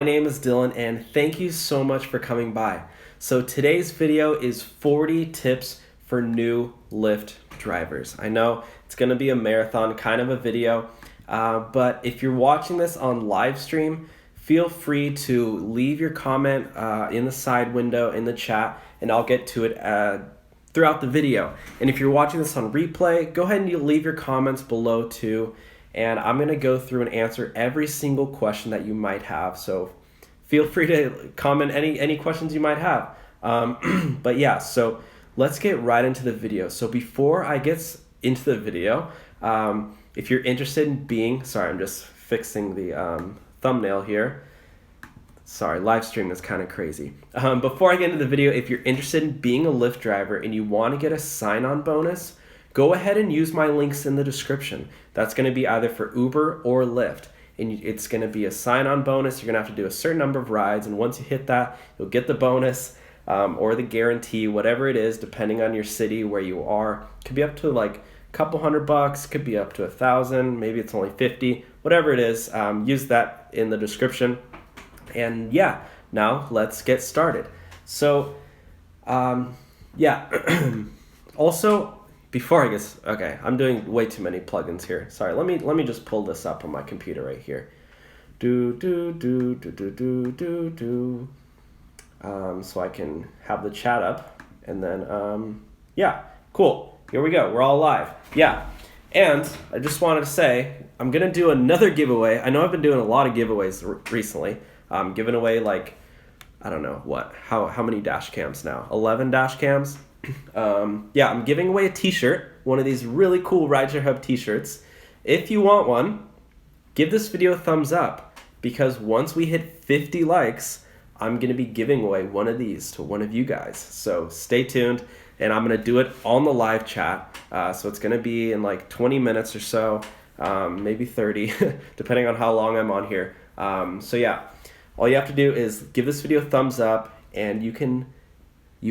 My name is Dylan and thank you so much for coming by. So today's video is 40 tips for new Lyft drivers. I know it's going to be a marathon kind of a video, but if you're watching this on live stream, feel free to leave your comment in the side window in the chat and I'll get to it throughout the video. And if you're watching this on replay, go ahead and leave your comments below too. And I'm going to go through and answer every single question that you might have. So feel free to comment any questions you might have. But yeah, so let's get right into the video. So before I get into the video, if you're interested in being, sorry, I'm just fixing the thumbnail here. Sorry, live stream is kind of crazy. Before I get into the video, if you're interested in being a Lyft driver and you want to get a sign-on bonus, go ahead and use my links in the description. That's going to be either for Uber or Lyft. And it's going to be a sign-on bonus. You're going to have to do a certain number of rides. And once you hit that, you'll get the bonus or the guarantee, whatever it is, depending on your city, where you are. It could be up to like a couple $100, could be up to 1,000, maybe it's only 50, whatever it is. Use that in the description. And yeah, now let's get started. So, yeah. Also, before I guess, okay, I'm doing way too many plugins here. Sorry, let me just pull this up on my computer right here. So I can have the chat up, and then yeah, cool. Here we go. We're all live. Yeah, and I just wanted to say I'm gonna do another giveaway. I know I've been doing a lot of giveaways recently. Giving away like, I don't know what, how many dash cams now? 11 dash cams. Yeah, I'm giving away a t-shirt, one of these really cool Rideshare Hub t-shirts. If you want one, give this video a thumbs up, because once we hit 50 likes, I'm going to be giving away one of these to one of you guys. So stay tuned, and I'm going to do it on the live chat. So it's going to be in like 20 minutes or so, maybe 30, depending on how long I'm on here. So yeah, all you have to do is give this video a thumbs up, and you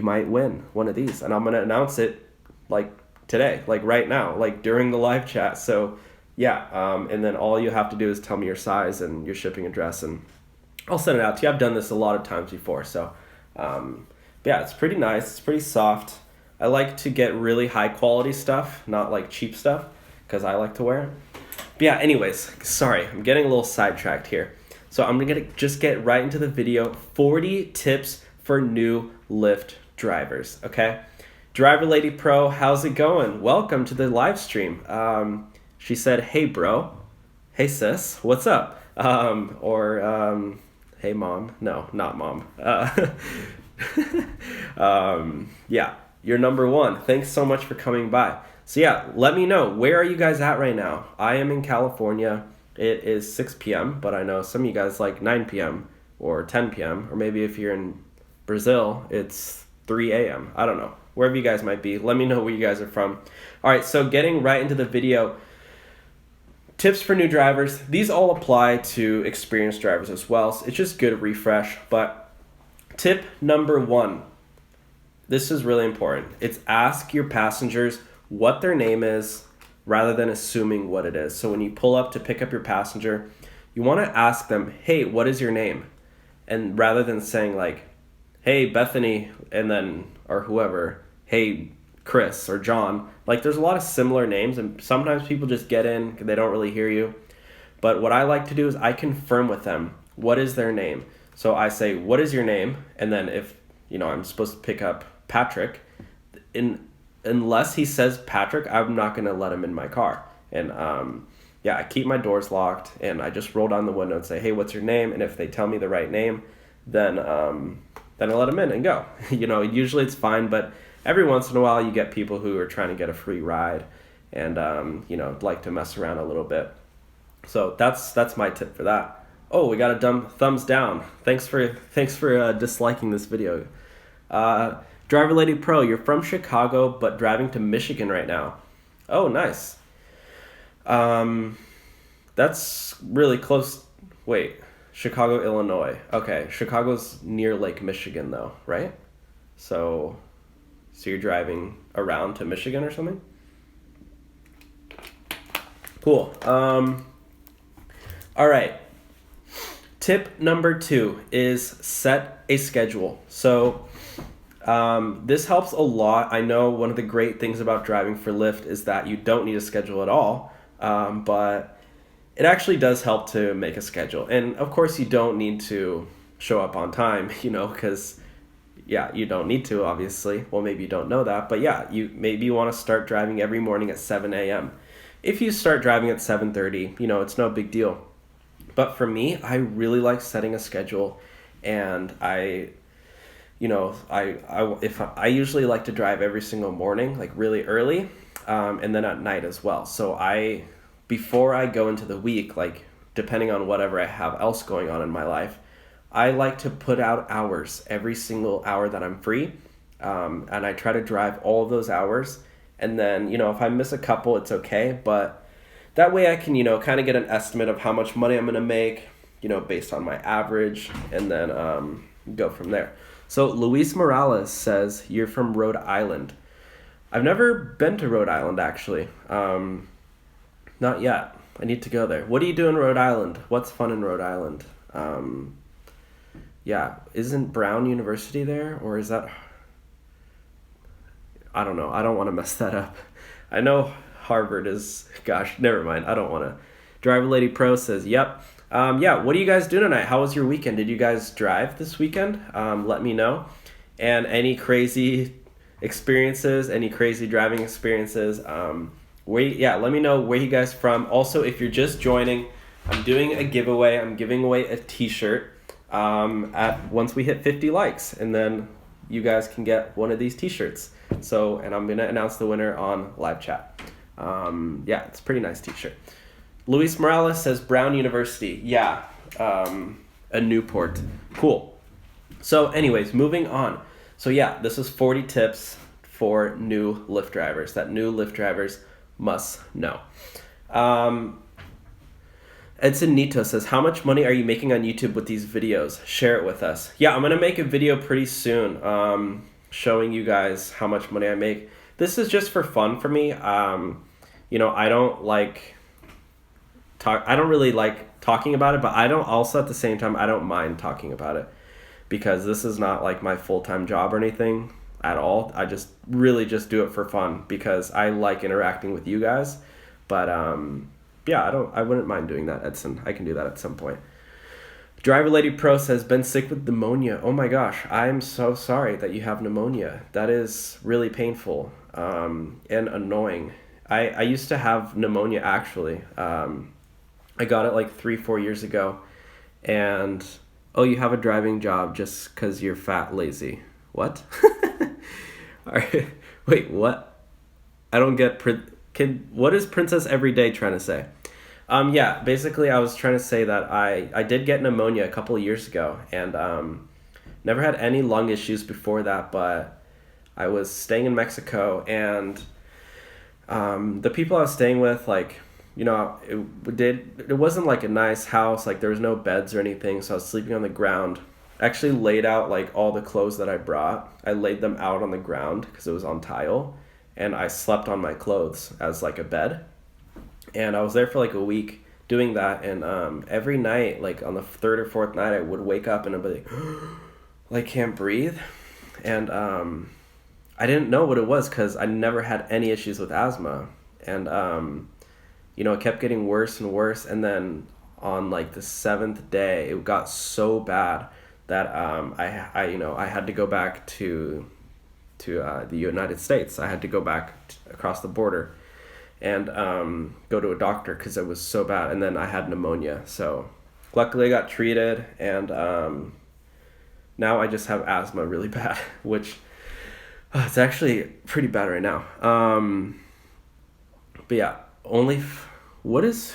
might win one of these. And I'm going to announce it like today, like right now, like during the live chat. So yeah, and then all you have to do is tell me your size and your shipping address, and I'll send it out to you. I've done this a lot of times before. So yeah, it's pretty nice. It's pretty soft. I like to get really high quality stuff, not like cheap stuff, because I like to wear it. But yeah, anyways, sorry, I'm getting a little sidetracked here. So I'm going to just get right into the video. 40 tips for new Lyft drivers, okay? Driver Lady Pro, how's it going? Welcome to the live stream. She said, hey bro, hey sis, what's up? Hey mom, no, not mom. Yeah, you're number one. Thanks so much for coming by. So yeah, let me know, where are you guys at right now? I am in California. It is 6 p.m., but I know some of you guys like 9 p.m. or 10 p.m., or maybe if you're in Brazil, it's 3 a.m. I don't know. Wherever you guys might be, let me know where you guys are from. All right, so getting right into the video, tips for new drivers. These all apply to experienced drivers as well. So it's just good to refresh. But tip number 1, this is really important. It's ask your passengers what their name is rather than assuming what it is. So when you pull up to pick up your passenger, you want to ask them, hey, what is your name? And rather than saying like, hey, Bethany, and then, or whoever, hey, Chris or John. Like, there's a lot of similar names, and sometimes people just get in, they don't really hear you. But what I like to do is I confirm with them, what is their name? So I say, what is your name? And then if, I'm supposed to pick up Patrick, unless he says Patrick, I'm not going to let him in my car. And yeah, I keep my doors locked, and I just roll down the window and say, hey, what's your name? And if they tell me the right name, then I let them in and go. Usually it's fine, but every once in a while you get people who are trying to get a free ride and, like to mess around a little bit. So that's my tip for that. Oh, we got a dumb thumbs down. Thanks for disliking this video. Driver Lady Pro, you're from Chicago, but driving to Michigan right now. Oh, nice. That's really close. Wait, Chicago, Illinois. Okay, Chicago's near Lake Michigan though, right? So you're driving around to Michigan or something? Cool. All right. Tip number 2 is set a schedule. So this helps a lot. I know one of the great things about driving for Lyft is that you don't need a schedule at all, but it actually does help to make a schedule. And of course, you don't need to show up on time, because you don't need to, obviously. Well, maybe you don't know that, but maybe you want to start driving every morning at 7 a.m. If you start driving at 7:30, it's no big deal. But for me, I really like setting a schedule, and I usually like to drive every single morning, like really early, and then at night as well. So before I go into the week, like depending on whatever I have else going on in my life, I like to put out hours every single hour that I'm free, and I try to drive all of those hours. And then, if I miss a couple, it's okay, but that way I can, kind of get an estimate of how much money I'm going to make, based on my average, and then go from there. So Luis Morales says, you're from Rhode Island. I've never been to Rhode Island, actually. Not yet. I need to go there. What do you do in Rhode Island? What's fun in Rhode Island? Isn't Brown University there? Or is that... I don't know. I don't want to mess that up. I know Harvard is... Gosh, never mind. I don't want to... Driver Lady Pro says, yep. What do you guys do tonight? How was your weekend? Did you guys drive this weekend? Let me know. And any crazy experiences, any crazy driving experiences, let me know where you guys from. Also, if you're just joining, I'm doing a giveaway. I'm giving away a t-shirt once we hit 50 likes, and then you guys can get one of these t-shirts. And I'm going to announce the winner on live chat. It's a pretty nice t-shirt. Luis Morales says Brown University. A Newport. Cool. So anyways, moving on. So this is 40 tips for new Lyft drivers that new Lyft drivers must know. Edson Nito says, how much money are you making on YouTube with these videos? Share it with us. I'm going to make a video pretty soon showing you guys how much money I make. This is just for fun for me. I don't really like talking about it, but I don't also at the same time, I don't mind talking about it because this is not like my full-time job or anything at all. I just really just do it for fun because I like interacting with you guys. But I wouldn't mind doing that, Edson. I can do that at some point. Driver Lady Pro says, been sick with pneumonia. Oh my gosh, I'm so sorry that you have pneumonia. That is really painful and annoying. I used to have pneumonia actually. I got it like 3-4 years ago. And, you have a driving job just because you're fat, lazy. What? All right. Wait, what? I don't get... what is Princess Everyday trying to say? Basically I was trying to say that I did get pneumonia a couple of years ago and never had any lung issues before that, but I was staying in Mexico and the people I was staying with, it wasn't like a nice house, like there was no beds or anything, so I was sleeping on the ground. I actually laid out like all the clothes that I brought. I laid them out on the ground because it was on tile, and I slept on my clothes as like a bed. And I was there for like a week doing that, and every night, like on the third or fourth night, I would wake up and I'd be like can't breathe. And I didn't know what it was because I never had any issues with asthma. And it kept getting worse and worse. And then on like the 7th day, it got so bad that I had to go back to the United States. I had to go back across the border and go to a doctor because it was so bad. And then I had pneumonia. So luckily I got treated, and now I just have asthma really bad, which it's actually pretty bad right now.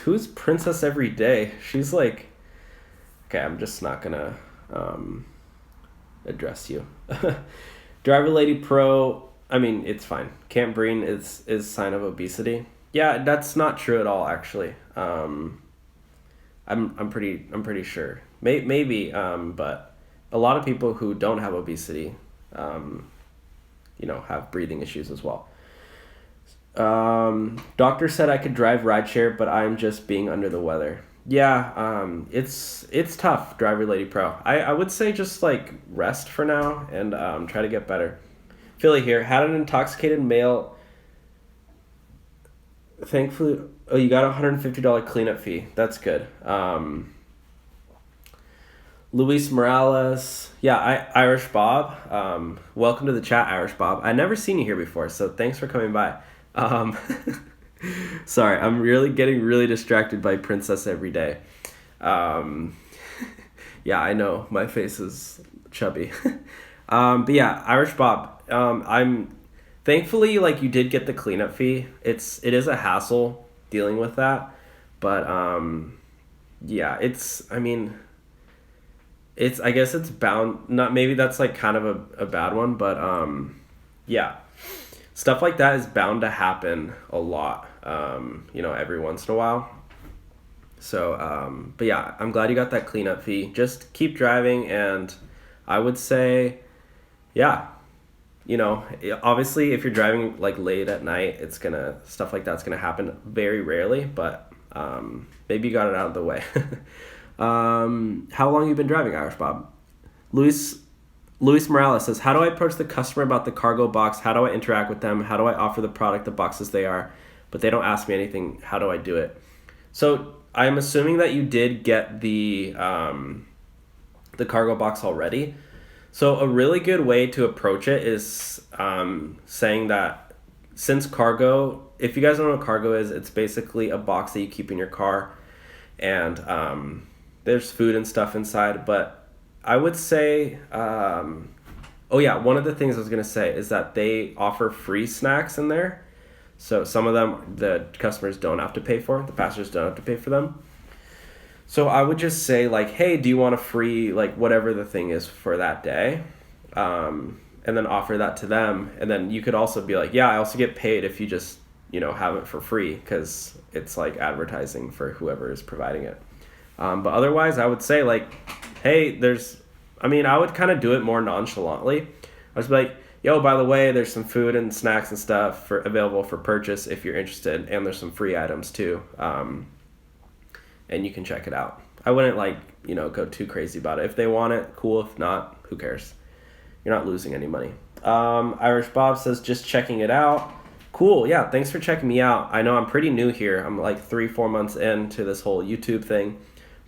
Who's Princess Everyday? She's like, okay, I'm just not gonna address you. Driver Lady Pro, I mean, it's fine. Can't breathe is sign of obesity. Yeah, that's not true at all, actually. I'm pretty sure. Maybe, but a lot of people who don't have obesity, have breathing issues as well. Doctor said I could drive rideshare, but I'm just being under the weather. Yeah, it's tough, Driver Lady Pro. I would say just like rest for now and try to get better. Philly here had an intoxicated male. Thankfully, oh, you got a $150 cleanup fee. That's good. Luis Morales, yeah, Irish Bob. Welcome to the chat, Irish Bob. I never seen you here before, so thanks for coming by. Sorry, I'm really getting really distracted by Princess every day. Yeah, I know my face is chubby. But yeah, Irish Bob. I'm thankfully like you did get the cleanup fee. It is a hassle dealing with that, but yeah, I guess it's bound, not, maybe that's like kind of a bad one, but yeah, stuff like that is bound to happen a lot, every once in a while. So but yeah, I'm glad you got that cleanup fee. Just keep driving, and I would say, yeah, obviously if you're driving like late at night, stuff like that's gonna happen very rarely, but maybe you got it out of the way. How long have you been driving, Irish Bob? Luis Morales says, how do I approach the customer about the cargo box? How do I interact with them? How do I offer the product the boxes they are, but they don't ask me anything? How do I do it? So I'm assuming that you did get the cargo box already. So a really good way to approach it is saying that since cargo, if you guys don't know what cargo is, it's basically a box that you keep in your car, and there's food and stuff inside. But I would say, oh yeah, one of the things I was going to say is that they offer free snacks in there. So some of them the customers don't have to pay for, the passengers don't have to pay for them. So I would just say like, hey, do you want a free, like whatever the thing is for that day? And then offer that to them. And then you could also be like, yeah, I also get paid if you just, have it for free, because it's like advertising for whoever is providing it. But otherwise I would say like, hey, I would kind of do it more nonchalantly. I was like, yo, by the way, there's some food and snacks and stuff available for purchase if you're interested, and there's some free items too. And you can check it out. I wouldn't go too crazy about it. If they want it, cool. If not, who cares? You're not losing any money. Irish Bob says, just checking it out. Cool. Yeah. Thanks for checking me out. I know I'm pretty new here. I'm like 3-4 months into this whole YouTube thing,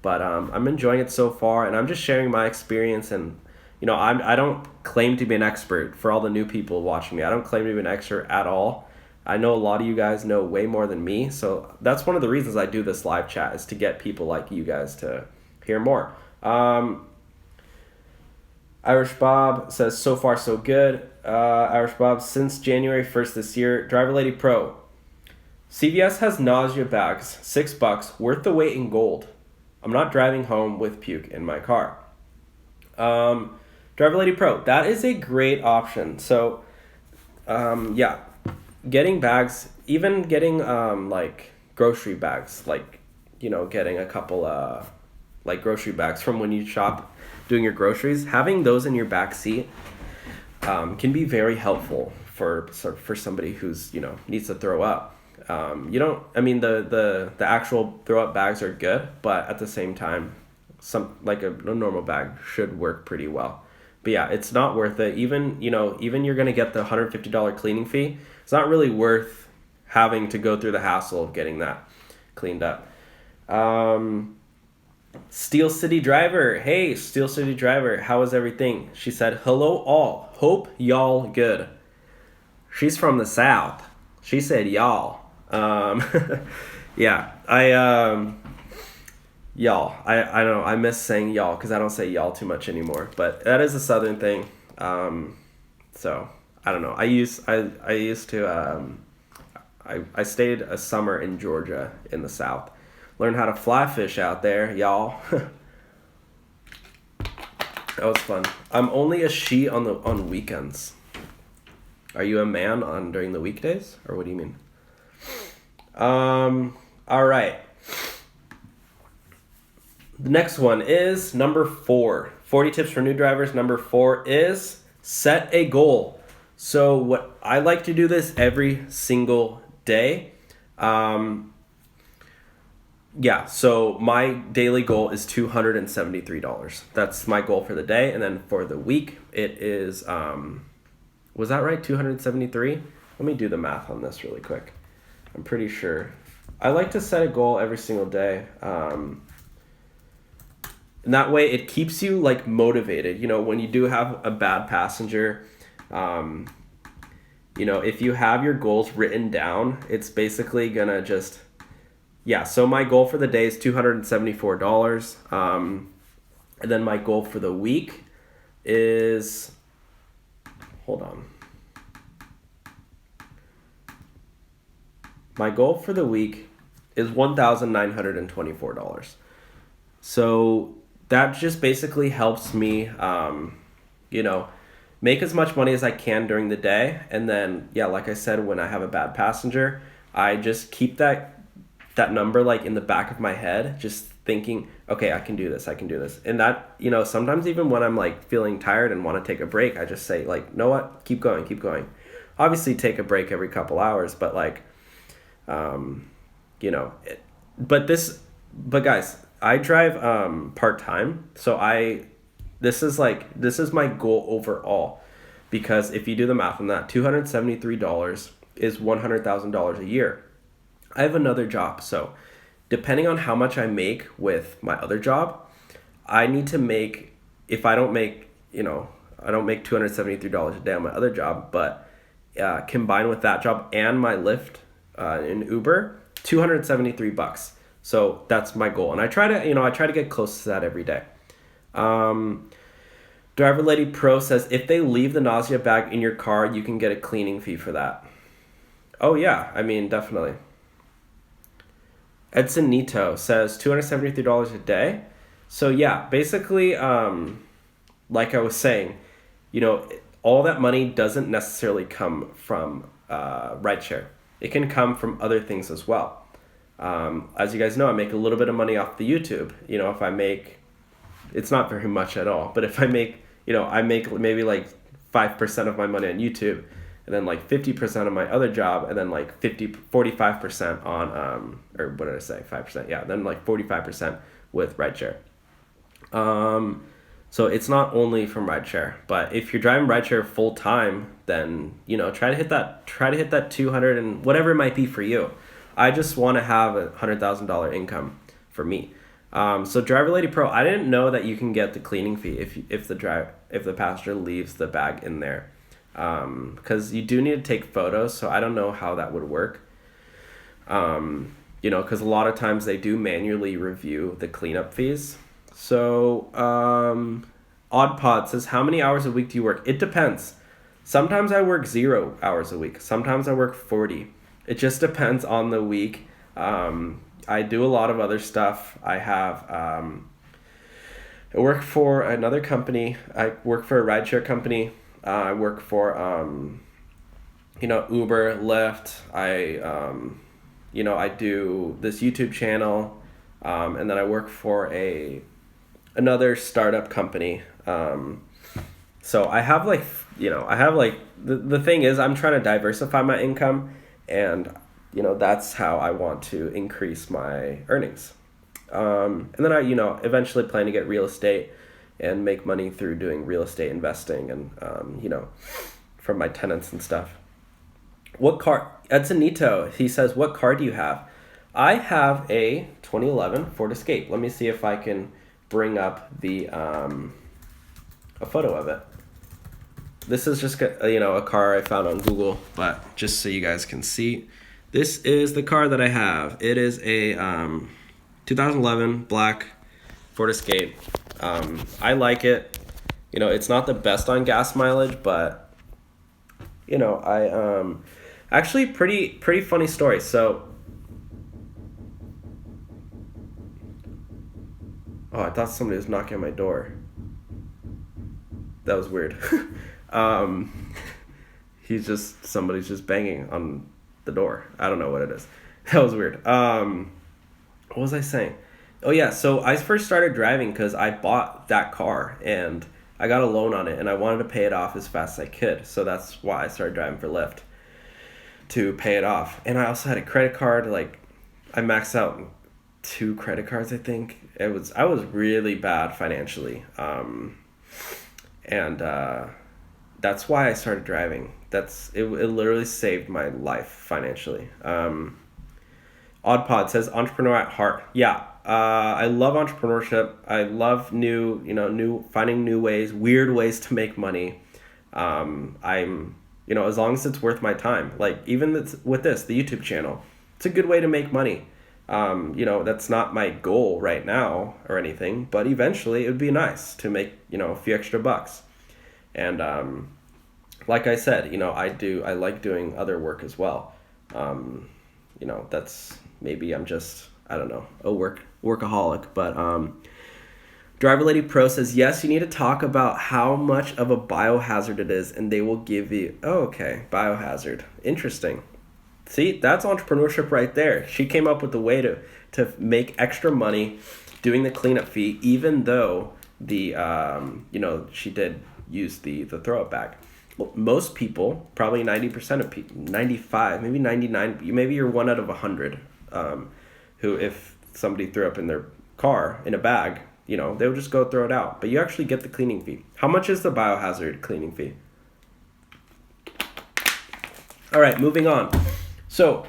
but I'm enjoying it so far, and I'm just sharing my experience. And I don't claim to be an expert. For all the new people watching me, I don't claim to be an expert at all. I know a lot of you guys know way more than me, so that's one of the reasons I do this live chat, is to get people like you guys to hear more. Irish Bob says, so far so good. Irish Bob, since January 1st this year, Driver Lady Pro. CVS has nausea bags, $6, worth the weight in gold. I'm not driving home with puke in my car. Driver Lady Pro, that is a great option. So, yeah, getting bags, even getting like grocery bags, like, getting a couple grocery bags from when you shop doing your groceries, having those in your back seat can be very helpful for somebody who's needs to throw up. The actual throw up bags are good, but at the same time, a normal bag should work pretty well. But yeah, it's not worth it. Even you're gonna get the $150 cleaning fee. It's not really worth having to go through the hassle of getting that cleaned up. Steel City Driver. Hey, Steel City Driver, how is everything? She said, hello all. Hope y'all good. She's from the South. She said y'all. Yeah, y'all. I don't know. I miss saying y'all because I don't say y'all too much anymore. But that is a Southern thing. So I don't know. I used to. I stayed a summer in Georgia in the South. Learned how to fly fish out there, y'all. That was fun. I'm only a she on weekends. Are you a man during the weekdays, or what do you mean? All right. The next one is number 4. 40 tips for new drivers. Number 4 is set a goal. So what I like to do this every single day. Yeah, so my daily goal is $273. That's my goal for the day. And then for the week, it is, was that right? 273? Let me do the math on this really quick. I'm pretty sure. I like to set a goal every single day. And that way it keeps you like motivated. You know, when you do have a bad passenger, you know, if you have your goals written down, it's basically gonna just, yeah. So my goal for the day is $274. And then my goal for the week is, hold on. My goal for the week is $1,924. So that just basically helps me, you know, make as much money as I can during the day. And then, yeah, like I said, when I have a bad passenger, I just keep that number like in the back of my head, just thinking, okay, I can do this. And that, you know, sometimes even when I'm like feeling tired and want to take a break, I just say like, you know what, keep going. Obviously take a break every couple hours, but like, you know, but guys, I drive part-time, so this is my goal overall, because if you do the math on that, $273 is $100,000 a year. I have another job, so depending on how much I make with my other job, I need to make, if I don't make, you know, I don't make $273 a day on my other job, but combined with that job and my Lyft in Uber, $273. So that's my goal, and I try to get close to that every day. Driver Lady Pro says, if they leave the nausea bag in your car, you can get a cleaning fee for that. Oh yeah, I mean, definitely. Edson Nito says $273 a day. So yeah, basically, like I was saying, you know, all that money doesn't necessarily come from rideshare. It can come from other things as well. As you guys know, I make a little bit of money off the YouTube. You know, if I make, it's not very much at all, but if I make, you know, I make maybe like 5% of my money on YouTube, and then like 50% on my other job, and then like 45% on, or what did I say? 5%. Yeah. Then like 45% with rideshare. So it's not only from rideshare, but if you're driving rideshare full time, then, you know, try to hit that 200 and whatever it might be for you. I just want to have $100,000 income for me. So Driver Lady Pro, I didn't know that you can get the cleaning fee if the passenger leaves the bag in there, because you do need to take photos. So I don't know how that would work. You know, because a lot of times they do manually review the cleanup fees. So Oddpod says, how many hours a week do you work? It depends. Sometimes I work 0 hours a week. Sometimes I work 40. It just depends on the week. I do a lot of other stuff. I work for another company. I work for a rideshare company. I work for, you know, Uber, Lyft. You know, I do this YouTube channel. And then I work for another startup company. So I have like, you know, the thing is, I'm trying to diversify my income, and, you know, that's how I want to increase my earnings. And then I, you know, eventually plan to get real estate and make money through doing real estate investing and, you know, from my tenants and stuff. What car? Edson Nito, he says, what car do you have? I have a 2011 Ford Escape. Let me see if I can bring up the a photo of it. This is just, you know, a car I found on Google, but just so you guys can see, this is the car that I have. It is a 2011 black Ford Escape. I like it. You know, it's not the best on gas mileage, but, you know, I actually pretty funny story. So, oh, I thought somebody was knocking on my door. That was weird. Somebody's just banging on the door. I don't know what it is. That was weird. What was I saying? Oh yeah, so I first started driving because I bought that car and I got a loan on it and I wanted to pay it off as fast as I could. So that's why I started driving for Lyft, to pay it off. And I also had a credit card. Like, I maxed out 2 credit cards, I think. I was really bad financially. And that's why I started driving. It literally saved my life financially. Oddpod says entrepreneur at heart. Yeah. I love entrepreneurship. I love finding new ways, weird ways to make money. As long as it's worth my time, like even with the YouTube channel, it's a good way to make money. That's not my goal right now or anything, but eventually it would be nice to make, a few extra bucks. And, like I said, I like doing other work as well. That's maybe I'm just, I don't know, a workaholic, but, Driver Lady Pro says, yes, you need to talk about how much of a biohazard it is, and they will give you... Oh, okay, biohazard. Interesting. See, that's entrepreneurship right there. She came up with a way to make extra money doing the cleanup fee, even though she did use the throw-up bag. Well, most people, probably 90% of people, 95, maybe 99, maybe you're 1 out of 100, who if somebody threw up in their car in a bag... they'll just go throw it out. But you actually get the cleaning fee. How much is the biohazard cleaning fee? All right, moving on. So,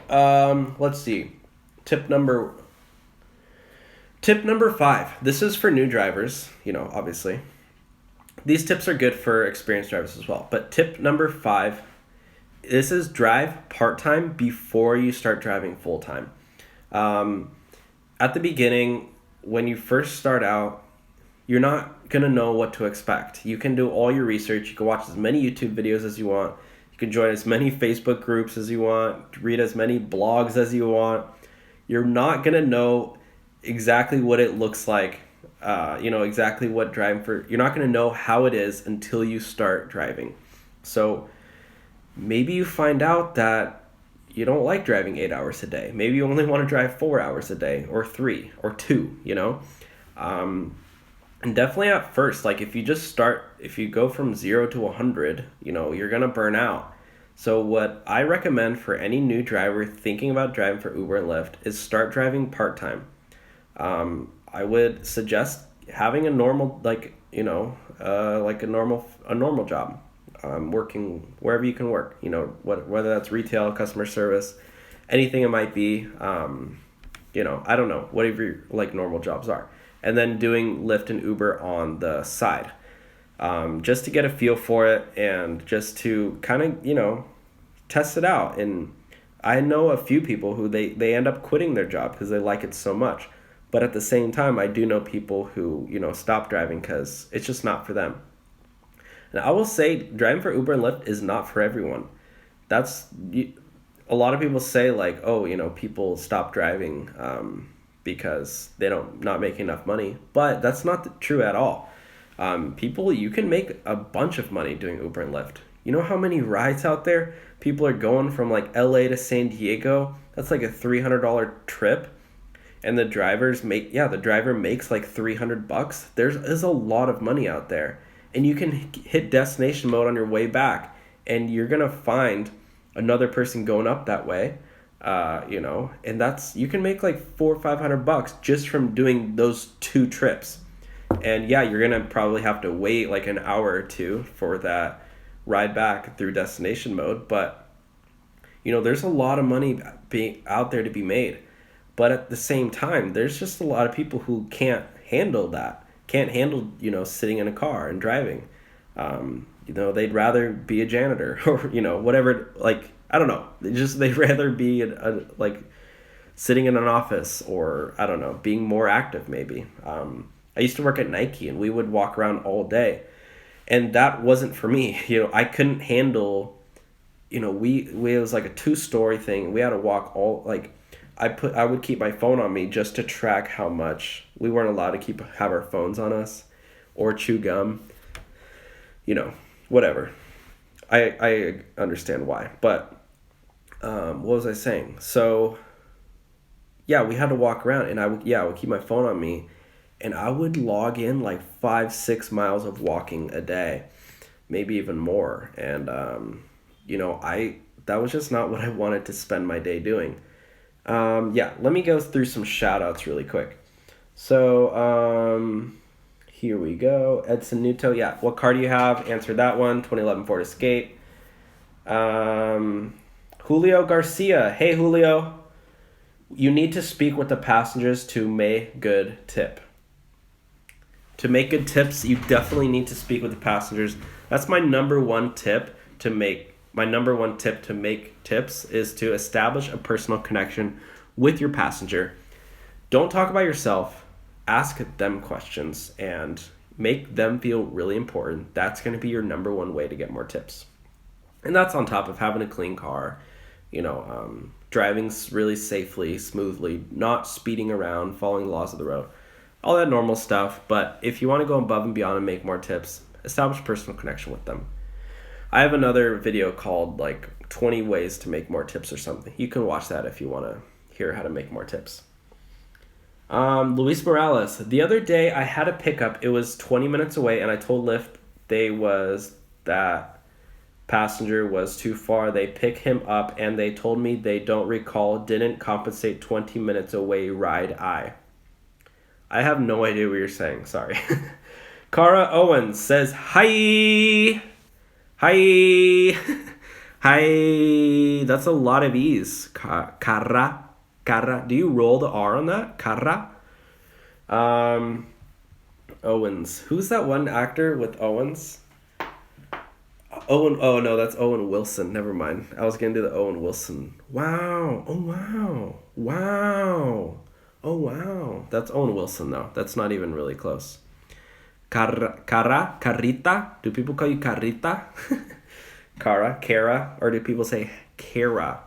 let's see. Tip number 5. This is for new drivers, obviously. These tips are good for experienced drivers as well. But tip number 5, this is drive part-time before you start driving full-time. At the beginning... when you first start out, you're not going to know what to expect. You can do all your research. You can watch as many YouTube videos as you want. You can join as many Facebook groups as you want, read as many blogs as you want. You're not going to know exactly what it looks like, exactly what driving for. You're not going to know how it is until you start driving. So maybe you find out that you don't like driving 8 hours a day. Maybe you only want to drive 4 hours a day, or 3 or 2, and definitely at first, like if you go from 0 to 100, you're going to burn out. So what I recommend for any new driver thinking about driving for Uber and Lyft is start driving part-time. I would suggest having a normal, a normal job. Working wherever you can work, whether that's retail, customer service, anything it might be, I don't know, whatever your normal jobs are. And then doing Lyft and Uber on the side, just to get a feel for it and just to kind of, test it out. And I know a few people who they end up quitting their job because they like it so much. But at the same time, I do know people who, stop driving because it's just not for them. And I will say driving for Uber and Lyft is not for everyone. A lot of people say people stop driving because they not making enough money, but that's not true at all. You can make a bunch of money doing Uber and Lyft. You know how many rides out there? People are going from LA to San Diego. That's like a $300 trip. And the driver makes $300. There's a lot of money out there. And you can hit destination mode on your way back, and you're going to find another person going up that way, and you can make $400 or $500 just from doing those 2 trips. And yeah, you're going to probably have to wait an hour or 2 for that ride back through destination mode. But, there's a lot of money being out there to be made. But at the same time, there's just a lot of people who can't handle that. Can't handle, sitting in a car and driving. They'd rather be a janitor or, whatever, I don't know. They'd rather be sitting in an office or, I don't know, being more active maybe. I used to work at Nike and we would walk around all day. And that wasn't for me. I couldn't handle, it was a 2-story thing. We had to walk I would keep my phone on me just to track how much. We weren't allowed to have our phones on us or chew gum. Whatever. I understand why. But what was I saying? So yeah, we had to walk around, and I would keep my phone on me, and I would log in 5-6 miles of walking a day, maybe even more. And that was just not what I wanted to spend my day doing. Yeah, let me go through some shout outs really quick. So, here we go. Edson Nuto, yeah. What car do you have? Answer that one. 2011 Ford Escape. Julio Garcia. Hey, Julio. You need to speak with the passengers to make good tip. To make good tips, you definitely need to speak with the passengers. That's my number one tip to make. My number one tip to make tips is to establish a personal connection with your passenger. Don't talk about yourself. Ask them questions and make them feel really important. That's going to be your number one way to get more tips. And that's on top of having a clean car, driving really safely, smoothly, not speeding around, following the laws of the road, all that normal stuff. But if you want to go above and beyond and make more tips, establish a personal connection with them. I have another video called 20 ways to make more tips or something. You can watch that if you want to hear how to make more tips. Luis Morales, the other day I had a pickup. It was 20 minutes away and I told Lyft that passenger was too far. They pick him up and they told me they don't recall, didn't compensate 20 minutes away ride. I have no idea what you're saying. Sorry. Cara Owens says, hi. Hi. That's a lot of E's. Cara. Do you roll the R on that? Cara. Owens. Who's that one actor with Owens? Owen. Oh no, that's Owen Wilson. Never mind. I was gonna do the Owen Wilson. Wow. Oh wow. Wow. Oh wow. That's Owen Wilson though. That's not even really close. Carita. Do people call you Carita? Cara, or do people say Cara?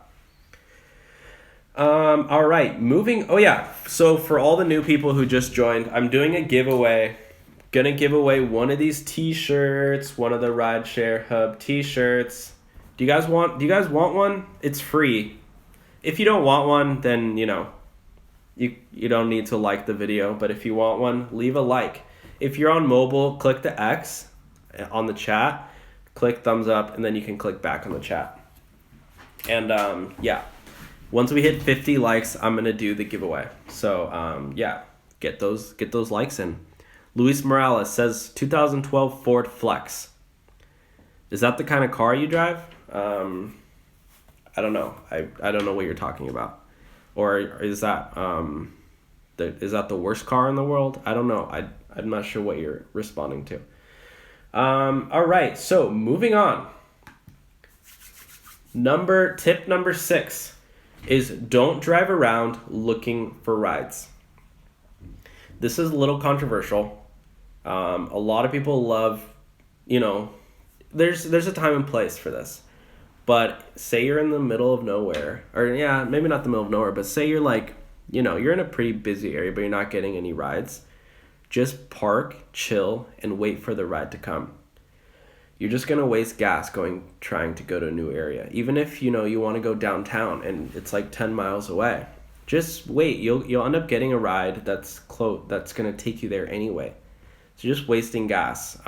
All right, moving. Oh yeah. So for all the new people who just joined, I'm doing a giveaway. Gonna give away one of these t-shirts, one of the Rideshare Hub t-shirts. Do you guys want one? It's free. If you don't want one, then you don't need to like the video, but if you want one, leave a like. If you're on mobile, click the X on the chat, click thumbs up, and then you can click back on the chat. And yeah. Once we hit 50 likes, I'm gonna do the giveaway. So yeah, get those likes in. Luis Morales says 2012 Ford Flex. Is that the kind of car you drive? I don't know. I don't know what you're talking about. Or is that the worst car in the world? I don't know. I'm not sure what you're responding to. All right. So moving on. Tip number 6 is don't drive around looking for rides. This is a little controversial. A lot of people love, there's a time and place for this. But say you're in the middle of nowhere, or yeah, maybe not the middle of nowhere, but say you're you're in a pretty busy area, but you're not getting any rides. Just park, chill, and wait for the ride to come. You're just going to waste gas trying to go to a new area. Even if, you want to go downtown and it's 10 miles away. Just wait. You'll end up getting a ride that's going to take you there anyway. So you're just wasting gas.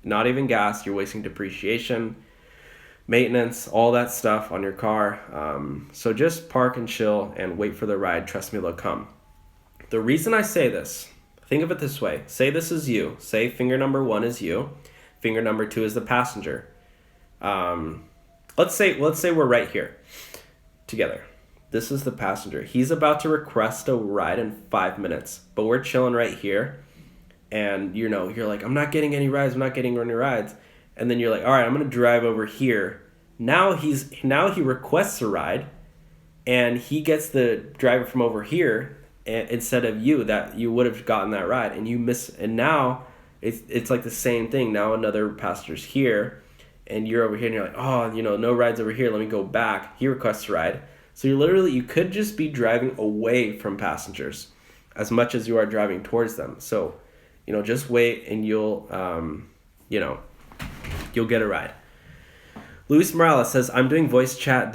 Not even gas, you're wasting depreciation, maintenance, all that stuff on your car. So just park and chill and wait for the ride. Trust me, they'll come. The reason I say this, think of it this way. Say this is you. Say finger number 1 is you. Finger number 2 is the passenger. Let's say we're right here together. This is the passenger. He's about to request a ride in 5 minutes, but we're chilling right here. And you're like, I'm not getting any rides. And then you're like, all right, I'm going to drive over here. Now he requests a ride and he gets the driver from over here instead of you that you would have gotten that ride and you miss. And now it's like the same thing. Now another passenger's here and you're over here and you're like, oh, no rides over here. Let me go back. He requests a ride. So you could just be driving away from passengers as much as you are driving towards them. So, just wait and you'll get a ride. Luis Morales says, I'm doing voice chat.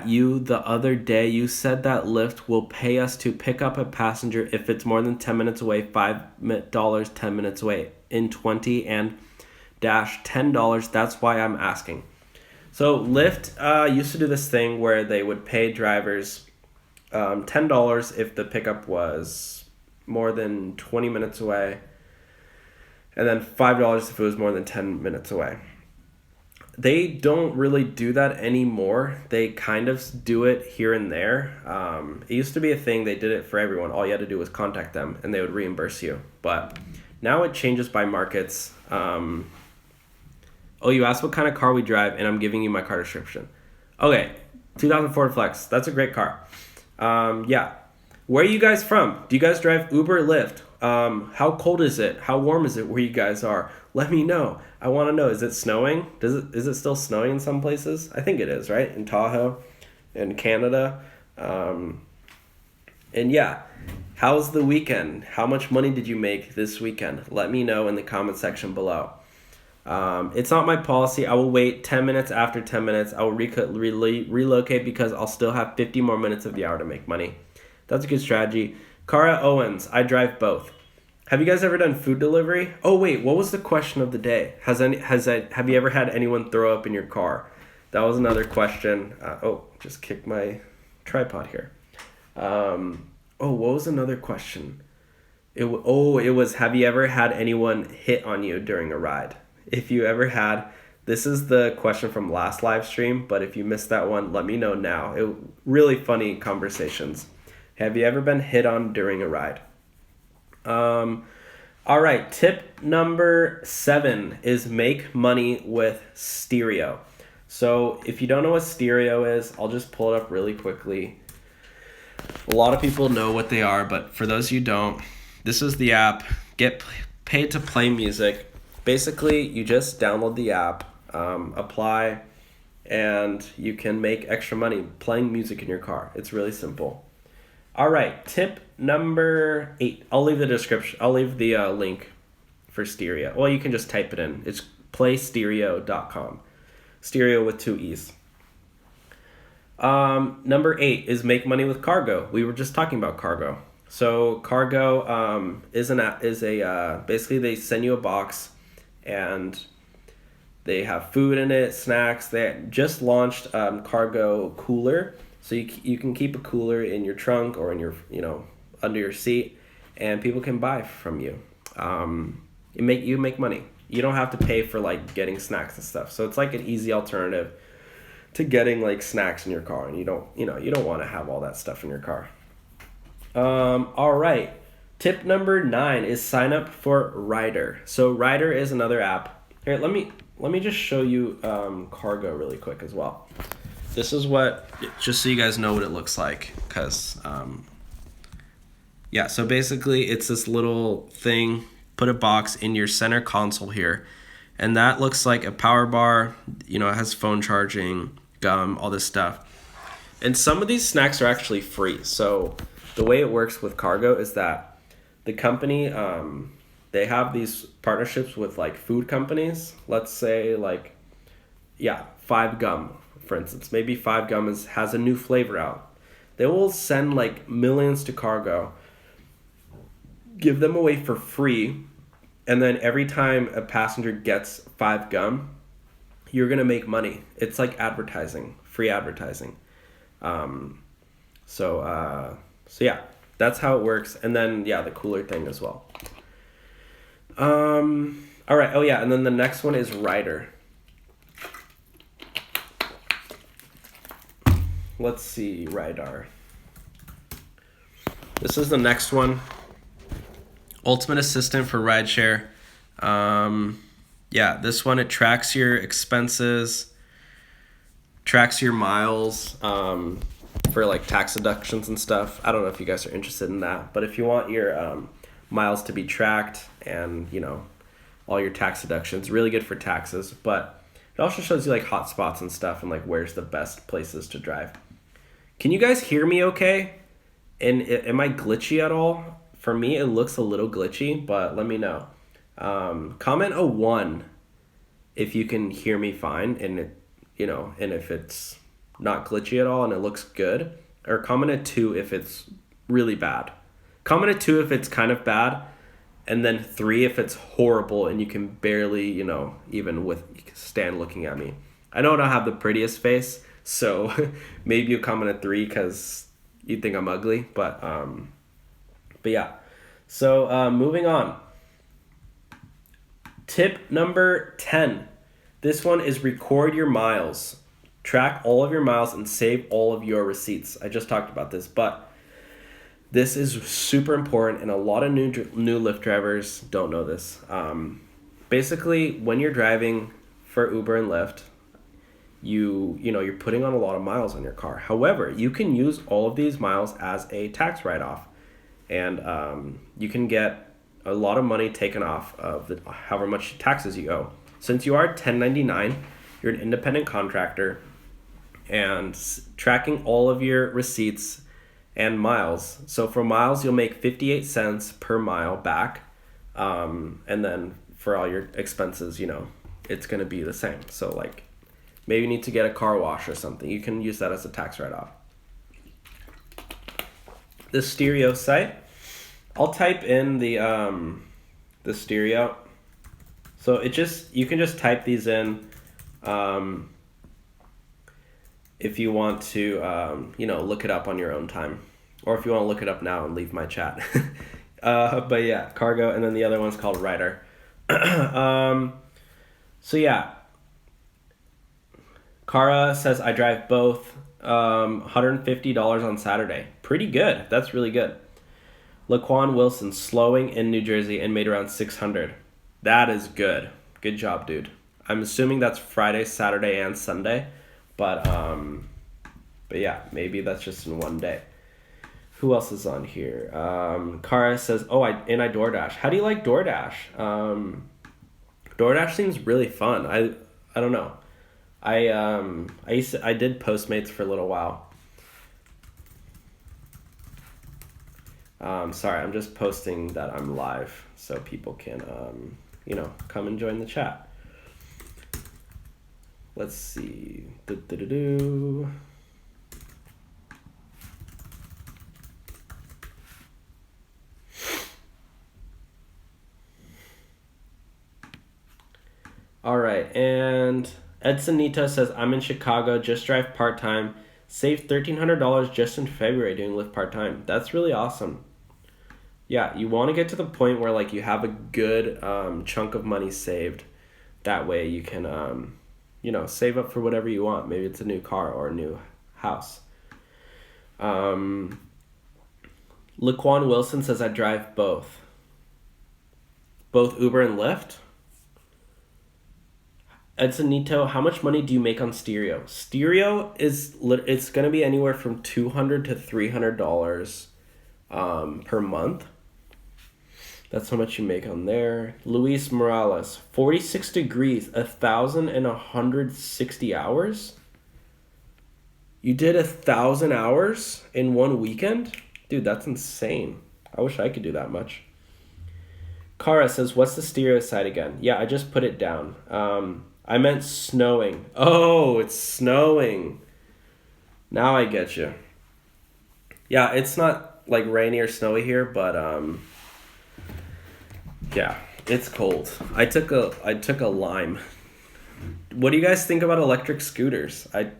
You the other day, you said that Lyft will pay us to pick up a passenger if it's more than 10 minutes away, $5, 10 minutes away in 20 and -$10. That's why I'm asking. So Lyft used to do this thing where they would pay drivers $10 if the pickup was more than 20 minutes away, and then $5 if it was more than 10 minutes away. They don't really do that anymore. They kind of do it here and there. It used to be a thing. They did it for everyone. All you had to do was contact them, and they would reimburse you. But now it changes by markets. Oh, you asked what kind of car we drive, and I'm giving you my car description. Okay, 2000 Ford Flex. That's a great car. Yeah. Where are you guys from? Do you guys drive Uber or Lyft? How cold is it? How warm is it where you guys are? Let me know. I want to know. Is it snowing? Is it still snowing in some places? I think it is, right? In Tahoe, in Canada. And yeah, how's the weekend? How much money did you make this weekend? Let me know in the comment section below. It's not my policy. I will wait 10 minutes. After 10 minutes, I will relocate because I'll still have 50 more minutes of the hour to make money. That's a good strategy. Cara Owens, I drive both. Have you guys ever done food delivery? Oh wait, what was the question of the day? Have you ever had anyone throw up in your car? That was another question. Just kicked my tripod here. What was another question? It was, have you ever had anyone hit on you during a ride? If you ever had, this is the question from last live stream, but if you missed that one, let me know now. Really funny conversations. Have you ever been hit on during a ride? All right, tip number 7 is make money with stereo. So if you don't know what stereo is, I'll just pull it up really quickly. A lot of people know what they are, but for those you don't, this is the app, Get Paid to Play Music. Basically, you just download the app, apply, and you can make extra money playing music in your car. It's really simple. All right, tip number 8. I'll leave the description. I'll leave the link for stereo. Well, you can just type it in. It's playstereo.com. Stereo with 2 E's. Number 8 is make money with cargo. We were just talking about cargo. So cargo is basically they send you a box and they have food in it, snacks. They just launched cargo cooler. So you can keep a cooler in your trunk or in your, under your seat, and people can buy from you. You make money. You don't have to pay for like getting snacks and stuff. So it's like an easy alternative to getting like snacks in your car, and you don't want to have all that stuff in your car. All right. Tip number 9 is sign up for Rider. So Rider is another app. Here, let me just show you cargo really quick as well. This is just so you guys know what it looks like, because, so basically it's this little thing, put a box in your center console here, and that looks like a power bar, it has phone charging, gum, all this stuff. And some of these snacks are actually free. So the way it works with cargo is that the company, they have these partnerships with like food companies. Let's say 5 Gum. For instance, maybe 5 Gum has a new flavor out. They will send like millions to cargo, give them away for free, and then every time a passenger gets 5 Gum, you're gonna make money. It's like advertising, free advertising. So yeah, that's how it works. And then the cooler thing as well. All right. Oh yeah, and then the next one is Rider. Let's see, Ridar. This is the next one. Ultimate Assistant for Rideshare. This one, it tracks your expenses, tracks your miles for like tax deductions and stuff. I don't know if you guys are interested in that, but if you want your miles to be tracked and, all your tax deductions, really good for taxes, but it also shows you like hot spots and stuff and like where's the best places to drive. Can you guys hear me okay? And am I glitchy at all? For me, it looks a little glitchy, but let me know. Comment a 1 if you can hear me fine and and if it's not glitchy at all and it looks good. Or comment a 2 if it's really bad. Comment a 2 if it's kind of bad, and then 3 if it's horrible and you can barely, even stand looking at me. I know I don't have the prettiest face, so maybe you comment a 3 because you think I'm ugly, but yeah. So moving on. Tip number 10. This one is record your miles. Track all of your miles and save all of your receipts. I just talked about this, but this is super important, and a lot of new Lyft drivers don't know this. Basically, when you're driving for Uber and Lyft, you're putting on a lot of miles on your car. However, you can use all of these miles as a tax write-off, and you can get a lot of money taken off of however much taxes you owe. Since you are 1099, you're an independent contractor, and tracking all of your receipts and miles. So for miles, you'll make 58 cents per mile back, and then for all your expenses, it's going to be the same. So like maybe you need to get a car wash or something. You can use that as a tax write-off. The stereo site, I'll type in the stereo. So you can just type these in if you want to, look it up on your own time. Or if you want to look it up now and leave my chat. But yeah, cargo, and then the other one's called Rider. So yeah. Kara says, I drive both, $150 on Saturday. Pretty good. That's really good. Laquan Wilson, slowing in New Jersey and made around 600. That is good. Good job, dude. I'm assuming that's Friday, Saturday, and Sunday. But yeah, maybe that's just in one day. Who else is on here? Kara says, I DoorDash. How do you like DoorDash? DoorDash seems really fun. I don't know. I did Postmates for a little while. Sorry, I'm just posting that I'm live so people can come and join the chat. Let's see. All right, and Edson Nito says, I'm in Chicago, just drive part-time, saved $1,300 just in February doing Lyft part-time. That's really awesome. Yeah, you want to get to the point where like you have a good chunk of money saved. That way you can, save up for whatever you want. Maybe it's a new car or a new house. Laquan Wilson says, I drive both Uber and Lyft. Edson Nito, how much money do you make on stereo? Stereo it's going to be anywhere from $200 to $300 per month. That's how much you make on there. Luis Morales, 46 degrees, 1,160 hours? You did 1,000 hours in one weekend? Dude, that's insane. I wish I could do that much. Kara says, what's the stereo side again? Yeah, I just put it down. I meant snowing. Oh, it's snowing. Now I get you. Yeah, it's not like rainy or snowy here, but yeah, it's cold. I took a Lime. What do you guys think about electric scooters? Like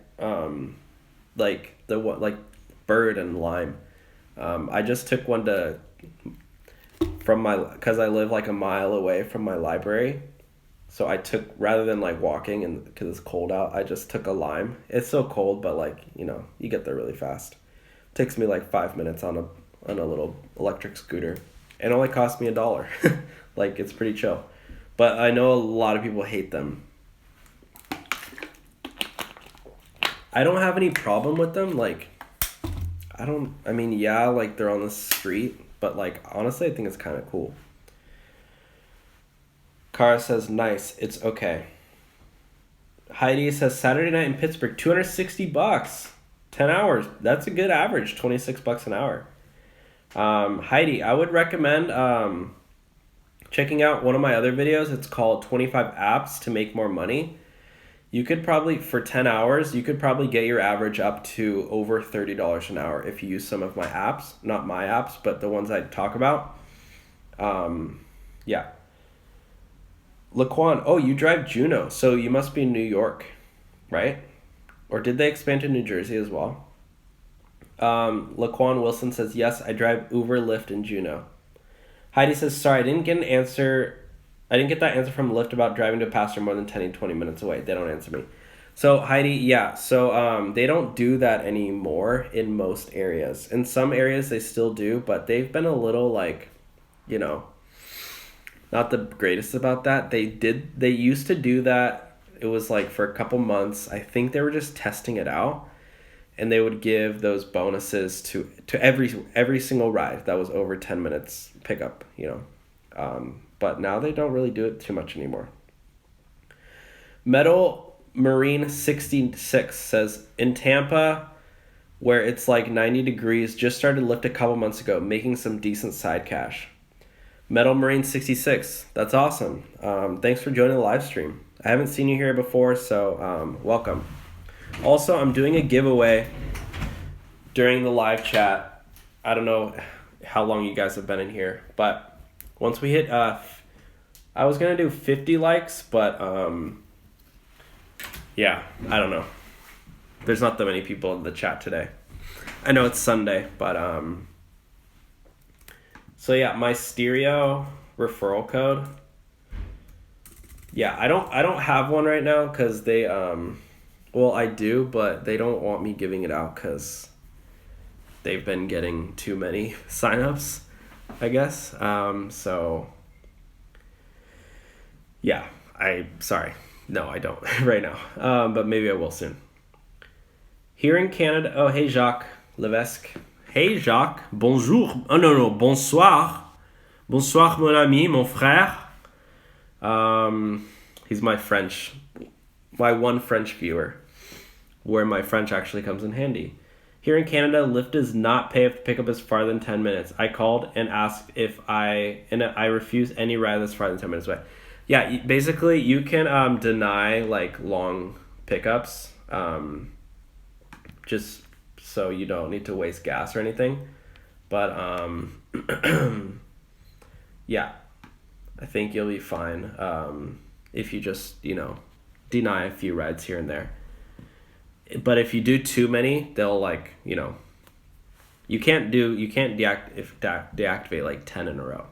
Bird and Lime. I just took one because I live like a mile away from my library. So I took, rather than like walking and because it's cold out, I just took a Lime. It's so cold, but like, you get there really fast. It takes me like 5 minutes on a little electric scooter. It only cost me $1. Like, it's pretty chill. But I know a lot of people hate them. I don't have any problem with them. Like, yeah, like they're on the street, but like, honestly, I think it's kind of cool. Kara says, nice, it's okay. Heidi says, Saturday night in Pittsburgh, $260, 10 hours. That's a good average, $26 an hour. Heidi, I would recommend checking out one of my other videos. It's called 25 Apps to Make More Money. You could probably, for 10 hours, you could probably get your average up to over $30 an hour if you use some of my apps. Not my apps, but the ones I talk about. Yeah. Laquan, oh, you drive Juno, so you must be in New York. right? Or did they expand to New Jersey as well? Laquan Wilson says, yes, I drive Uber, Lyft, and Juneau. Heidi says, sorry, I didn't get that answer from Lyft about driving to a pastor more than 10 to 20 minutes away. They don't answer me. So Heidi, yeah, so they don't do that anymore in most areas. In some areas they still do, but they've been a little not the greatest about that. They used to do that. It was for a couple months. I think they were just testing it out, and they would give those bonuses to every single ride that was over 10 minutes pickup, but now they don't really do it too much anymore. Metal Marine 66 says, in Tampa, where it's 90 degrees, just started Lyft a couple months ago, making some decent side cash. Metal Marine 66, that's awesome. Thanks for joining the live stream. I haven't seen you here before, so welcome. Also, I'm doing a giveaway during the live chat. I don't know how long you guys have been in here, but once we hit, I was going to do 50 likes, but yeah, I don't know. There's not that many people in the chat today. I know it's Sunday, but so yeah, my stereo referral code. Yeah, I don't have one right now because they well, I do, but they don't want me giving it out because they've been getting too many signups, I guess. So yeah, sorry. No, I don't right now. But maybe I will soon. Here in Canada, oh, hey, Jacques Levesque. Hey, Jacques, bonjour. Oh, no, bonsoir. Bonsoir, mon ami, mon frère. He's my one French viewer, where my French actually comes in handy. Here in Canada, Lyft does not pay if the pickup is farther than 10 minutes. I called and asked I refuse any ride that's farther than 10 minutes away. Yeah, basically you can deny long pickups, just so you don't need to waste gas or anything. But yeah, I think you'll be fine if you just deny a few rides here and there. But if you do too many, they'll you can't deactivate 10 in a row,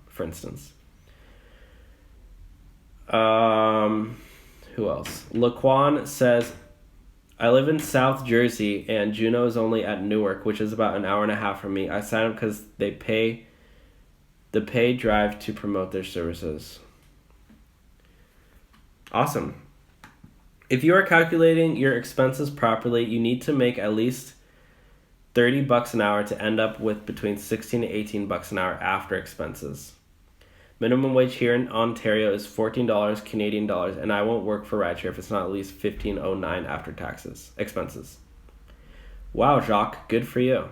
for instance. Who else? Laquan says, I live in South Jersey and Juneau is only at Newark, which is about an hour and a half from me. I signed up because they pay the paid drive to promote their services. Awesome. If you are calculating your expenses properly, you need to make at least $30 an hour to end up with between $16 to $18 an hour after expenses. Minimum wage here in Ontario is $14 Canadian dollars, and I won't work for rideshare if it's not at least $15.09 after expenses. Wow, Jacques, good for you.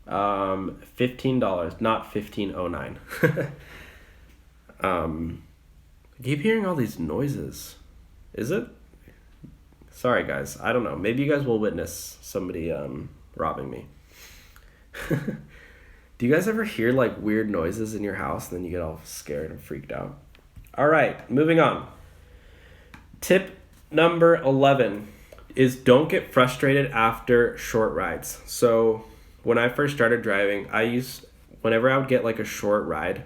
$15, not $15.09. I keep hearing all these noises. Is it? Sorry, guys. I don't know. Maybe you guys will witness somebody robbing me. Do you guys ever hear weird noises in your house and then you get all scared and freaked out? All right, moving on. Tip number 11 is don't get frustrated after short rides. So when I first started driving, whenever I would get a short ride,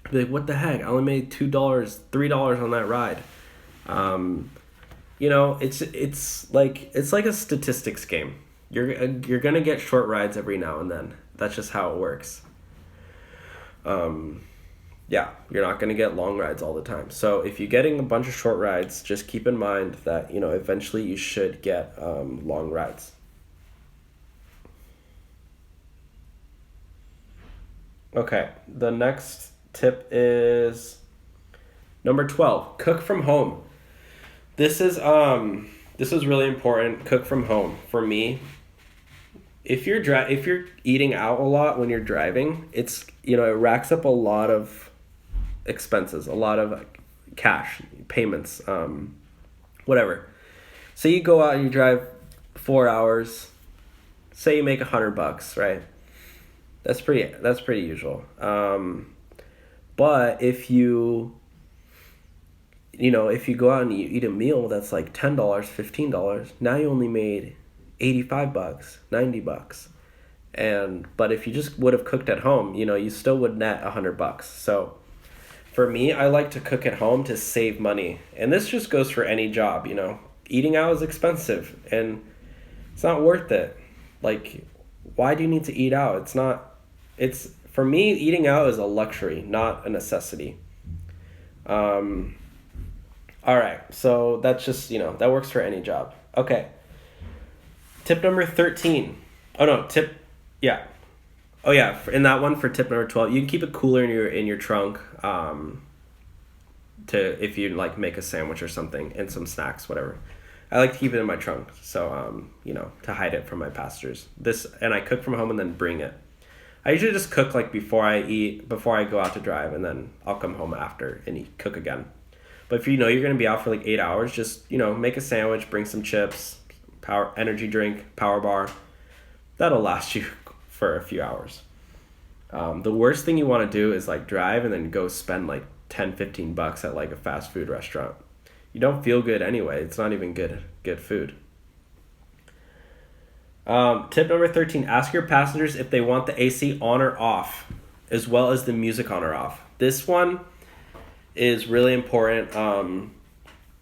I'd be like, what the heck? I only made $2, $3 on that ride. It's like a statistics game. You're gonna get short rides every now and then. That's just how it works. Yeah, you're not gonna get long rides all the time. So if you're getting a bunch of short rides, just keep in mind that eventually you should get long rides. Okay, the next tip is number 12. Cook from home. This is really important. Cook from home for me. If you're eating out a lot when you're driving, it's it racks up a lot of expenses, a lot of cash payments, whatever. So you go out and you drive 4 hours. Say you make $100, right? That's pretty usual. But if you if you go out and you eat a meal that's like $10, $15, now you only made $85, $90. But if you just would have cooked at home, you still would net $100. So for me, I like to cook at home to save money. And this just goes for any job, Eating out is expensive and it's not worth it. Like, why do you need to eat out? For me, eating out is a luxury, not a necessity. All right, so that's just, that works for any job. Okay. Tip number 13. Oh no, in that one for tip number 12, you can keep it cooler in your trunk, if you like make a sandwich or something and some snacks, whatever. I like to keep it in my trunk, so to hide it from my passengers. And I cook from home and then bring it. I usually just cook like before I go out to drive, and then I'll come home after and cook again. But if you're going to be out for like 8 hours, just make a sandwich, bring some chips, energy drink, power bar. That'll last you for a few hours. The worst thing you want to do is like drive and then go spend like $10-15 at like a fast food restaurant. You don't feel good anyway. It's not even good food. Tip number 13, ask your passengers if they want the AC on or off, as well as the music on or off. This one is really important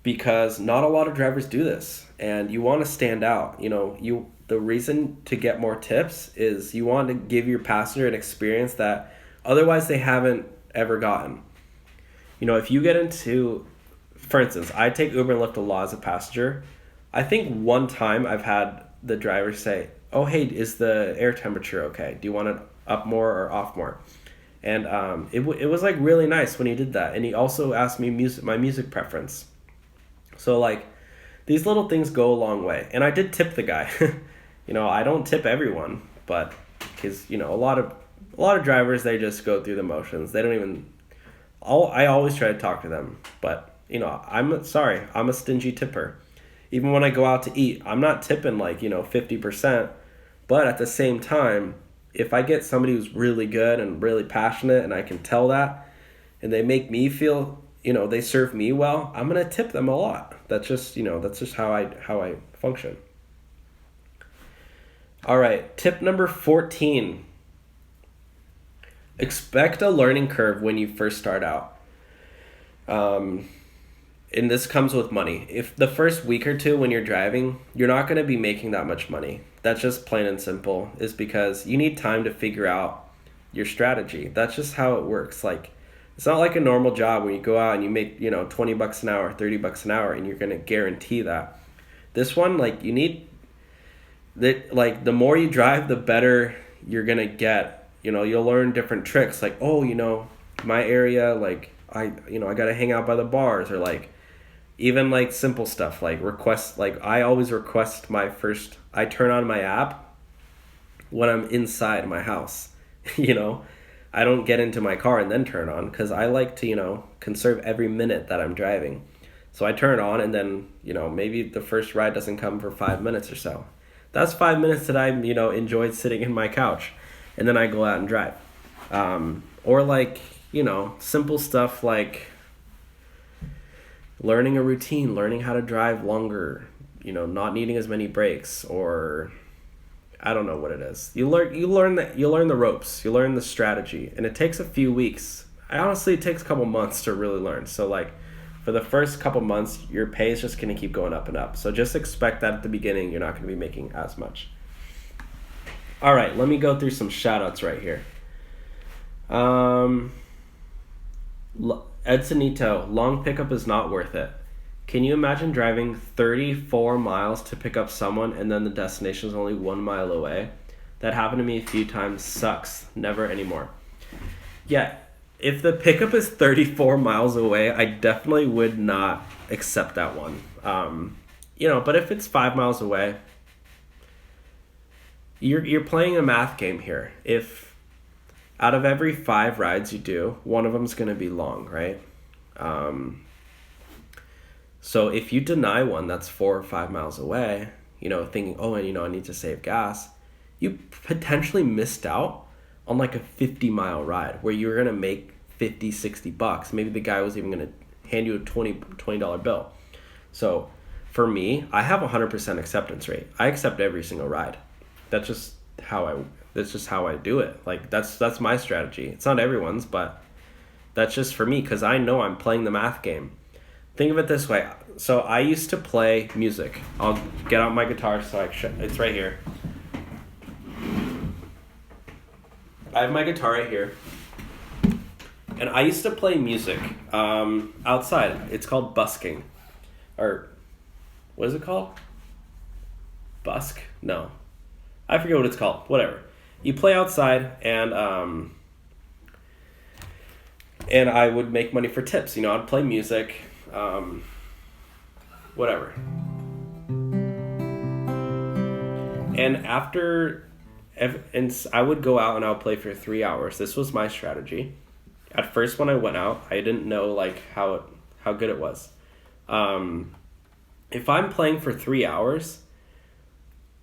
because not a lot of drivers do this, and you want to stand out. The reason to get more tips is you want to give your passenger an experience that otherwise they haven't ever gotten. If you get into, for instance, I take Uber and Lyft a lot as a passenger. I think one time I've had the driver say, "Oh, hey, is the air temperature okay? Do you want it up more or off more?" And it was like really nice when he did that. And he also asked me my music preference. So like these little things go a long way. And I did tip the guy. I don't tip everyone, but because a lot of drivers, they just go through the motions. They don't even. I always try to talk to them, but I'm a stingy tipper. Even when I go out to eat, I'm not tipping like 50%, but at the same time, if I get somebody who's really good and really passionate, and I can tell that, and they make me feel they serve me well, I'm gonna tip them a lot. That's just how I function. All right, tip number 14. Expect a learning curve when you first start out. And this comes with money. If the first week or two when you're driving, you're not going to be making that much money. That's just plain and simple, is because you need time to figure out your strategy. That's just how it works. Like, it's not like a normal job where you go out and you make, $20 an hour, $30 an hour, and you're going to guarantee that. This one, like, you need that, like, the more you drive, the better you're going to get. You'll learn different tricks, like, my area, like, I got to hang out by the bars, or like, even like simple stuff like request, like I always request I turn on my app when I'm inside my house. I don't get into my car and then turn on, because I like to, conserve every minute that I'm driving. So I turn it on, and then, maybe the first ride doesn't come for 5 minutes or so. That's 5 minutes that I, enjoyed sitting in my couch, and then I go out and drive. Or like, simple stuff like learning a routine, learning how to drive longer, not needing as many brakes, or I don't know what it is. You learn the ropes, you learn the strategy, and it takes a few weeks. Honestly, it takes a couple months to really learn. So like for the first couple months, your pay is just going to keep going up and up. So just expect that at the beginning, you're not going to be making as much. All right, let me go through some shout outs right here. Edsonito, long pickup is not worth it. Can you imagine driving 34 miles to pick up someone and then the destination is only 1 mile away? That happened to me a few times. Sucks. Never anymore. Yeah, if the pickup is 34 miles away, I definitely would not accept that one. But if it's 5 miles away, you're playing a math game here. If out of every 5 rides you do, one of them is going to be long, right? So if you deny one that's 4 or 5 miles away, thinking, I need to save gas, you potentially missed out on like a 50-mile ride where you're going to make $50-$60. Maybe the guy was even going to hand you a $20 bill. So for me, I have 100% acceptance rate. I accept every single ride. That's just how I do it. Like that's my strategy. It's not everyone's, but that's just for me because I know I'm playing the math game. Think of it this way. So I used to play music. I'll get out my guitar it's right here. I have my guitar right here. And I used to play music outside. It's called busking. Or what is it called? Busk? No. I forget what it's called. Whatever. You play outside and I would make money for tips. I'd play music. Whatever. And I would go out and I would play for 3 hours. This was my strategy. At first, when I went out, I didn't know like how good it was. If I'm playing for 3 hours,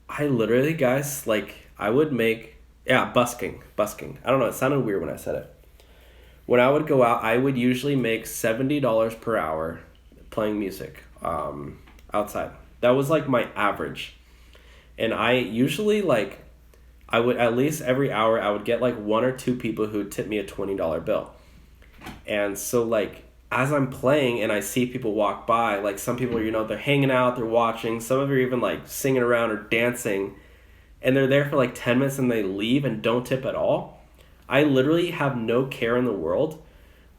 I literally, guys, like I would make busking. I don't know. It sounded weird when I said it. When I would go out, I would usually make $70 per hour playing music outside. That was like my average. And I usually I would at least every hour I would get like 1 or 2 people who would tip me a $20 bill. And so like as I'm playing and I see people walk by, like some people, they're hanging out, they're watching, some of them are even like singing around or dancing, and they're there for like 10 minutes and they leave and don't tip at all. I literally have no care in the world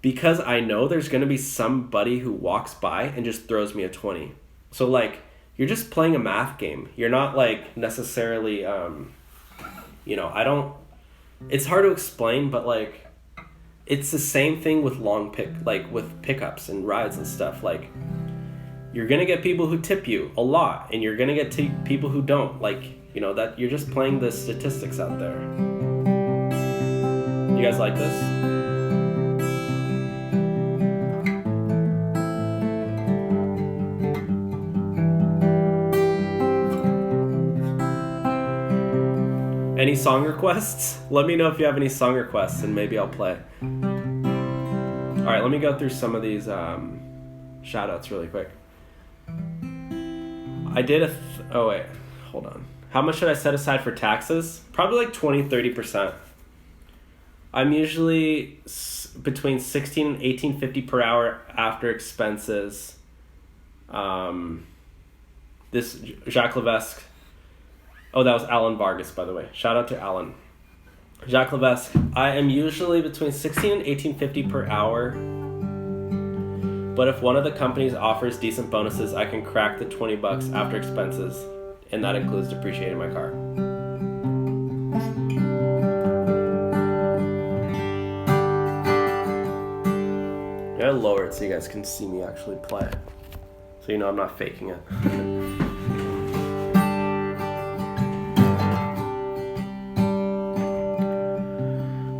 because I know there's going to be somebody who walks by and just throws me a 20. So like you're just playing a math game. You're not like necessarily it's hard to explain, but like it's the same thing with with pickups and rides and stuff. Like you're going to get people who tip you a lot and you're going to get people who don't. Like, that you're just playing the statistics out there. You guys like this? Any song requests? Let me know if you have any song requests and maybe I'll play. Alright, let me go through some of these shout outs really quick. I did wait, hold on. How much should I set aside for taxes? Probably like 20-30%. I'm usually between $16 and $18.50 per hour after expenses. This Jacques Levesque. Oh, that was Alan Vargas, by the way. Shout out to Alan. Jacques Levesque. I am usually between $16 and $18.50 per hour. But if one of the companies offers decent bonuses, I can crack the $20 after expenses. And that includes depreciating my car. I gotta lower it so you guys can see me actually play. So I'm not faking it.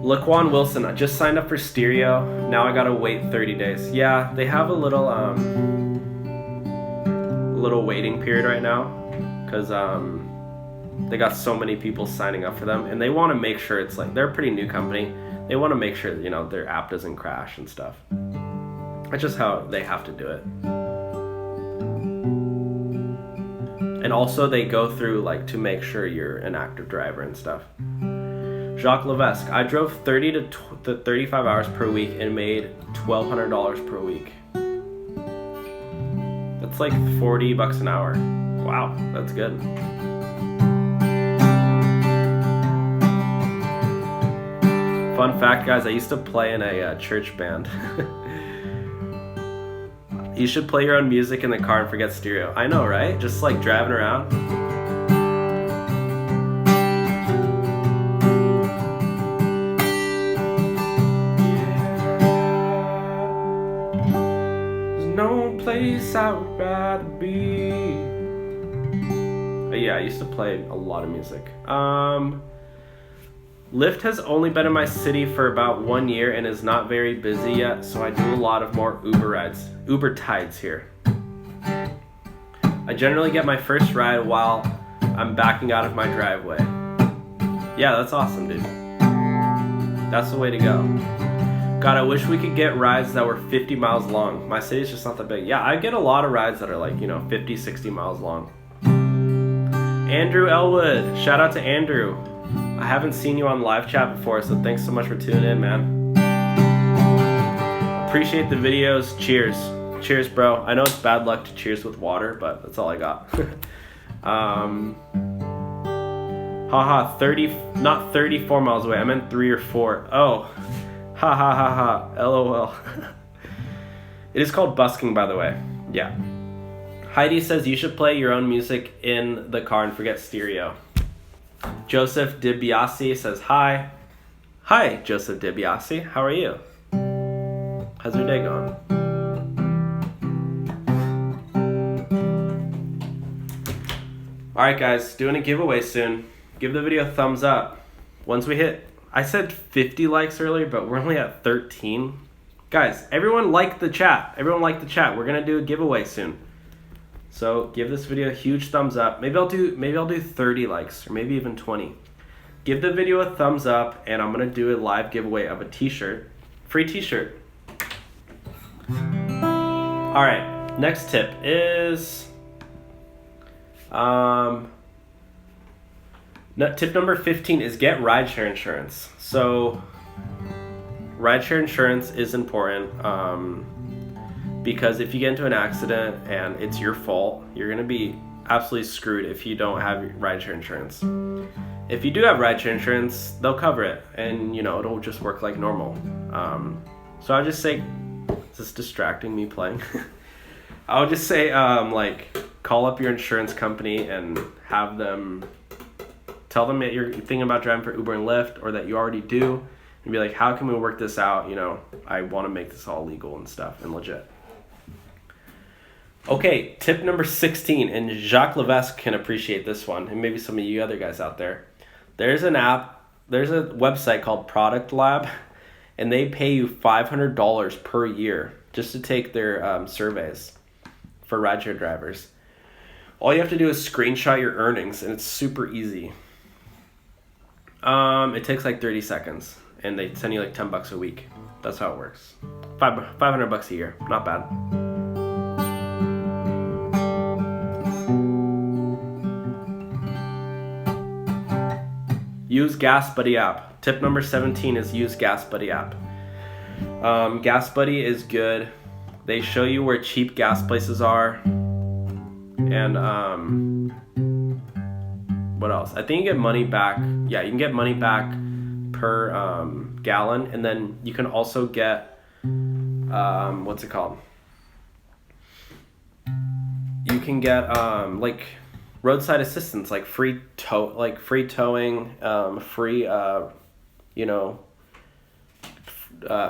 Laquan Wilson, I just signed up for stereo. Now I gotta wait 30 days. Yeah, they have a little waiting period right now because they got so many people signing up for them, and they want to make sure it's like they're a pretty new company. They want to make sure their app doesn't crash and stuff. That's just how they have to do it. And also they go through to make sure you're an active driver and stuff. Jacques Levesque, I drove 30 to 35 hours per week and made $1,200 per week. That's like $40 an hour. Wow, that's good. Fun fact, guys, I used to play in a church band. You should play your own music in the car and forget stereo. I know, right? Just driving around. Place I would rather be. Yeah, I used to play a lot of music. Lyft has only been in my city for about 1 year and is not very busy yet, so I do a lot of more Uber tides here. I generally get my first ride while I'm backing out of my driveway. Yeah, that's awesome, dude. That's the way to go. God, I wish we could get rides that were 50 miles long. My city's just not that big. Yeah, I get a lot of rides that are like, 50, 60 miles long. Andrew Elwood. Shout out to Andrew. I haven't seen you on live chat before, so thanks so much for tuning in, man. Appreciate the videos. Cheers. Cheers, bro. I know it's bad luck to cheers with water, but that's all I got. Haha, 30, not 34 miles away. I meant 3 or 4. Oh, ha ha ha ha. LOL. It is called busking, by the way. Yeah. Heidi says you should play your own music in the car and forget stereo. Joseph DiBiase says hi. Hi, Joseph DiBiase. How are you? How's your day going? Alright guys, doing a giveaway soon. Give the video a thumbs up. Once we hit, I said 50 likes earlier, but we're only at 13. Guys, everyone like the chat. Everyone like the chat. We're gonna do a giveaway soon. So give this video a huge thumbs up. Maybe I'll do 30 likes or maybe even 20. Give the video a thumbs up and I'm gonna do a live giveaway of a t-shirt. Free t-shirt. Alright, next tip is tip number 15 is get rideshare insurance. So rideshare insurance is important because if you get into an accident and it's your fault, you're going to be absolutely screwed if you don't have rideshare insurance. If you do have rideshare insurance, they'll cover it and it'll just work like normal. So I'll just say, is this distracting me playing? I'll just say call up your insurance company and have them tell them that you're thinking about driving for Uber and Lyft or that you already do and be like, how can we work this out? I want to make this all legal and stuff and legit. Okay, tip number 16, and Jacques Levesque can appreciate this one, and maybe some of you other guys out there. There's a website called Product Lab, and they pay you $500 per year just to take their surveys for rideshare drivers. All you have to do is screenshot your earnings, and it's super easy. It takes like 30 seconds, and they send you like $10 a week. That's how it works. $500 a year, not bad. Use Gas Buddy app. Tip number 17 is use Gas Buddy app. Gas Buddy is good. They show you where cheap gas places are. And what else? I think you get money back. Yeah, you can get money back per gallon. And then you can also get, what's it called? You can get roadside assistance, like free towing, free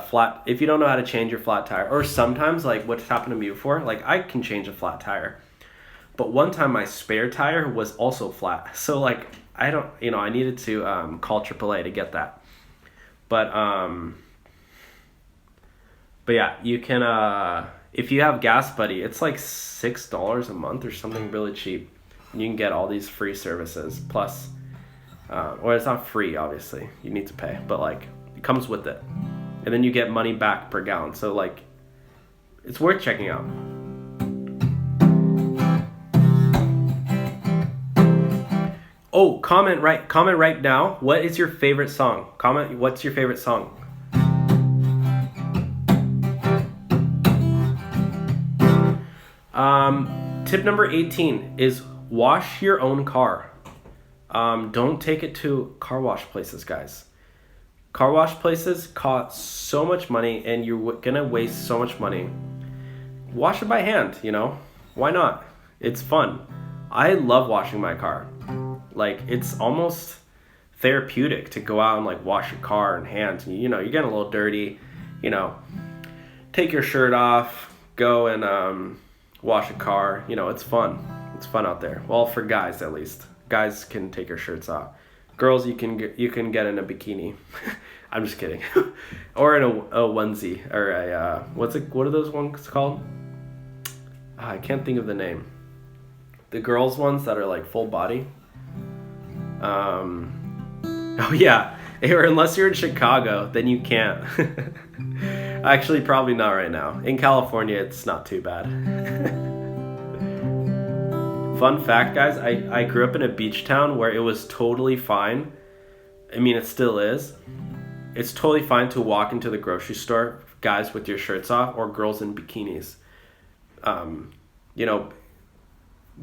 flat, if you don't know how to change your flat tire, or sometimes like what's happened to me before, like I can change a flat tire, but one time my spare tire was also flat, so like I needed to call AAA to get that, but yeah, you can if you have Gas Buddy, it's like $6 a month or something really cheap. You can get all these free services, plus, well, it's not free, obviously. You need to pay, but, like, it comes with it. And then you get money back per gallon. So, like, it's worth checking out. Oh, comment right now. What is your favorite song? Comment, what's your favorite song? Tip number 18 is wash your own car. Don't take it to car wash places, guys. Car wash places cost so much money and you're gonna waste so much money. Wash it by hand, Why not? It's fun. I love washing my car. Like, it's almost therapeutic to go out and like wash your car and hands. You're getting a little dirty, take your shirt off, go and wash a car. It's fun. It's fun out there. Well, for guys at least. Guys can take your shirts off. Girls, you can get in a bikini. I'm just kidding. Or in a onesie or a what are those ones called? I can't think of the name. The girls ones that are like full body. Oh yeah, Or unless you're in Chicago, then you can't. Actually, probably not right now. In California, it's not too bad. Fun fact, guys, I grew up in a beach town where it was totally fine. I mean, it still is. It's totally fine to walk into the grocery store, guys with your shirts off, or girls in bikinis. You know,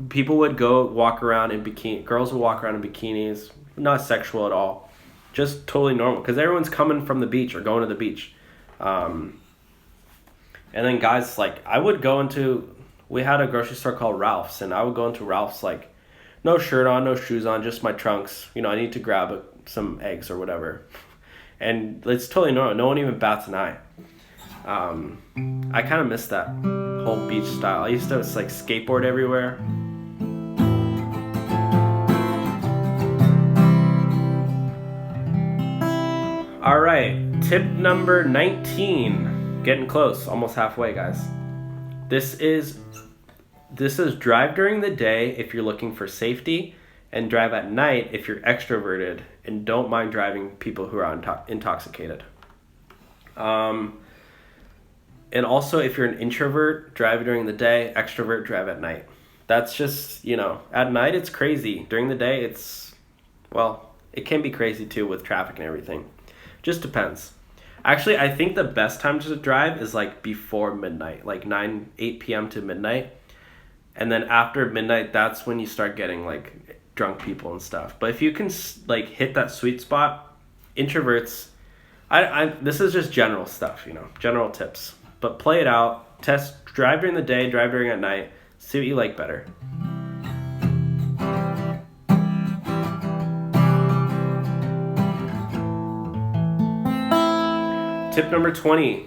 people would go walk around in bikini. Girls would walk around in bikinis, not sexual at all, just totally normal. Because everyone's coming from the beach or going to the beach. And then guys, like, I would go into. We had a grocery store called Ralph's, and I would go into Ralph's like, no shirt on, no shoes on, just my trunks. You know, I need to grab some eggs or whatever. And it's totally normal. No one even bats an eye. I kind of miss that whole beach style. I used to like skateboard everywhere. All right, tip number 19. Getting close, almost halfway, guys. This is drive during the day if you're looking for safety, and drive at night if you're extroverted and don't mind driving people who are intoxicated. And also, if you're an introvert, drive during the day, extrovert, drive at night. That's just, you know, at night it's crazy. During the day it can be crazy too with traffic and everything. Just depends. Actually, I think the best time to drive is like before midnight, like 8 p.m. to midnight. And then after midnight, that's when you start getting like drunk people and stuff. But if you can like hit that sweet spot, introverts, this is just general stuff, you know, general tips. But play it out, test, drive during the day, drive during at night, see what you like better. Tip number 20,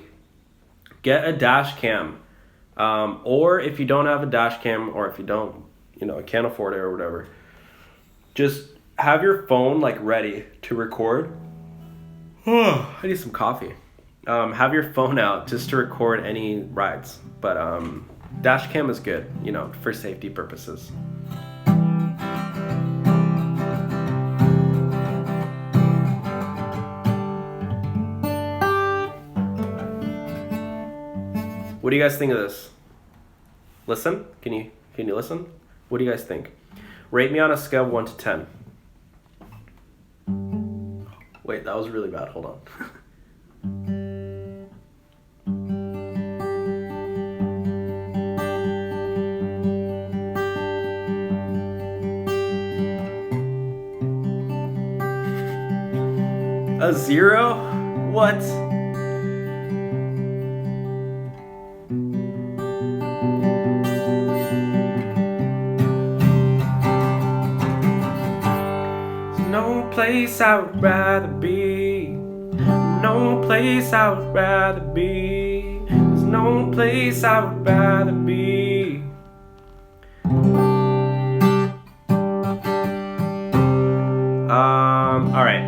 get a dash cam. Or if you don't have a dash cam, or if you don't, you know, can't afford it or whatever, just have your phone like ready to record. I need some coffee. Have your phone out just to record any rides. But dash cam is good, you know, for safety purposes. What do you guys think of this? Listen? Can you listen? What do you guys think? Rate me on a scale of 1 to 10. Wait, that was really bad. Hold on. A 0? What? Place I would rather be. No place I would rather be. There's no place I would rather be. All right.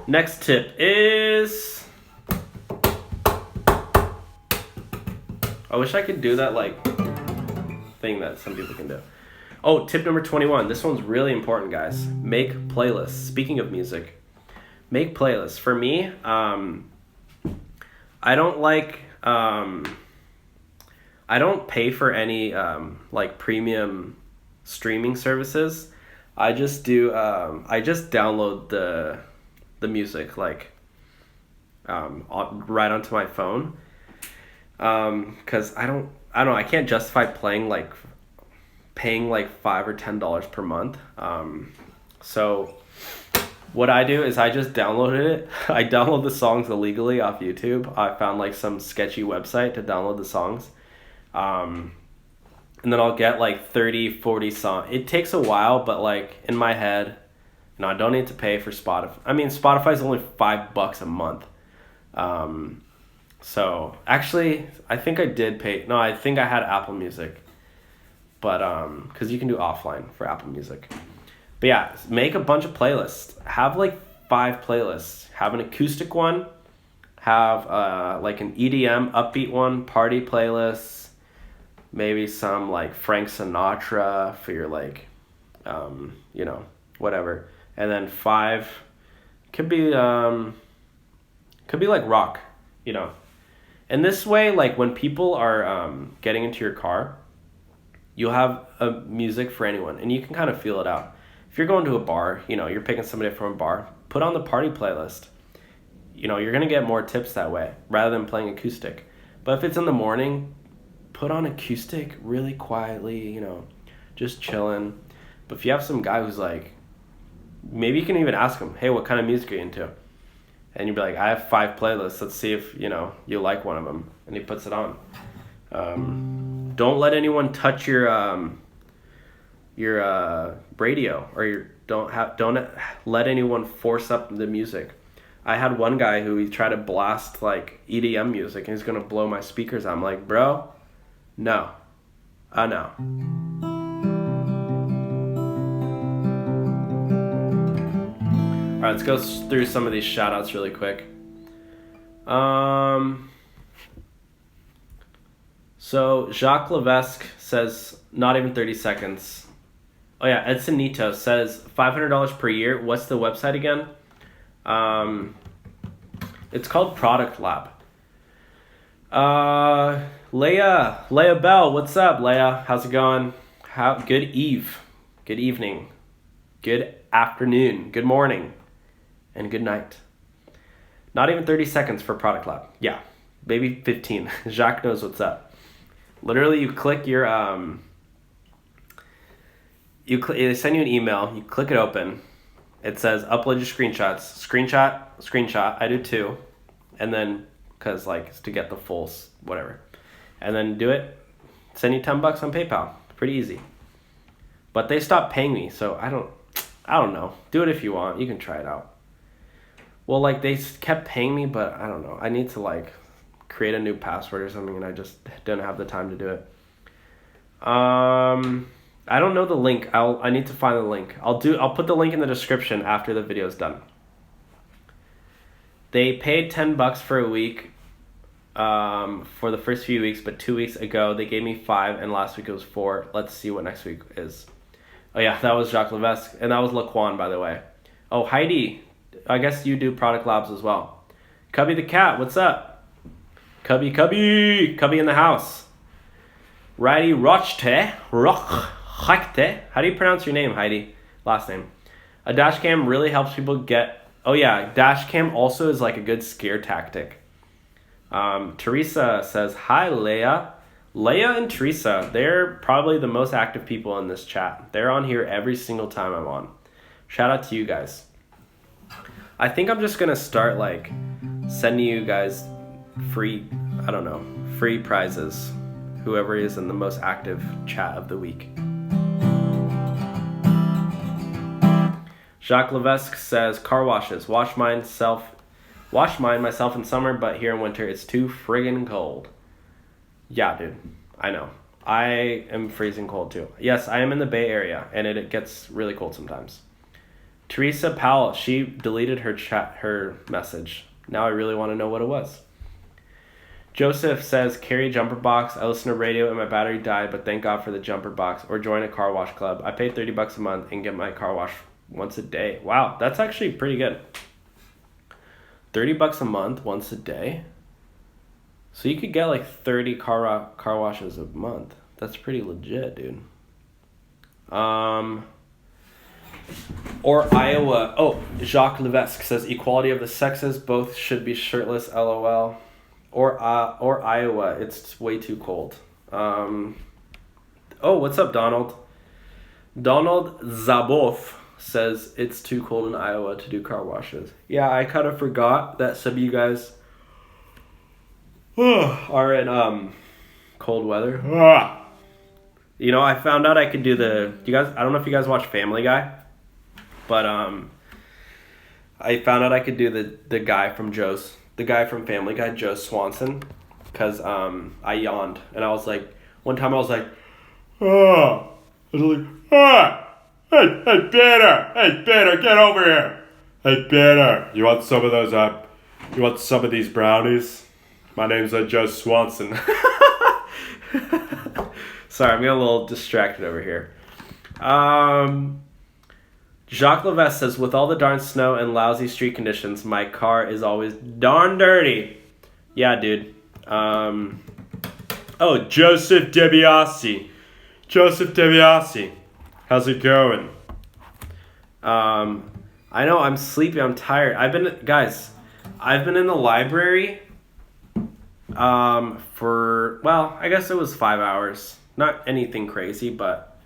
Next tip is. I wish I could do that like thing that some people can do. Oh, tip number 21. This one's really important, guys. Make playlists. Speaking of music, make playlists. For me, I don't like, I don't pay for any like premium streaming services. I just do, I just download the music like right onto my phone. 'Cause I don't know, I can't justify paying like $5 or $10 per month. So what I do is I just downloaded it. I download the songs illegally off YouTube. I found like some sketchy website to download the songs. And then I'll get like 30, 40 songs. It takes a while, but like in my head, I don't need to pay for Spotify. I mean, Spotify's only $5 a month. So actually, I think I did pay. No, I think I had Apple Music. But because you can do offline for Apple Music. But yeah, make a bunch of playlists. Have like 5 playlists. Have an acoustic one. Have like an EDM upbeat one, party playlists. Maybe some like Frank Sinatra for your like, you know, whatever. And then 5 Could be like rock, you know. And this way, like when people are getting into your car, you'll have a music for anyone, and you can kind of feel it out. If you're going to a bar, you know, you're picking somebody up from a bar, put on the party playlist. You know, you're gonna get more tips that way rather than playing acoustic. But if it's in the morning, put on acoustic really quietly, you know, just chilling. But if you have some guy who's like, maybe you can even ask him, hey, what kind of music are you into? And you'd be like, I have 5 playlists. Let's see if, you know, you like one of them. And he puts it on. Don't let anyone touch your radio, or don't let anyone force up the music. I had one guy who he tried to blast like EDM music, and he's gonna blow my speakers out. I'm like, bro, no. No. All right, let's go through some of these shout outs really quick. So Jacques Levesque says, not even 30 seconds. Oh yeah, Edson Nito says $500 per year. What's the website again? It's called Product Lab. Leia Bell, what's up, Leia? How's it going? Good evening, good afternoon, good morning, and good night. Not even 30 seconds for Product Lab. Yeah, maybe 15. Jacques knows what's up. Literally, you click your they send you an email. You click it open. It says upload your screenshots. Screenshot. I do 2, and then because like it's to get the full whatever, and then do it. Send you $10 on PayPal. Pretty easy. But they stopped paying me, so I don't know. Do it if you want. You can try it out. Well, like they kept paying me, but I don't know. I need to like create a new password or something, and I just didn't have the time to do it. I don't know the link. I need to find the link. I'll put the link in the description after the video is done. They paid $10 for a week for the first few weeks, but 2 weeks ago they gave me 5, and last week it was 4. Let's see what next week is. Oh yeah, that was Jacques Levesque, and that was Laquan, by the way. Oh, Heidi, I guess you do Product Labs as well. Cubby the cat, what's up? Cubby in the house. Righty Rochte. How do you pronounce your name, Heidi? Last name. A dash cam really helps people get... Oh yeah, dash cam also is like a good scare tactic. Teresa says, hi, Leia. Leia and Teresa, they're probably the most active people in this chat. They're on here every single time I'm on. Shout out to you guys. I think I'm just going to start like sending you guys free prizes. Whoever is in the most active chat of the week. Jacques Levesque says, car washes. Wash mine myself in summer, but here in winter it's too friggin' cold. Yeah, dude. I know. I am freezing cold too. Yes, I am in the Bay Area, and it gets really cold sometimes. Teresa Powell, she deleted her message. Now I really want to know what it was. Joseph says, carry a jumper box. I listen to radio and my battery died, but thank God for the jumper box. Or join a car wash club. I pay $30 a month and get my car wash once a day. Wow, that's actually pretty good. $30 a month once a day. So you could get like 30 car washes a month. That's pretty legit, dude. Or Iowa. Oh, Jacques Levesque says equality of the sexes. Both should be shirtless. LOL. Or Iowa. It's way too cold. Oh, what's up, Donald? Donald Zaboff says it's too cold in Iowa to do car washes. Yeah, I kind of forgot that some of you guys are in cold weather. You know, I found out I could do I don't know if you guys watch Family Guy, but I found out I could do the guy from Family Guy, Joe Swanson, because I yawned, and I was like, one time I was like, hey, Peter, get over here. Hey, Peter, you want some of these brownies? My name's Joe Swanson. Sorry, I'm getting a little distracted over here. Jacques Levesque says, with all the darn snow and lousy street conditions, my car is always darn dirty. Yeah, dude. Oh, Joseph DiBiase. Joseph DiBiase. How's it going? I know, I'm sleepy, I'm tired. I've been in the library for, well, I guess it was 5 hours. Not anything crazy, but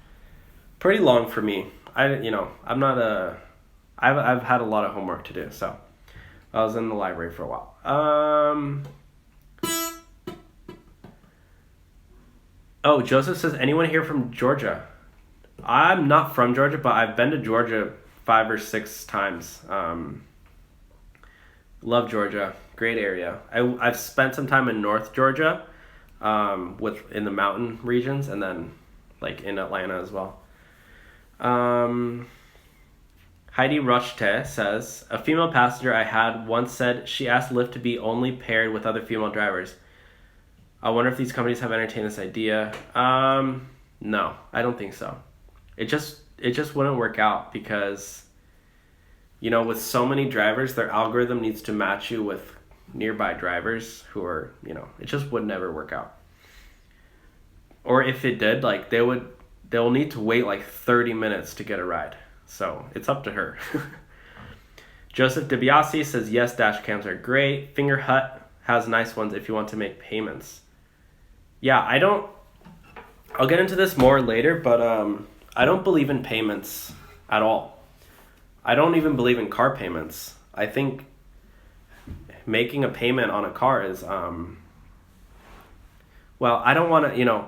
pretty long for me. I've had a lot of homework to do, so I was in the library for a while. Oh, Joseph says, anyone here from Georgia? I'm not from Georgia, but I've been to Georgia 5 or 6 times. Love Georgia. Great area. I've spent some time in North Georgia, in the mountain regions, and then like in Atlanta as well. Heidi Rushte says, a female passenger I had once said she asked Lyft to be only paired with other female drivers. I wonder if these companies have entertained this idea. No, I don't think so. It just wouldn't work out because, with so many drivers, their algorithm needs to match you with nearby drivers who are, it just would never work out. Or if it did, like they'll need to wait like 30 minutes to get a ride. So it's up to her. Joseph DiBiase says, yes, dash cams are great. Finger Hut has nice ones if you want to make payments. Yeah, I'll get into this more later, but I don't believe in payments at all. I don't even believe in car payments. I think making a payment on a car is, well, I don't want to,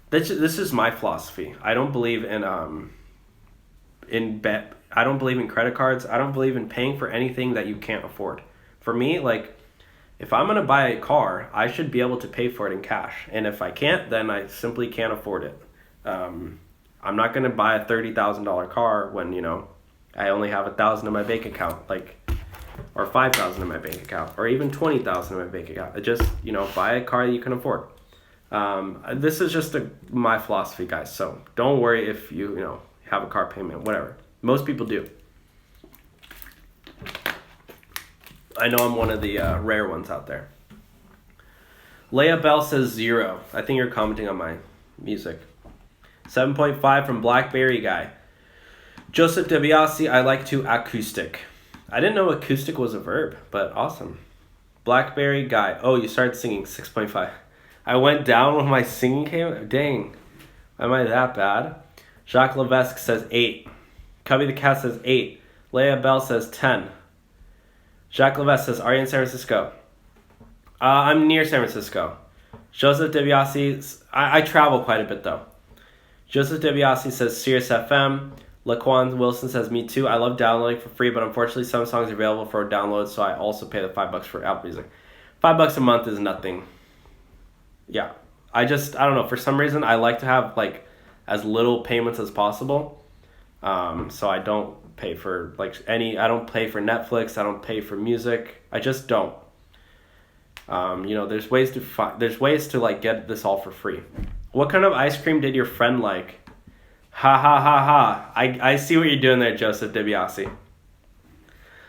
this is my philosophy. I don't believe in I don't believe in credit cards. I don't believe in paying for anything that you can't afford. For me, like, if I'm going to buy a car, I should be able to pay for it in cash. And if I can't, then I simply can't afford it. I'm not going to buy a $30,000 car when, I only have $1,000 in my bank account, or $5,000 in my bank account, or even $20,000 in my bank account. Just, buy a car that you can afford. This is just my philosophy, guys. So don't worry if you, have a car payment, whatever. Most people do. I know I'm one of the rare ones out there. Leia Bell says 0. I think you're commenting on my music. 7.5 from Blackberry Guy. Joseph DiBiase, I like to acoustic. I didn't know acoustic was a verb, but awesome. Blackberry Guy. Oh, you started singing. 6.5. I went down when my singing came. Dang. Am I that bad? Jacques Levesque says 8. Cubby the Cat says 8. Leia Bell says 10. Jacques Levesque says, are you in San Francisco? I'm near San Francisco. Joseph DiBiase, I travel quite a bit though. Joseph DiBiase says Sirius FM. Laquan Wilson says, me too. I love downloading for free, but unfortunately some songs are available for download, so I also pay the $5 for Apple Music. $5 a month is nothing. Yeah. I don't know. For some reason, I like to have as little payments as possible. So I don't pay for I don't pay for Netflix. I don't pay for music. I just don't. There's ways to get this all for free. What kind of ice cream did your friend like? Ha ha ha ha. I see what you're doing there, Joseph DiBiase.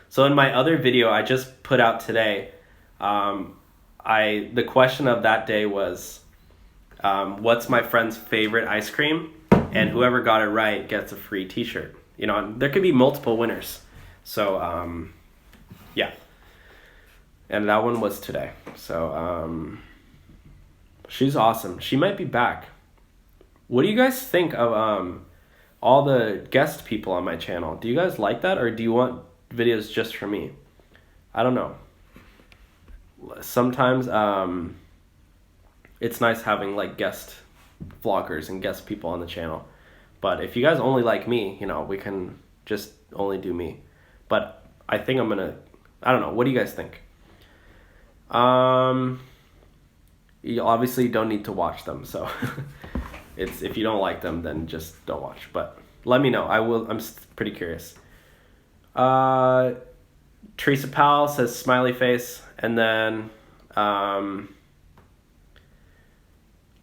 So in my other video I just put out today, the question of that day was, what's my friend's favorite ice cream? And whoever got it right gets a free t-shirt. There could be multiple winners. So, yeah. And that one was today. So, she's awesome. She might be back. What do you guys think of all the guest people on my channel? Do you guys like that, or do you want videos just for me? I don't know. Sometimes it's nice having guest vloggers and guest people on the channel. But if you guys only like me, we can just only do me. But I think I don't know. What do you guys think? You obviously don't need to watch them, so if you don't like them, then just don't watch. But let me know. I'm pretty curious. Teresa Powell says smiley face, and then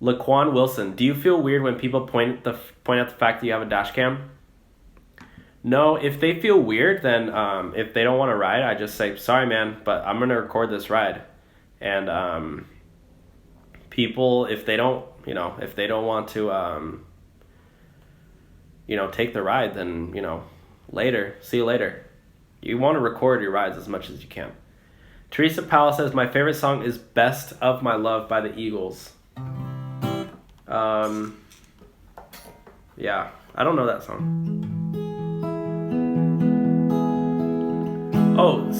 Laquan Wilson, do you feel weird when people point out the fact that you have a dash cam? No, if they feel weird, then if they don't want to ride, I just say, sorry, man, but I'm going to record this ride. And people, if they don't want to, take the ride, then, later. See you later. You want to record your rides as much as you can. Teresa Powell says, my favorite song is Best of My Love by the Eagles. Yeah, I don't know that song. Oh,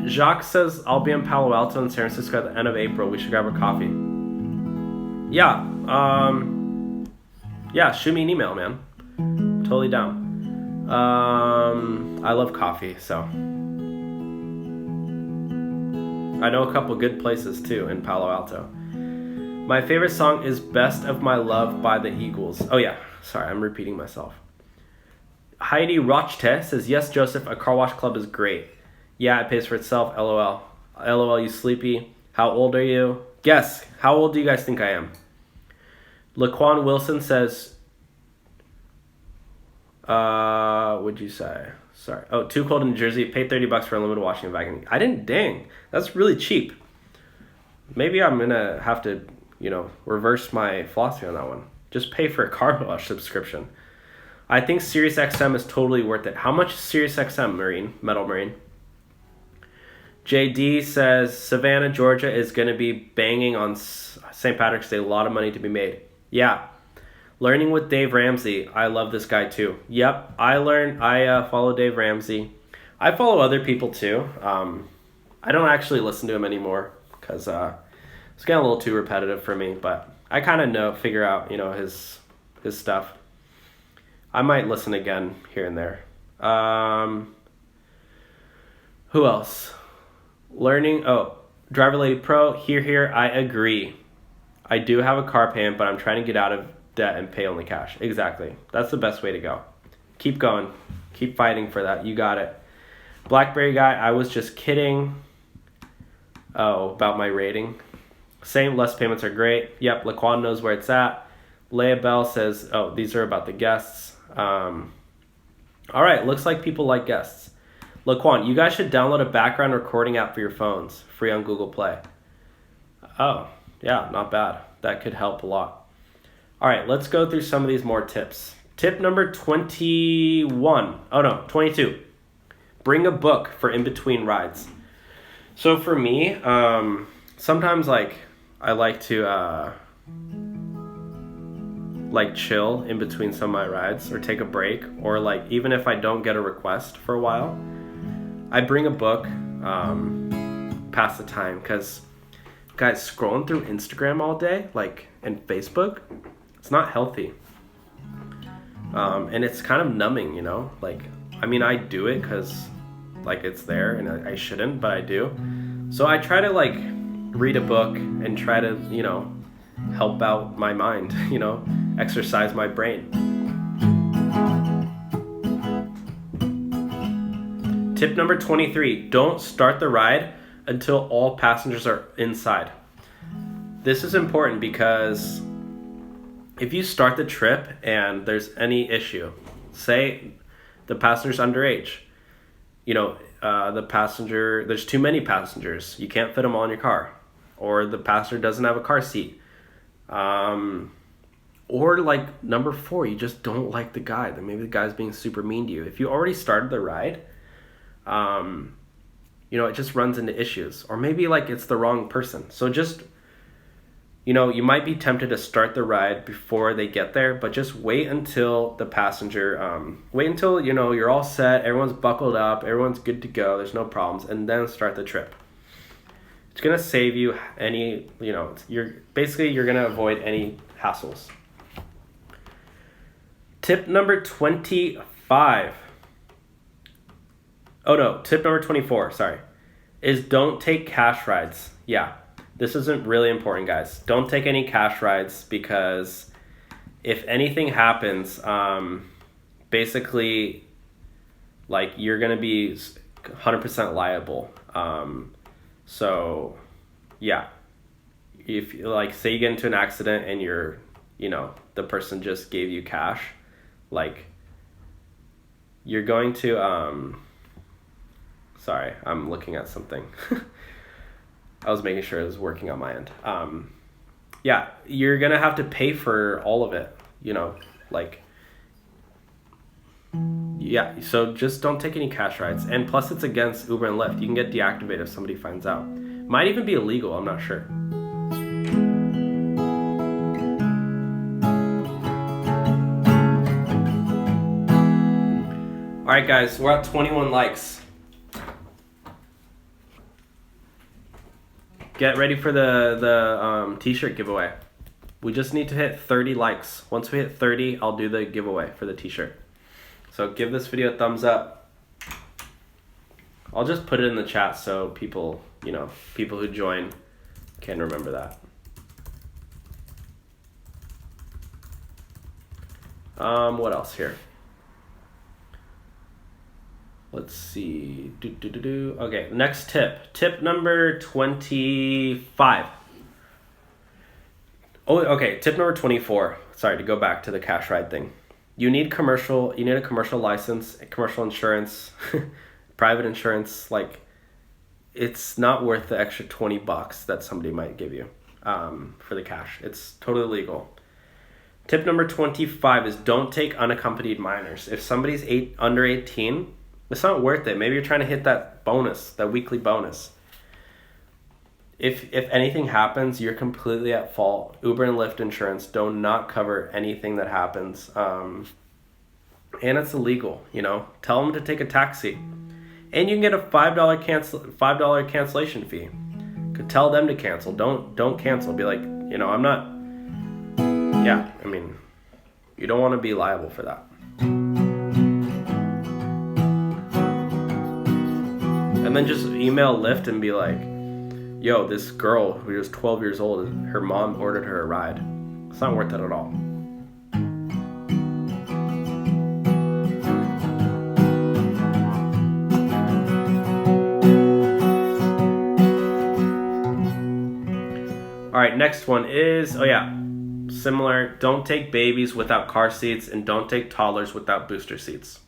Jacques says, I'll be in Palo Alto and San Francisco at the end of April. We should grab a coffee. Yeah, shoot me an email, man. Totally down. I love coffee, so. I know a couple good places, too, in Palo Alto. My favorite song is Best of My Love by the Eagles. Oh, yeah. Sorry, I'm repeating myself. Heidi Rochte says, yes, Joseph, a car wash club is great. Yeah, it pays for itself. LOL. LOL, you sleepy. How old are you? Guess. How old do you guys think I am? Laquan Wilson says, what'd you say? Sorry. Oh, too cold in Jersey. Pay $30 for unlimited washing and vacuuming. I didn't. Dang. That's really cheap. Maybe I'm going to have to, reverse my philosophy on that one. Just pay for a car wash subscription. I think SiriusXM is totally worth it. How much is SiriusXM, Metal Marine? JD says, Savannah, Georgia is going to be banging on St. Patrick's Day. A lot of money to be made. Yeah. Learning with Dave Ramsey. I love this guy too. Yep. I follow Dave Ramsey. I follow other people too. I don't actually listen to him anymore because it's getting a little too repetitive for me, but I kind of figure out, his stuff. I might listen again here and there. Who else? Driver Lady Pro, here, I agree. I do have a car payment, but I'm trying to get out of debt and pay only cash. Exactly. That's the best way to go. Keep going. Keep fighting for that. You got it. Blackberry Guy, I was just kidding. Oh, about my rating. Same, less payments are great. Yep, Laquan knows where it's at. Leah Bell says, these are about the guests. All right, looks like people like guests. Laquan, you guys should download a background recording app for your phones, free on Google Play. Oh, yeah, not bad. That could help a lot. All right, let's go through some of these more tips. Tip number 22. Bring a book for in-between rides. So for me, sometimes I like to chill in between some of my rides or take a break, or even if I don't get a request for a while, I bring a book, pass the time, because guys, scrolling through Instagram all day, and Facebook, it's not healthy. And it's kind of numbing, I do it because it's there and I shouldn't, but I do. So I try to read a book and try to, help out my mind, exercise my brain. Tip number 23, don't start the ride until all passengers are inside. This is important because if you start the trip and there's any issue, say the passenger's underage, there's too many passengers, you can't fit them all in your car, or the passenger doesn't have a car seat, or number 4, you just don't like the guy, then maybe the guy's being super mean to you. If you already started the ride, it just runs into issues, or maybe it's the wrong person. So just, you might be tempted to start the ride before they get there, but just wait until the passenger, you're all set, everyone's buckled up, everyone's good to go, there's no problems, and then start the trip. It's going to save you any, you're going to avoid any hassles. Tip number 25. Tip number 24, is don't take cash rides. Yeah, this isn't really important, guys. Don't take any cash rides because if anything happens, you're going to be 100% liable. So, yeah, if say you get into an accident and you're, the person just gave you cash, you're going to, sorry, I'm looking at something. I was making sure it was working on my end. Yeah, you're going to have to pay for all of it, like, yeah, so just don't take any cash rides. And plus it's against Uber and Lyft. You can get deactivated if somebody finds out. Might even be illegal, I'm not sure. Alright guys, we're at 21 likes. Get ready for the t-shirt giveaway. We just need to hit 30 likes. Once we hit 30, I'll do the giveaway for the t-shirt. So give this video a thumbs up. I'll just put it in the chat so people who join can remember that. What else here? Let's see. Okay, next tip. Tip number 25. Oh, okay, tip number 24. Sorry, to go back to the cash ride thing. You need a commercial license, commercial insurance, private insurance. Like, it's not worth the extra $20 that somebody might give you for the cash. It's totally legal. Tip number 25 is don't take unaccompanied minors. If somebody's under 18, it's not worth it. Maybe you're trying to hit that bonus, that weekly bonus. If anything happens, you're completely at fault. Uber and Lyft insurance do not cover anything that happens. And it's illegal, Tell them to take a taxi. And you can get a $5 cancellation fee. Could tell them to cancel. Don't cancel. Be like, I'm not. Yeah, I mean, you don't want to be liable for that. And then just email Lyft and be like, yo, this girl who was 12 years old, her mom ordered her a ride. It's not worth it at all. All right, next one is, similar. Don't take babies without car seats and don't take toddlers without booster seats.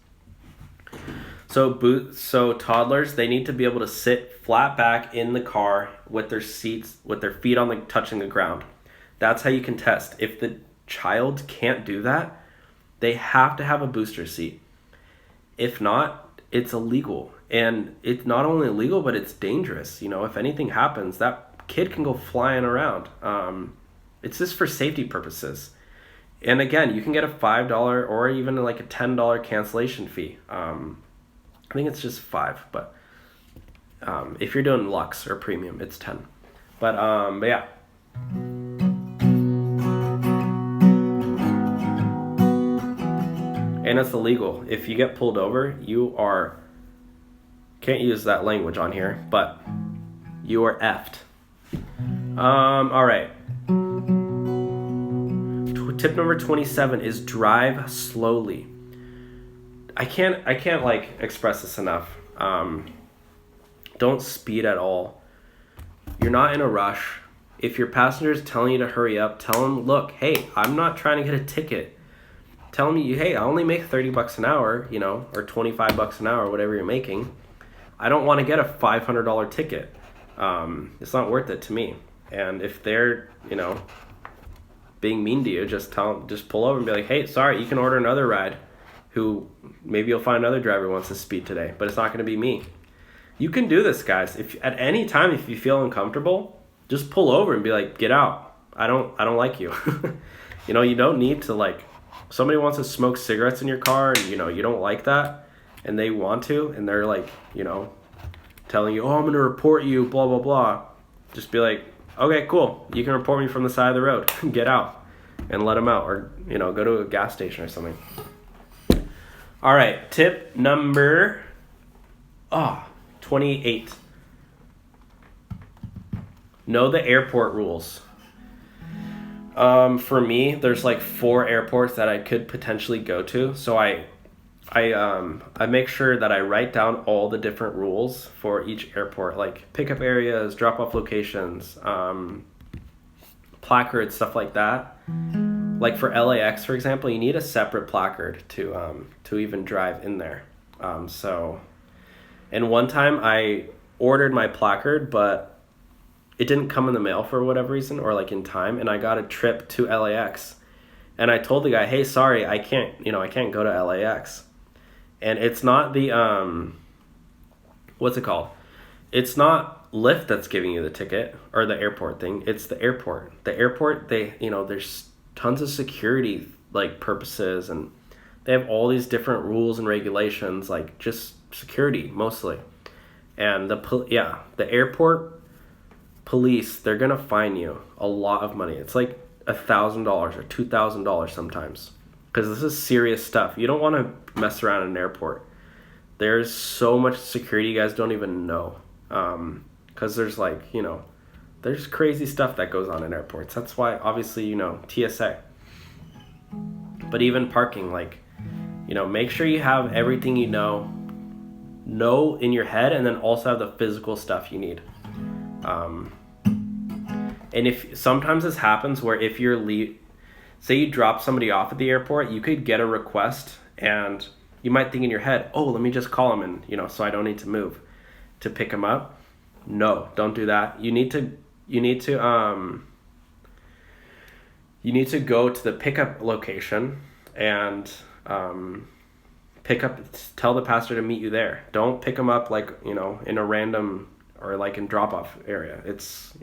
So toddlers, they need to be able to sit flat back in the car with their feet touching the ground. That's how you can test. If the child can't do that, they have to have a booster seat. If not, it's illegal. And it's not only illegal, but it's dangerous. If anything happens, that kid can go flying around. It's just for safety purposes. And again, you can get a $5 or even like a $10 cancellation fee. I think it's just $5, but if you're doing Lux or Premium, it's $10. But yeah. And it's illegal. If you get pulled over, can't use that language on here, but you are effed. All right. Tip number 27 is drive slowly. I can't like express this enough. Don't speed at all. You're not in a rush. If your passenger is telling you to hurry up, tell them, look, hey, I'm not trying to get a ticket. Tell me, hey, I only make $30 an hour, or $25 an hour, whatever you're making. I don't want to get a $500 ticket. It's not worth it to me. And if they're, being mean to you, just pull over and be like, hey, sorry, you can order another ride. Who maybe you'll find another driver who wants to speed today, but it's not going to be me. You can do this, guys. If at any time if you feel uncomfortable, just pull over and be like, get out. I don't like you. You don't need to like. Somebody wants to smoke cigarettes in your car, and you don't like that, and they want to, and they're like, telling you, oh, I'm gonna report you, blah blah blah. Just be like, okay, cool. You can report me from the side of the road. Get out, and let them out, or go to a gas station or something. All right, tip number 28. Know the airport rules. For me, there's like 4 airports that I could potentially go to. So I make sure that I write down all the different rules for each airport, like pickup areas, drop-off locations, placards, stuff like that. like for LAX, for example, you need a separate placard to even drive in there. And one time I ordered my placard, but it didn't come in the mail for whatever reason, or like in time, and I got a trip to LAX. And I told the guy, hey, sorry, I can't go to LAX. And it's not the, what's it called? It's not Lyft that's giving you the ticket or the airport thing. It's the airport. The airport, there's tons of security like purposes, and they have all these different rules and regulations, like just security mostly. And the airport police, they're going to fine you a lot of money. It's like $1,000 or $2,000 sometimes, because this is serious stuff. You don't want to mess around in an airport. There's so much security you guys don't even know, because there's there's crazy stuff that goes on in airports. That's why obviously TSA. But even parking, make sure you have everything you know in your head, and then also have the physical stuff you need. And if sometimes this happens where if you're say you drop somebody off at the airport, you could get a request, and you might think in your head, oh, let me just call him, and so I don't need to move to pick him up. No, don't do that. You need to go to the pickup location and tell the passenger to meet you there. Don't pick him up in a random or in drop off area. It's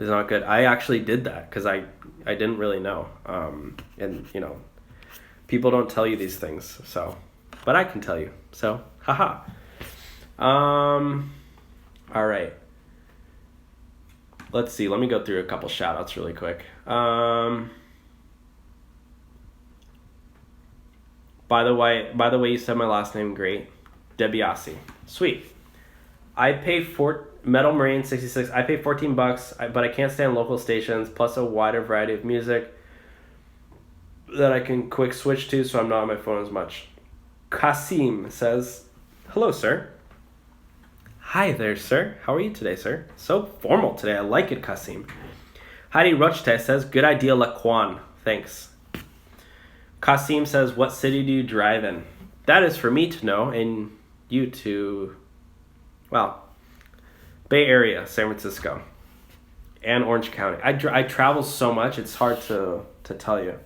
it's not good. I actually did that because I didn't really know. And people don't tell you these things, but I can tell you. So, haha. All right. Let's see. Let me go through a couple shout outs really quick. By the way, you said my last name great. DeBiase. Sweet. I pay Metal Marine 66. I pay $14, but I can't stand local stations, plus a wider variety of music that I can quick switch to, so I'm not on my phone as much. Kasim says, hello, sir. Hi there, sir. How are you today, sir? So formal today. I like it, Kasim. Heidi Rochte says, good idea, Laquan. Thanks. Kasim says, what city do you drive in? That is for me to know, and you to, Bay Area, San Francisco, and Orange County. I travel so much, it's hard to tell you.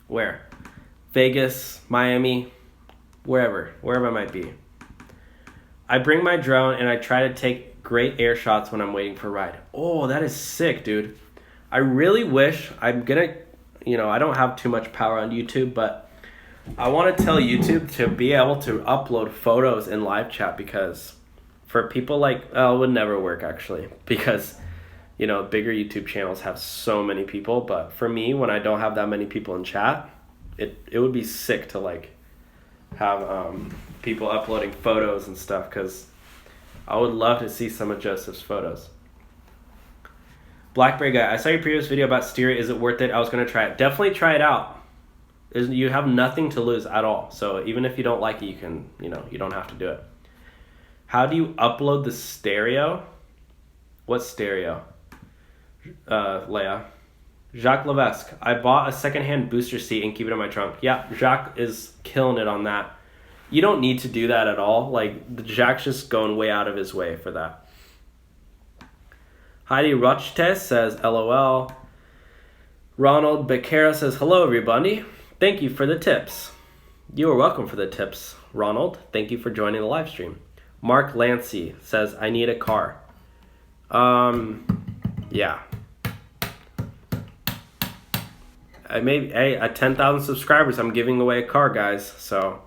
Where? Vegas, Miami, wherever it might be. I bring my drone and I try to take great air shots when I'm waiting for a ride. Oh, that is sick, dude. I really wish I don't have too much power on YouTube, but I want to tell YouTube to be able to upload photos in live chat, because for people it would never work actually, because bigger YouTube channels have so many people, but for me, when I don't have that many people in chat, it would be sick to have people uploading photos and stuff, because I would love to see some of Joseph's photos. Blackberry Guy, I saw your previous video about stereo. Is it worth it? I was going to try it. Definitely try it out. You have nothing to lose at all. So even if you don't like it, you can, you don't have to do it. How do you upload the stereo? What stereo? Leia. Jacques Levesque. I bought a secondhand booster seat and keep it in my trunk. Yeah, Jacques is killing it on that. You don't need to do that at all. Jacques just going way out of his way for that. Heidi Rochtes says, LOL. Ronald Becerra says, hello, everybody. Thank you for the tips. You are welcome for the tips, Ronald. Thank you for joining the live stream. Mark Lancy says, I need a car. Yeah. At 10,000 subscribers, I'm giving away a car, guys. So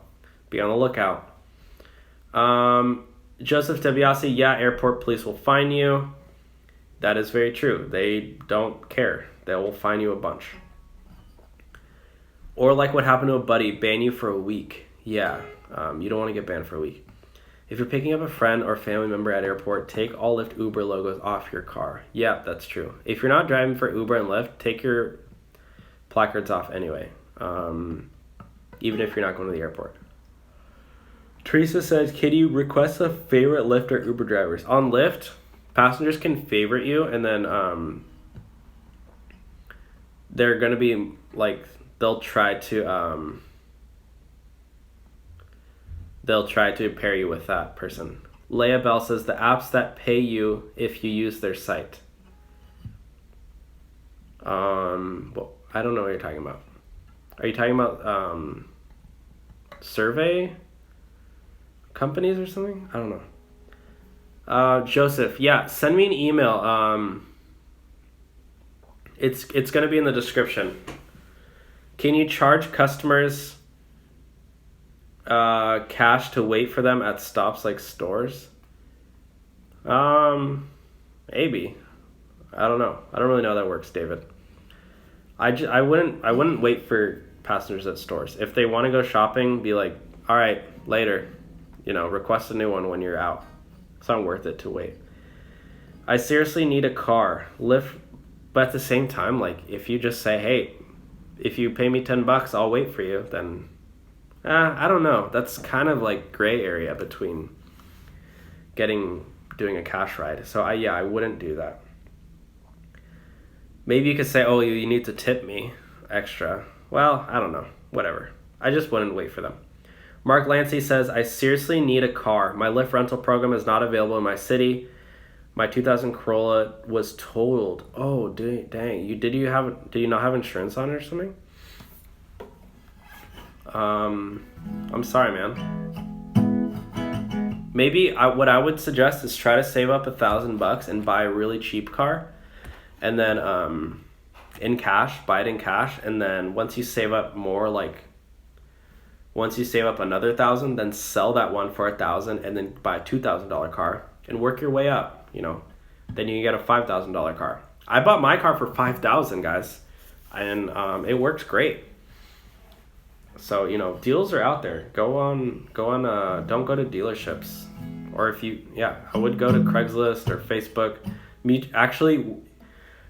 be on the lookout. Joseph DeBiase, yeah, airport police will fine you. That is very true. They don't care. They will fine you a bunch. Or like what happened to a buddy, ban you for a week. Yeah, you don't want to get banned for a week. If you're picking up a friend or family member at airport, take all Lyft Uber logos off your car. Yeah, that's true. If you're not driving for Uber and Lyft, take your placards off anyway, even if you're not going to the airport. Teresa says, can you request a favorite Lyft or Uber drivers? On Lyft, passengers can favorite you, and then they're going to be like, they'll try to pair you with that person. Leia Bell says the apps that pay you if you use their site. Well, I don't know what you're talking about. Are you talking about survey companies or something? I don't know. Joseph, yeah, send me an email. It's going to be in the description. Can you charge customers cash to wait for them at stops like stores? Maybe. I don't know. I don't really know how that works, David. I wouldn't wait for passengers at stores. If they want to go shopping, be like, all right, later. Request a new one when you're out. It's not worth it to wait. I seriously need a car. Lyft, but at the same time, like, if you just say, hey, if you pay me $10, I'll wait for you, then I don't know. That's kind of like gray area between doing a cash ride. So I wouldn't do that. Maybe you could say, oh, you need to tip me extra. Well, I don't know. Whatever. I just wouldn't wait for them. Mark Lancy says, I seriously need a car. My Lyft rental program is not available in my city. My 2000 Corolla was totaled. Oh, dang. Do you not have insurance on it or something? I'm sorry, man. Maybe what I would suggest is try to save up $1,000 and buy a really cheap car. And then buy it in cash. And then once you save up more, once you save up another $1,000, then sell that one for $1,000 and then buy a $2,000 car and work your way up, Then you can get a $5,000 car. I bought my car for $5,000, guys. And it works great. So, deals are out there. Don't go to dealerships. Or I would go to Craigslist or Facebook. Actually,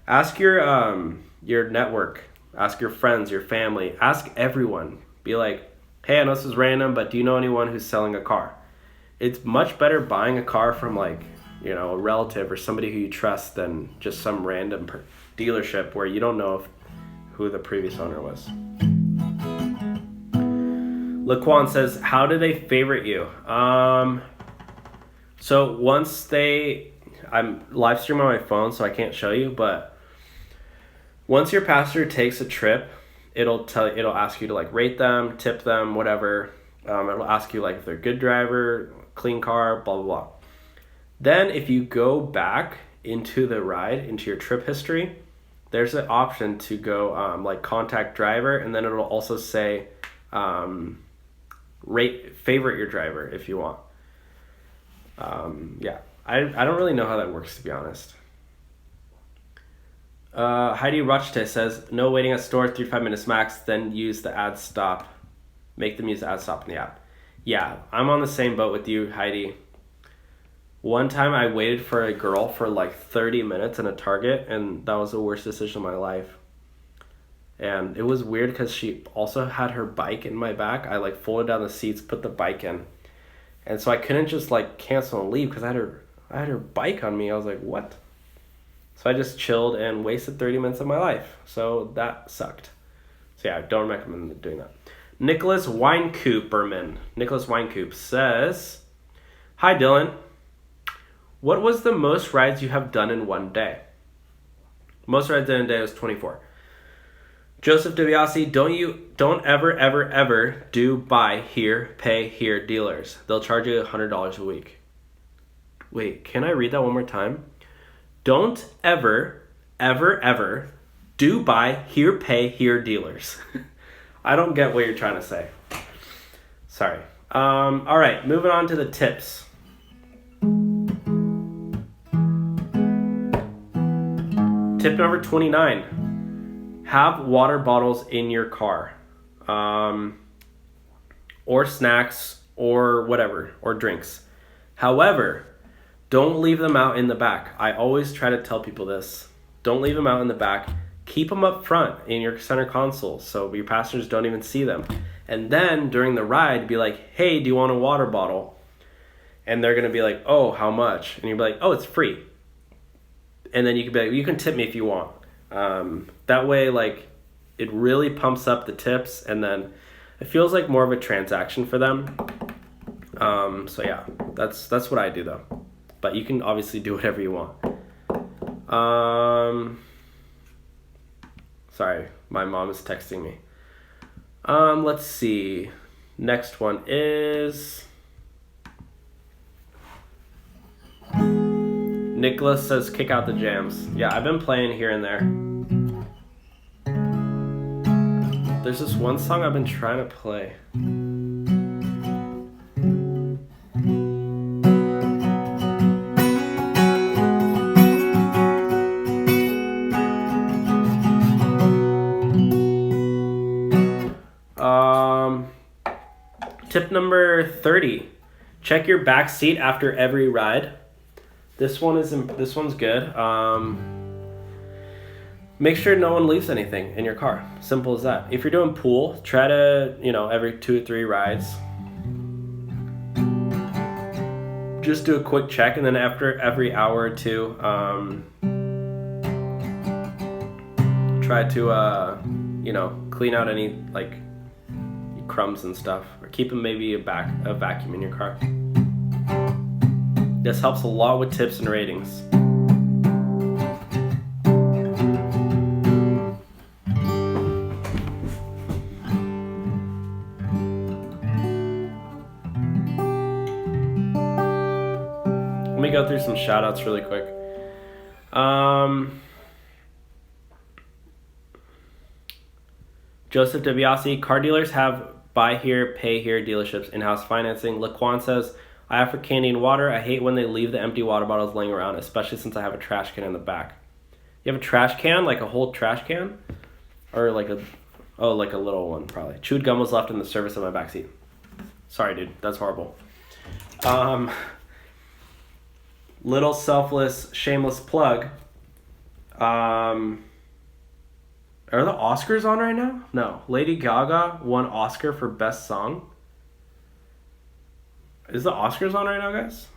ask your network, ask your friends, your family, ask everyone. Be like, hey, I know this is random, but do you know anyone who's selling a car? It's much better buying a car from a relative or somebody who you trust than just some random dealership where you don't know who the previous owner was. Laquan says, how do they favorite you? So once I'm live streaming on my phone, so I can't show you, but once your passenger takes a trip, it'll ask you to rate them, tip them, whatever. It'll ask you if they're a good driver, clean car, blah, blah, blah. Then if you go back into the ride, into your trip history, there's an option to go contact driver, and then it'll also say favorite your driver if you want. I don't really know how that works, to be honest. Heidi Rochete says, no waiting at store, 3 to 5 minutes max, then use the ad stop. Make them use the ad stop in the app. Yeah, I'm on the same boat with you, Heidi. One time I waited for a girl for 30 minutes in a Target, and that was the worst decision of my life. And it was weird because she also had her bike in my back. I folded down the seats, put the bike in. And so I couldn't just cancel and leave because I had her bike on me. I was like, what? So I just chilled and wasted 30 minutes of my life. So that sucked. So yeah, I don't recommend doing that. Nicholas Winecoop says, hi Dylan. What was the most rides you have done in one day? Most rides in a day was 24. Joseph DiBiase, don't ever do buy here, pay here dealers. They'll charge you $100 a week. Wait, can I read that one more time? Don't ever do buy here, pay here dealers. I don't get what you're trying to say. Sorry. All right, moving on to the tips. Tip number 29. Have water bottles in your car. Or snacks or whatever, or drinks. However, don't leave them out in the back. I always try to tell people this. Don't leave them out in the back. Keep them up front in your center console so your passengers don't even see them. And then during the ride, be like, hey, do you want a water bottle? And they're going to be like, oh, how much? And you'll be like, oh, it's free. And then you can be like, you can tip me if you want. That way, like, it really pumps up the tips, and then it feels like more of a transaction for them. So yeah, that's what I do though. But you can obviously do whatever you want. Sorry, my mom is texting me. Let's see. Next one is Nicholas says kick out the jams. Yeah, I've been playing here and there. There's this one song I've been trying to play. Tip number 30. Check your back seat after every ride. This one's good. Make sure no one leaves anything in your car. Simple as that. If you're doing pool, try to, every 2 or 3 rides, just do a quick check, and then after every hour or two, try to, clean out any, like, crumbs and stuff, or keep maybe a vacuum in your car. This helps a lot with tips and ratings. Let me go through some shout outs really quick. Joseph DiBiase, car dealers have buy here, pay here dealerships, in-house financing. Laquan says, I have for candy and water. I hate when they leave the empty water bottles laying around, especially since I have a trash can in the back. You have a trash can? Like a whole trash can? Or like a little one, probably. Chewed gum was left in the service of my backseat. Sorry, dude. That's horrible. Little selfless, shameless plug. Are the Oscars on right now? No. Lady Gaga won Oscar for Best Song. Is the Oscars on right now, guys?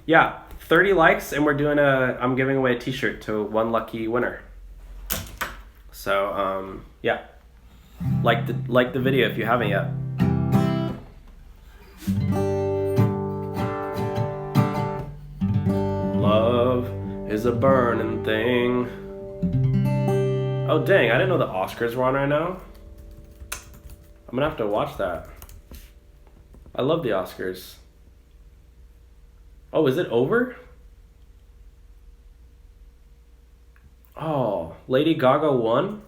Yeah, 30 likes, and I'm giving away a t-shirt to one lucky winner. So, yeah. Like the video if you haven't yet. Love is a burning thing. Oh, dang, I didn't know the Oscars were on right now. I'm gonna have to watch that. I love the Oscars. Oh, is it over? Oh, Lady Gaga won?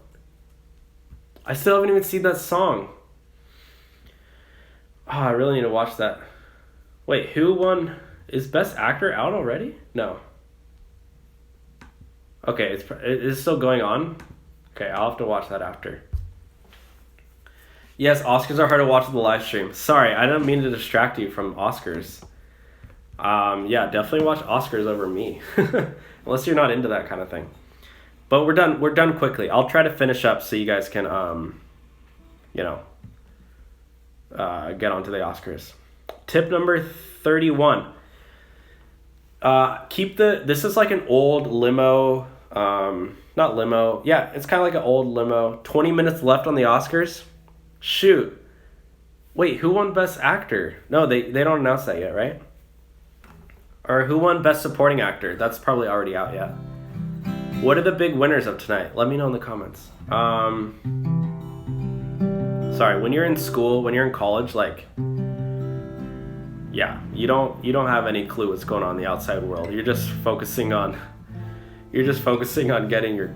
I still haven't even seen that song. Oh, I really need to watch that. Wait, who won? Is Best Actor out already? No. Okay, it's still going on? Okay, I'll have to watch that after. Yes, Oscars are hard to watch on the live stream. Sorry, I didn't mean to distract you from Oscars. Yeah, definitely watch Oscars over me. Unless you're not into that kind of thing. But we're done quickly. I'll try to finish up so you guys can, get onto the Oscars. Tip number 31. This is like an old limo, not limo. Yeah, it's kind of like an old limo. 20 minutes left on the Oscars. Shoot. Wait, who won Best Actor? No, they don't announce that yet, right? Or who won Best Supporting Actor? That's probably already out yet. What are the big winners of tonight? Let me know in the comments. Sorry, when you're in school, when you're in college, like, yeah, you don't have any clue what's going on in the outside world. You're just focusing on getting your,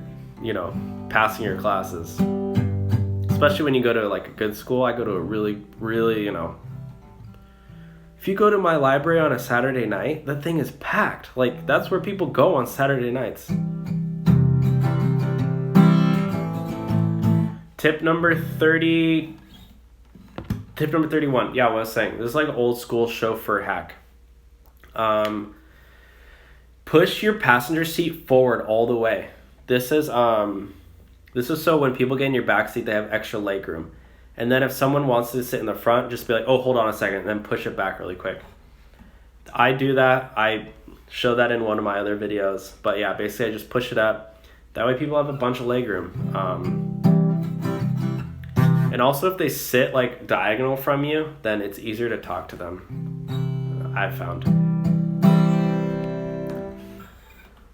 passing your classes. Especially when you go to like a good school. I go to a really, really, if you go to my library on a Saturday night, that thing is packed. Like, that's where people go on Saturday nights. Tip number 31. Yeah, what I was saying. This is like an old school chauffeur hack. Push your passenger seat forward all the way. This is so when people get in your back seat, they have extra leg room. And then if someone wants to sit in the front, just be like, oh, hold on a second, and then push it back really quick. I do that. I show that in one of my other videos. But yeah, basically I just push it up. That way people have a bunch of leg room. And also if they sit like diagonal from you, then it's easier to talk to them, I've found.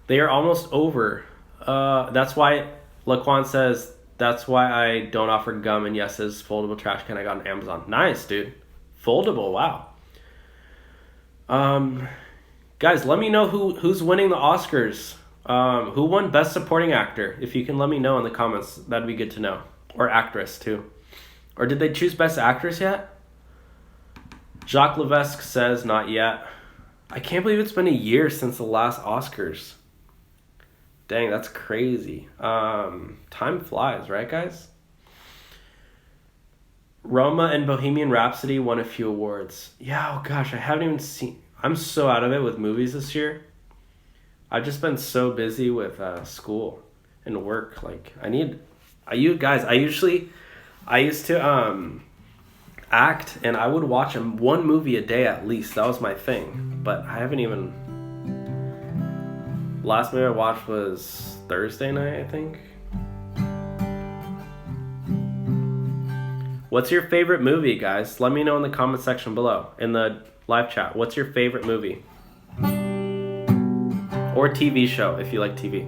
They are almost over. That's why Laquan says, that's why I don't offer gum and yes is foldable trash can I got on Amazon. Nice, dude. Foldable, wow. Guys, let me know who's winning the Oscars. Who won Best Supporting Actor? If you can let me know in the comments, that'd be good to know. Or actress, too. Or did they choose Best Actress yet? Jacques Levesque says not yet. I can't believe it's been a year since the last Oscars. Dang, that's crazy. Time flies, right, guys? Roma and Bohemian Rhapsody won a few awards. Yeah, oh gosh, I haven't even seen... I'm so out of it with movies this year. I've just been so busy with school and work. Like, I used to act, and I would watch one movie a day at least. That was my thing. But I haven't even... Last movie I watched was Thursday night, I think. What's your favorite movie, guys? Let me know in the comment section below, in the live chat. What's your favorite movie? Or TV show, if you like TV.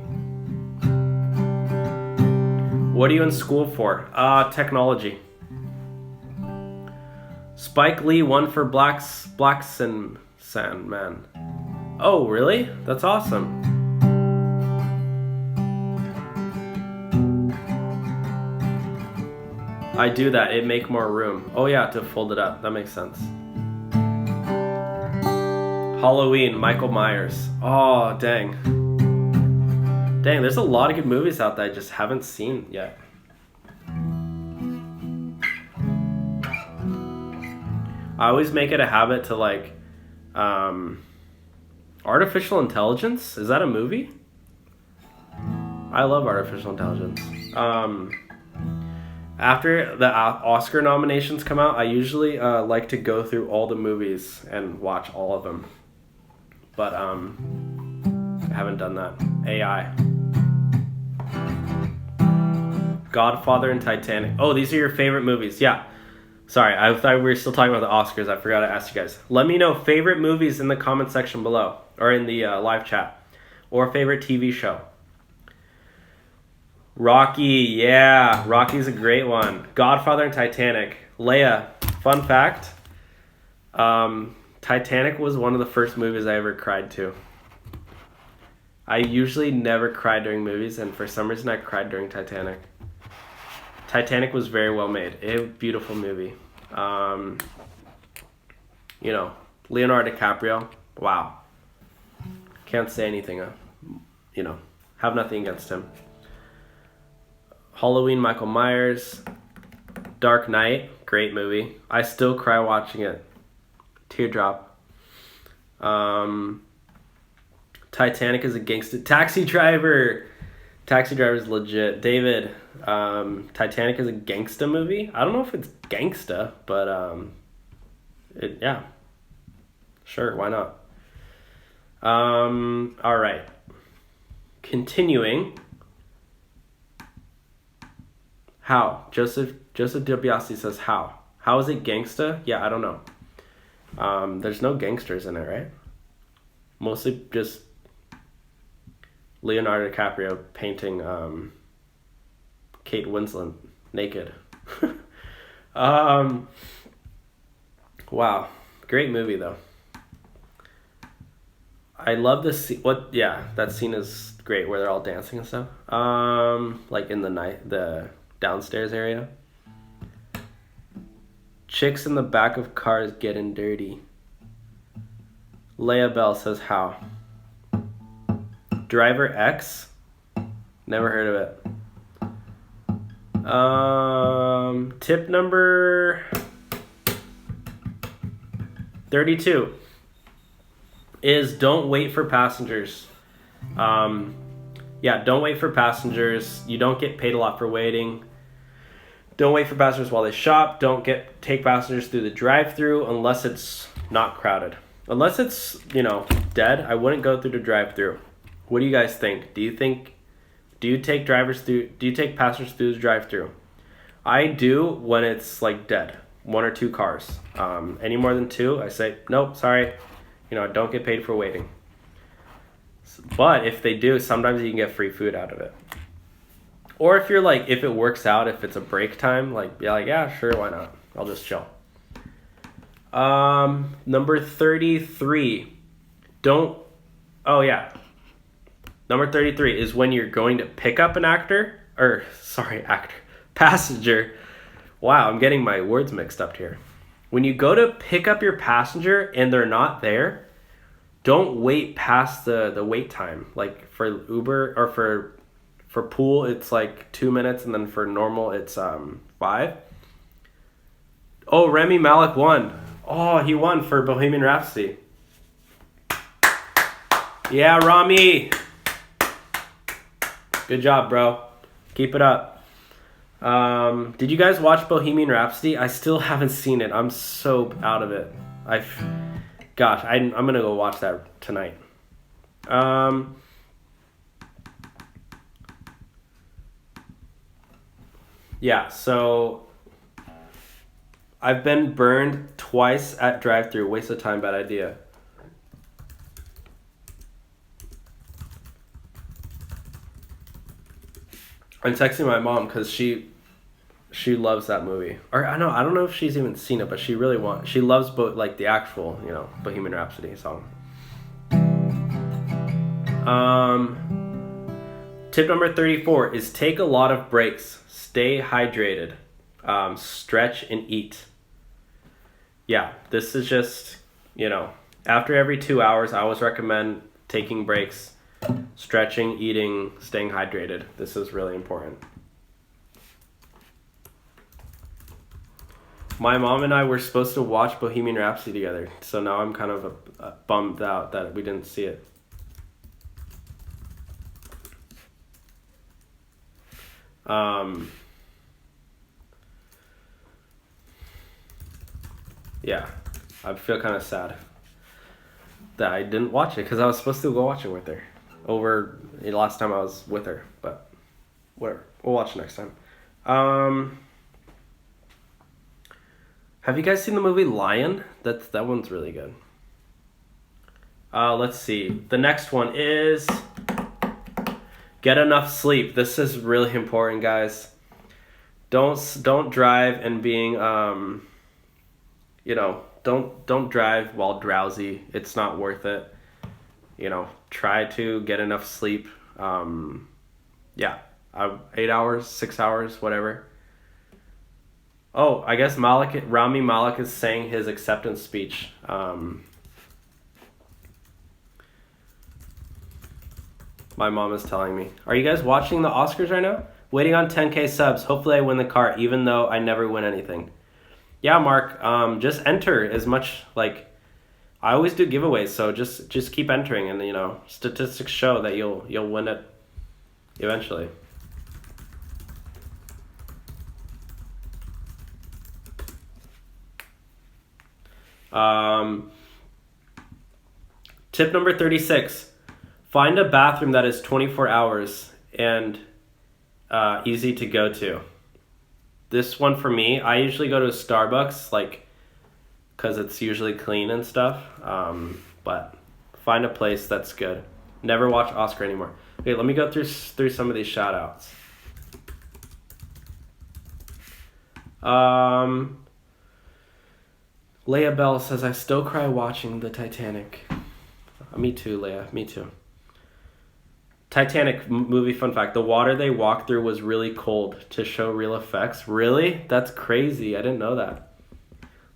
What are you in school for? Technology. Spike Lee won for Blackson Man. Oh, really? That's awesome. I do that. It make more room. Oh yeah, to fold it up. That makes sense. Halloween, Michael Myers. Oh, dang. Dang, there's a lot of good movies out there I just haven't seen yet. I always make it a habit to like... Artificial Intelligence? Is that a movie? I love Artificial Intelligence. After the Oscar nominations come out, I usually like to go through all the movies and watch all of them. But I haven't done that. AI. Godfather and Titanic. Oh, these are your favorite movies. Yeah. Sorry, I thought we were still talking about the Oscars. I forgot to ask you guys. Let me know favorite movies in the comment section below. Or in the live chat. Or favorite TV show. Rocky, yeah. Rocky's a great one. Godfather and Titanic. Leia, fun fact. Titanic was one of the first movies I ever cried to. I usually never cry during movies, and for some reason I cried during Titanic. Titanic was very well made. A beautiful movie. Leonardo DiCaprio. Wow. Can't say anything. Have nothing against him. Halloween, Michael Myers. Dark Knight, great movie. I still cry watching it. Teardrop. Titanic is a gangster. Taxi Driver. Taxi Driver is legit. David, Titanic is a gangsta movie. I don't know if it's gangsta, but yeah. Sure, why not? All right. Continuing. How? Joseph DiBiase says how. How is it gangsta? Yeah, I don't know. There's no gangsters in it, right? Mostly just Leonardo DiCaprio painting Kate Winslet naked. Wow. Great movie, though. I love this scene. That scene is great where they're all dancing and stuff. Like in the downstairs area. Chicks in the back of cars getting dirty. Leia Bell says how. Driver X? Never heard of it. Tip number 32 is don't wait for passengers. Don't wait for passengers. You don't get paid a lot for waiting. Don't wait for passengers while they shop. Don't take passengers through the drive-thru unless it's not crowded. Unless it's, dead, I wouldn't go through the drive-thru. What do you guys think? Do Do you take passengers through the drive-through? I do when it's like dead, 1 or 2 cars. Any more than 2, I say nope, sorry. I don't get paid for waiting. But if they do, sometimes you can get free food out of it. Or if it works out, if it's a break time, be like, yeah, sure, why not? I'll just chill. Number 33. Number 33 is when you're going to pick up an passenger. Wow, I'm getting my words mixed up here. When you go to pick up your passenger and they're not there, don't wait past the wait time. Like for Uber or for pool, it's like 2 minutes, and then for normal, it's 5. Oh, Rami Malek won. Oh, he won for Bohemian Rhapsody. Yeah, Rami. Good job, bro. Keep it up. Did you guys watch Bohemian Rhapsody? I still haven't seen it. I'm so out of it. I'm gonna go watch that tonight. Yeah, so I've been burned twice at drive-thru. Waste of time, bad idea. I'm texting my mom because she loves that movie. Or I don't know if she's even seen it, but she loves the actual, Bohemian Rhapsody song. Tip number 34 is take a lot of breaks. Stay hydrated. Stretch and eat. Yeah, this is just, after every 2 hours, I always recommend taking breaks, stretching, eating, staying hydrated. This is really important. My mom and I were supposed to watch Bohemian Rhapsody together, so now I'm kind of bummed out that we didn't see it. Yeah, I feel kind of sad that I didn't watch it because I was supposed to go watch it with her over the last time I was with her, but whatever. We'll watch it next time. Have you guys seen the movie Lion? That one's really good. Let's see. The next one is get enough sleep. This is really important, guys. Don't drive and being don't drive while drowsy. It's not worth it. Try to get enough sleep. 8 hours, 6 hours, whatever. Oh, I guess Rami Malek is saying his acceptance speech. My mom is telling me. Are you guys watching the Oscars right now? Waiting on 10K subs. Hopefully I win the car, even though I never win anything. Yeah, Mark, just enter as much, I always do giveaways, so just keep entering, and statistics show that you'll win it eventually. Tip number 36, find a bathroom that is 24 hours and easy to go to. This one for me, I usually go to a Starbucks, because it's usually clean and stuff, but find a place that's good. Never watch Oscar anymore. Okay, let me go through some of these shout outs. Leah Bell says, I still cry watching the Titanic. Me too, Leah, me too. Titanic movie fun fact, the water they walked through was really cold to show real effects. Really? That's crazy. I didn't know that.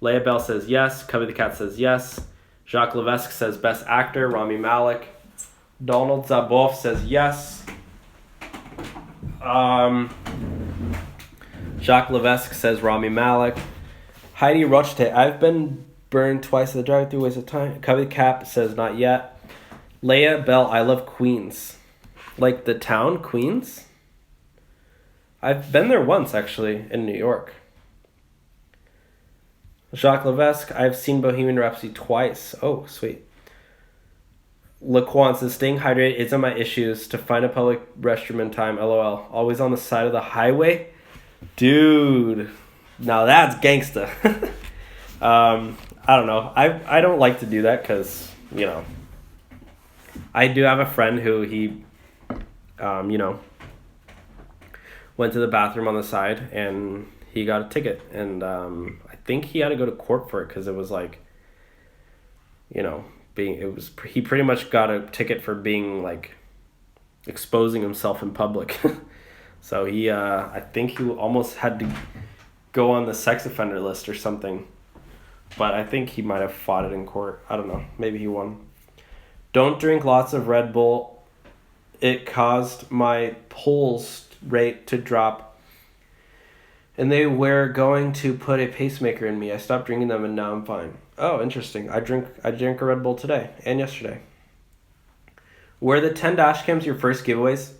Leah Bell says yes. Cubby the Cat says yes. Jacques Levesque says best actor. Rami Malek. Donald Zaboff says yes. Jacques Levesque says Rami Malek. Heidi Rochete, I've been burned twice at the drive-thru, waste of time. Cubby the Cat says not yet. Leah Bell, I love Queens. Like the town, Queens? I've been there once, actually, in New York. Jacques Levesque, I've seen Bohemian Rhapsody twice. Oh, sweet. Laquan says, staying hydrated isn't my issues. To find a public restroom in time, lol. Always on the side of the highway? Dude, now that's gangsta. I don't know. I don't like to do that because, you know, I do have a friend who he, you know, went to the bathroom on the side and he got a ticket. And I think he had to go to court for it because it was like, you know, he pretty much got a ticket for being like exposing himself in public. So he, I think he almost had to go on the sex offender list or something. But I think he might have fought it in court. I don't know. Maybe he won. Don't drink lots of Red Bull. It caused my pulse rate to drop. And they were going to put a pacemaker in me. I stopped drinking them and now I'm fine. Oh, interesting. I drank a Red Bull today and yesterday. Were the 10 dash cams your first giveaways?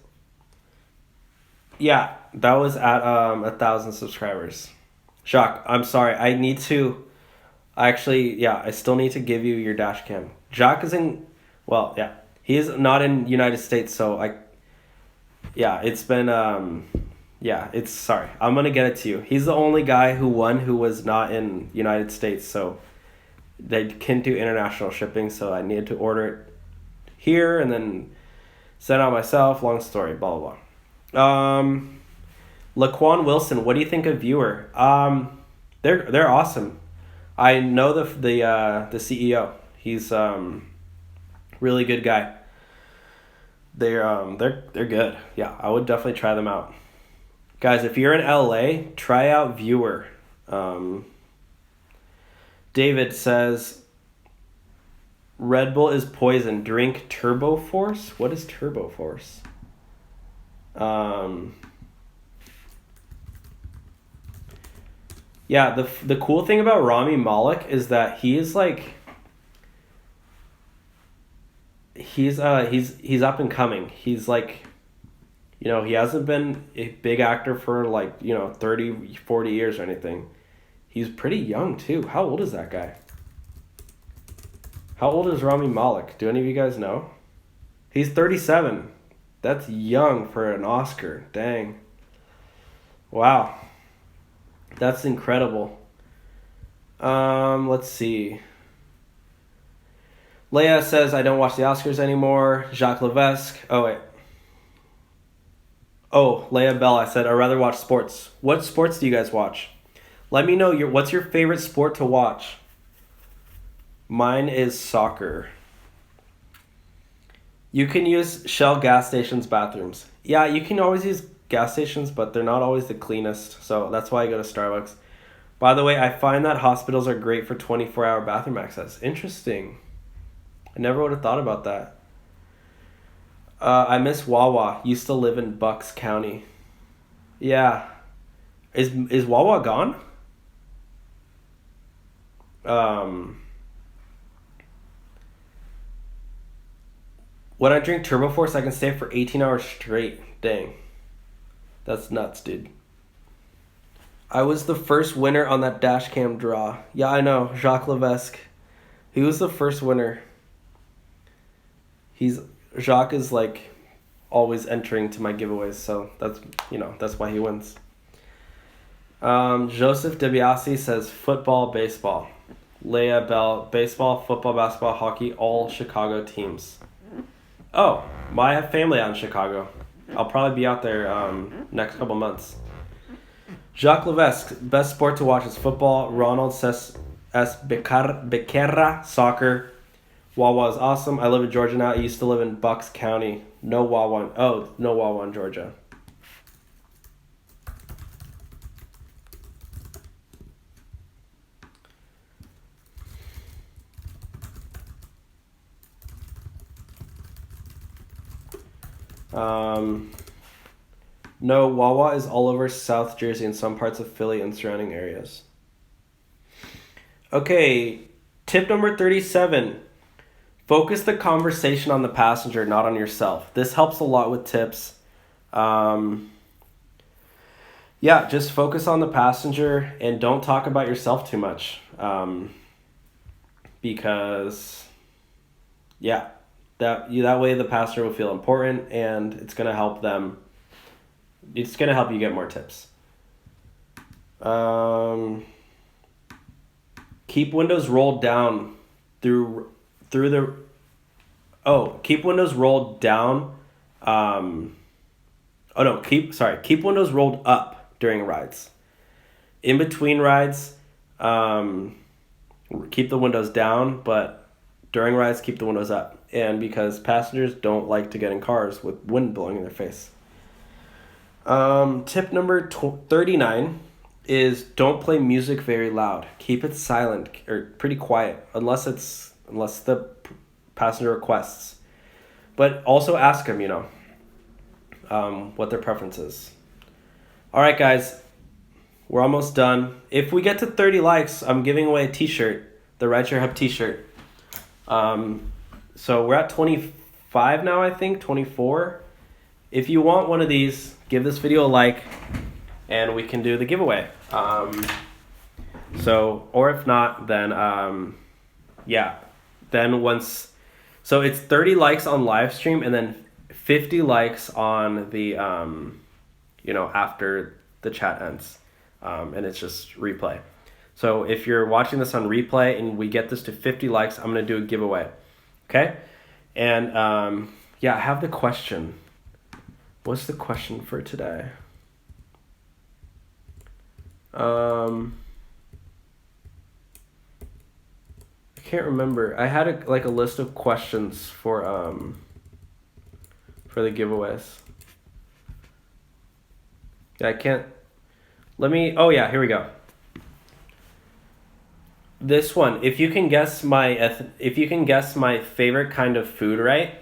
Yeah, that was at 1,000 subscribers. Jacques, I'm sorry. I still need to give you your dash cam. Jacques is he is not in United States, so it's been, sorry. I'm going to get it to you. He's the only guy who won who was not in United States, so they can't do international shipping, so I needed to order it here and then send out myself. Long story, blah, blah, blah. Laquan Wilson, what do you think of Viewer? They're awesome. I know the CEO. He's really good guy. They're good. Yeah, I would definitely try them out. Guys, if you're in LA, try out Viewer. David says Red Bull is poison. Drink Turbo Force. What is Turbo Force? Yeah, the cool thing about Rami Malek is that he is like he's up and coming. He's like, you know, he hasn't been a big actor for like, you know, 30, 40 years or anything. He's pretty young too. How old is that guy? How old is Rami Malek? Do any of you guys know? He's 37. That's young for an Oscar. Dang. Wow. That's incredible. Let's see. Leia says, I don't watch the Oscars anymore. Jacques Levesque. Oh, wait. Oh, Leia Bell, I said, I'd rather watch sports. What sports do you guys watch? Let me know what's your favorite sport to watch. Mine is soccer. You can use Shell gas stations bathrooms. Yeah, you can always use gas stations, but they're not always the cleanest, so that's why I go to Starbucks. By the way, I find that hospitals are great for 24-hour bathroom access. Interesting. I never would have thought about that. I miss Wawa. Used to live in Bucks County. Yeah. Is Wawa gone? When I drink Turbo Force, I can stay for 18 hours straight. Dang. That's nuts, dude. I was the first winner on that dash cam draw. Yeah, I know. Jacques Levesque. He was the first winner. Jacques is like always entering to my giveaways, so that's why he wins. Joseph DiBiase says football, baseball. Leia Bell, baseball, football, basketball, hockey, all Chicago teams. Oh, I have family out in Chicago. I'll probably be out there next couple months. Jacques Levesque, best sport to watch is football. Ronald says Becerra, soccer. Wawa is awesome. I live in Georgia now. I used to live in Bucks County. No Wawa in Georgia. No, Wawa is all over South Jersey and some parts of Philly and surrounding areas. Okay, tip number 37. Focus the conversation on the passenger, not on yourself. This helps a lot with tips. Just focus on the passenger and don't talk about yourself too much. Because That way the passenger will feel important, and it's gonna help them. It's gonna help you get more tips. Keep windows rolled down through the. Oh, keep windows rolled down. Keep windows rolled up during rides. In between rides, keep the windows down, but during rides, keep the windows up. And because passengers don't like to get in cars with wind blowing in their face. Tip number 39 is don't play music very loud. Keep it silent or pretty quiet unless the passenger requests. But also ask them, what their preference is. All right, guys, we're almost done. If we get to 30 likes, I'm giving away a t-shirt, the Rideshare Hub t-shirt. So we're at 25 now, I think, 24. If you want one of these, give this video a like, and we can do the giveaway. Or if not, then, so it's 30 likes on live stream, and then 50 likes on the, after the chat ends. And it's just replay. So if you're watching this on replay and we get this to 50 likes, I'm going to do a giveaway. Okay? And, I have the question. What's the question for today? I can't remember. I had a list of questions for the giveaways. I can't. Here we go. This one, if you can guess my favorite kind of food right,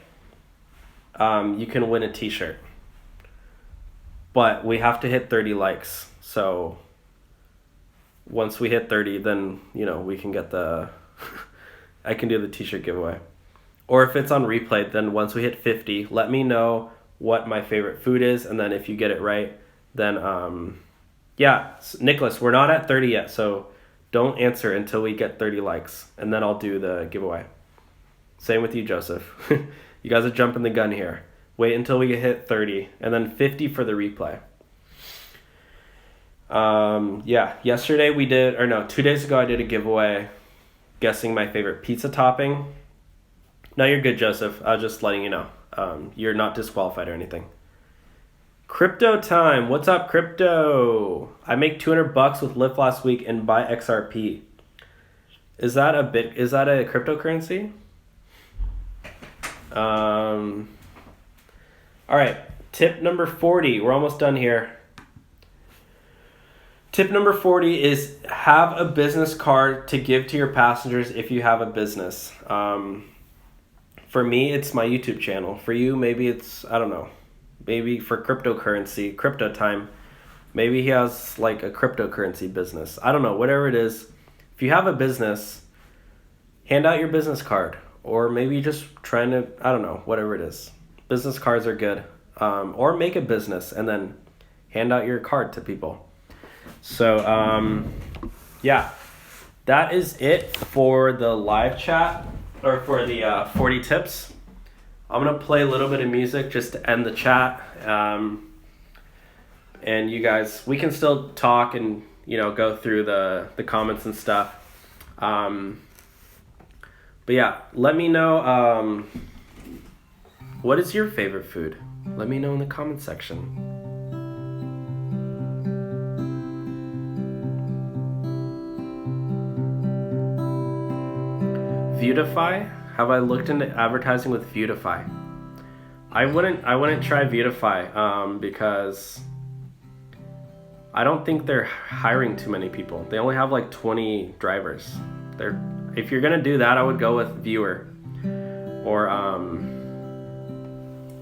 you can win a t-shirt. But we have to hit 30 likes. So once we hit 30, then, we can get I can do the t-shirt giveaway. Or if it's on replay, then once we hit 50, let me know what my favorite food is. And then if you get it right, then, Nicholas, we're not at 30 yet. So don't answer until we get 30 likes. And then I'll do the giveaway. Same with you, Joseph. You guys are jumping the gun here. Wait until we hit 30 and then 50 for the replay. 2 days ago I did a giveaway guessing my favorite pizza topping. No, you're good, Joseph. I was just letting you know. You're not disqualified or anything. Crypto time. What's up, crypto? I make $200 with Lyft last week and buy XRP. Is that a cryptocurrency? All right, tip number 40. We're almost done here. Tip number 40 is have a business card to give to your passengers if you have a business. For me, it's my YouTube channel. For you, maybe it's, I don't know, maybe for cryptocurrency, crypto time, maybe he has like a cryptocurrency business. I don't know, whatever it is. If you have a business, hand out your business card. Or maybe just trying to, I don't know, whatever it is. Business cards are good. Or make a business and then hand out your card to people. So, that is it for the live chat, or for the 40 tips. I'm going to play a little bit of music just to end the chat. And you guys, we can still talk and, go through the comments and stuff. But yeah, let me know, what is your favorite food? Let me know in the comment section. Viewtify? Have I looked into advertising with Viewtify? I wouldn't try Viewtify, because I don't think they're hiring too many people. They only have like 20 drivers. If you're gonna do that, I would go with Viewer or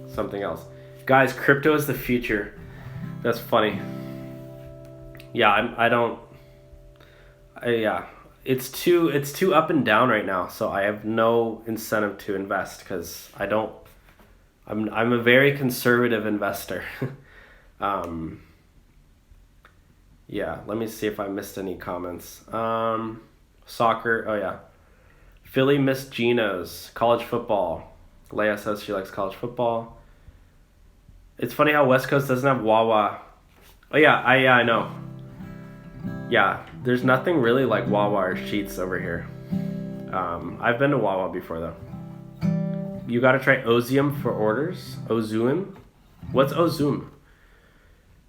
something else. Guys, crypto is the future. That's funny. Yeah, it's too up and down right now, so I have no incentive to invest because I'm a very conservative investor. Yeah, let me see if I missed any comments. Soccer, oh yeah. Philly missed Geno's, college football. Leia says she likes college football. It's funny how West Coast doesn't have Wawa. Oh yeah, I know. Yeah, there's nothing really like Wawa or Sheetz over here. I've been to Wawa before though. You gotta try Ozium for orders. Ozoom? What's Ozoom?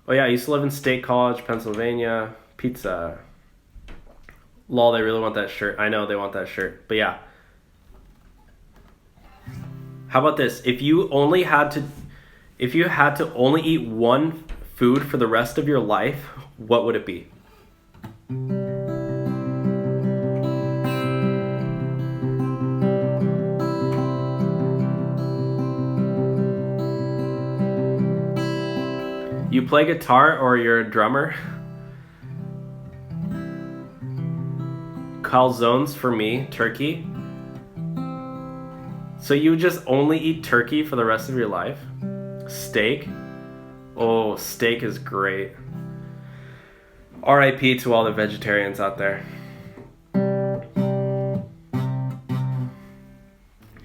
Oh yeah, I used to live in State College, Pennsylvania. Pizza. Lol, they really want that shirt. I know they want that shirt. But yeah. How about this? If you had to only eat one food for the rest of your life, what would it be? You play guitar or you're a drummer? Calzones for me, turkey. So you just only eat turkey for the rest of your life? Steak? Oh, steak is great. RIP to all the vegetarians out there.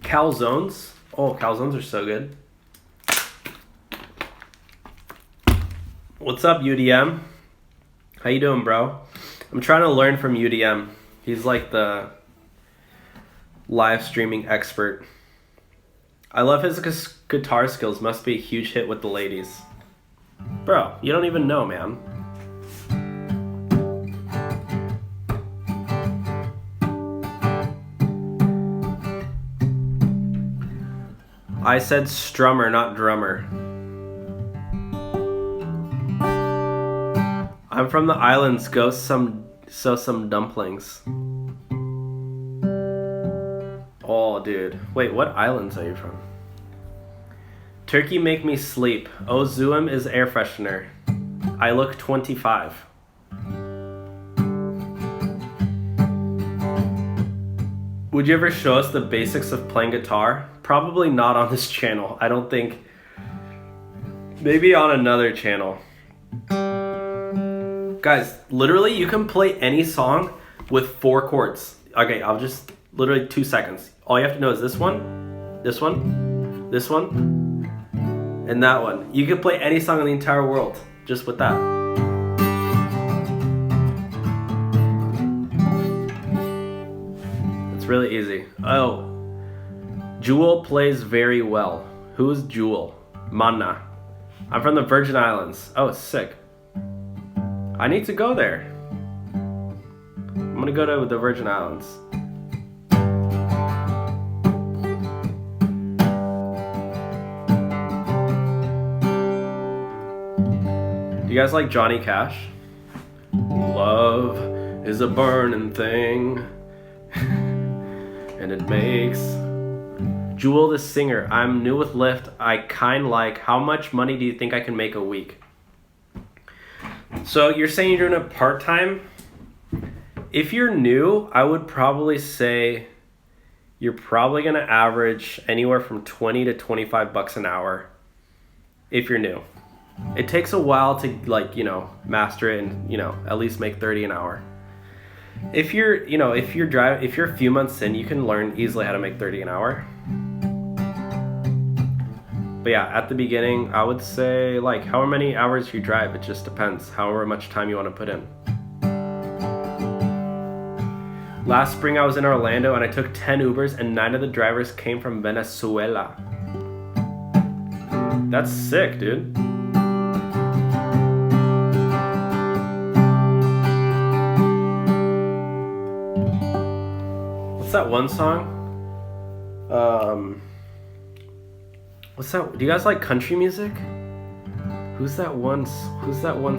Calzones? Oh, calzones are so good. What's up, UDM? How you doing, bro? I'm trying to learn from UDM. He's like the live streaming expert. I love his guitar skills. Must be a huge hit with the ladies. Bro, you don't even know, man. I said strummer, not drummer. I'm from the islands. Go some dumplings. Oh, dude. Wait, what islands are you from? Turkey make me sleep. Oh, Zoom is air freshener. I look 25. Would you ever show us the basics of playing guitar? Probably not on this channel. I don't think. Maybe on another channel. Guys, literally you can play any song with 4 chords. Okay, I'll just literally 2 seconds. All you have to know is this one, this one, this one, and that one. You can play any song in the entire world just with that. It's really easy. Oh, Jewel plays very well. Who is Jewel? Manna. I'm from the Virgin Islands. Oh, sick. I need to go there. I'm gonna go to the Virgin Islands. Do you guys like Johnny Cash? Love is a burning thing, and it makes. Jewel the singer. I'm new with Lyft. I kind like. How much money do you think I can make a week? So you're saying you're doing it part-time? If you're new, I would probably say you're probably going to average anywhere from 20 to 25 bucks an hour if you're new. It takes a while to master it and, at least make 30 an hour. If you're a few months in, you can learn easily how to make 30 an hour. But yeah, at the beginning, I would say however many hours you drive, it just depends. However much time you want to put in. Last spring I was in Orlando and I took 10 Ubers and 9 of the drivers came from Venezuela. That's sick, dude. What's that one song? What's that? Do you guys like country music? Who's that one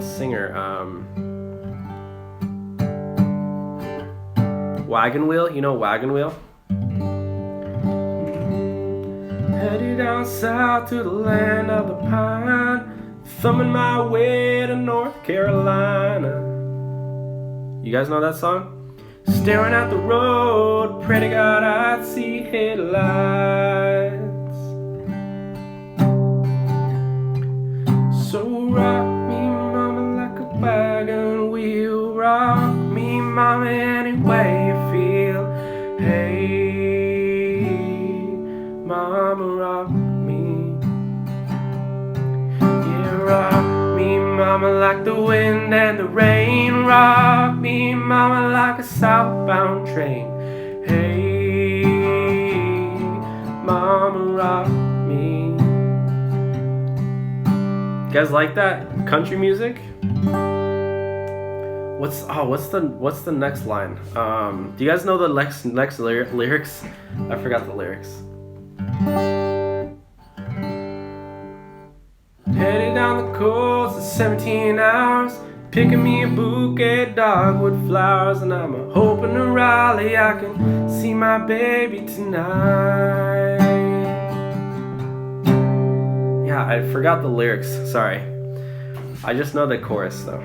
singer? Wagon Wheel? You know Wagon Wheel? Headed down south to the land of the pine, thumbing my way to North Carolina. You guys know that song? Staring at the road, pray to God I'd see headlights. So rock me, mama, like a wagon wheel. Rock me, mama, any way you feel. Hey, mama, mama, like the wind and the rain. Rock me, mama, like a southbound train. Hey, mama, rock me. You guys like that country music? What's the next line? Do you guys know the next lyrics? I forgot the lyrics. Headed down the coast in 17 hours, picking me a bouquet of dogwood flowers, and I'm hoping to Raleigh I can see my baby tonight. Yeah, I forgot the lyrics. Sorry. I just know the chorus though.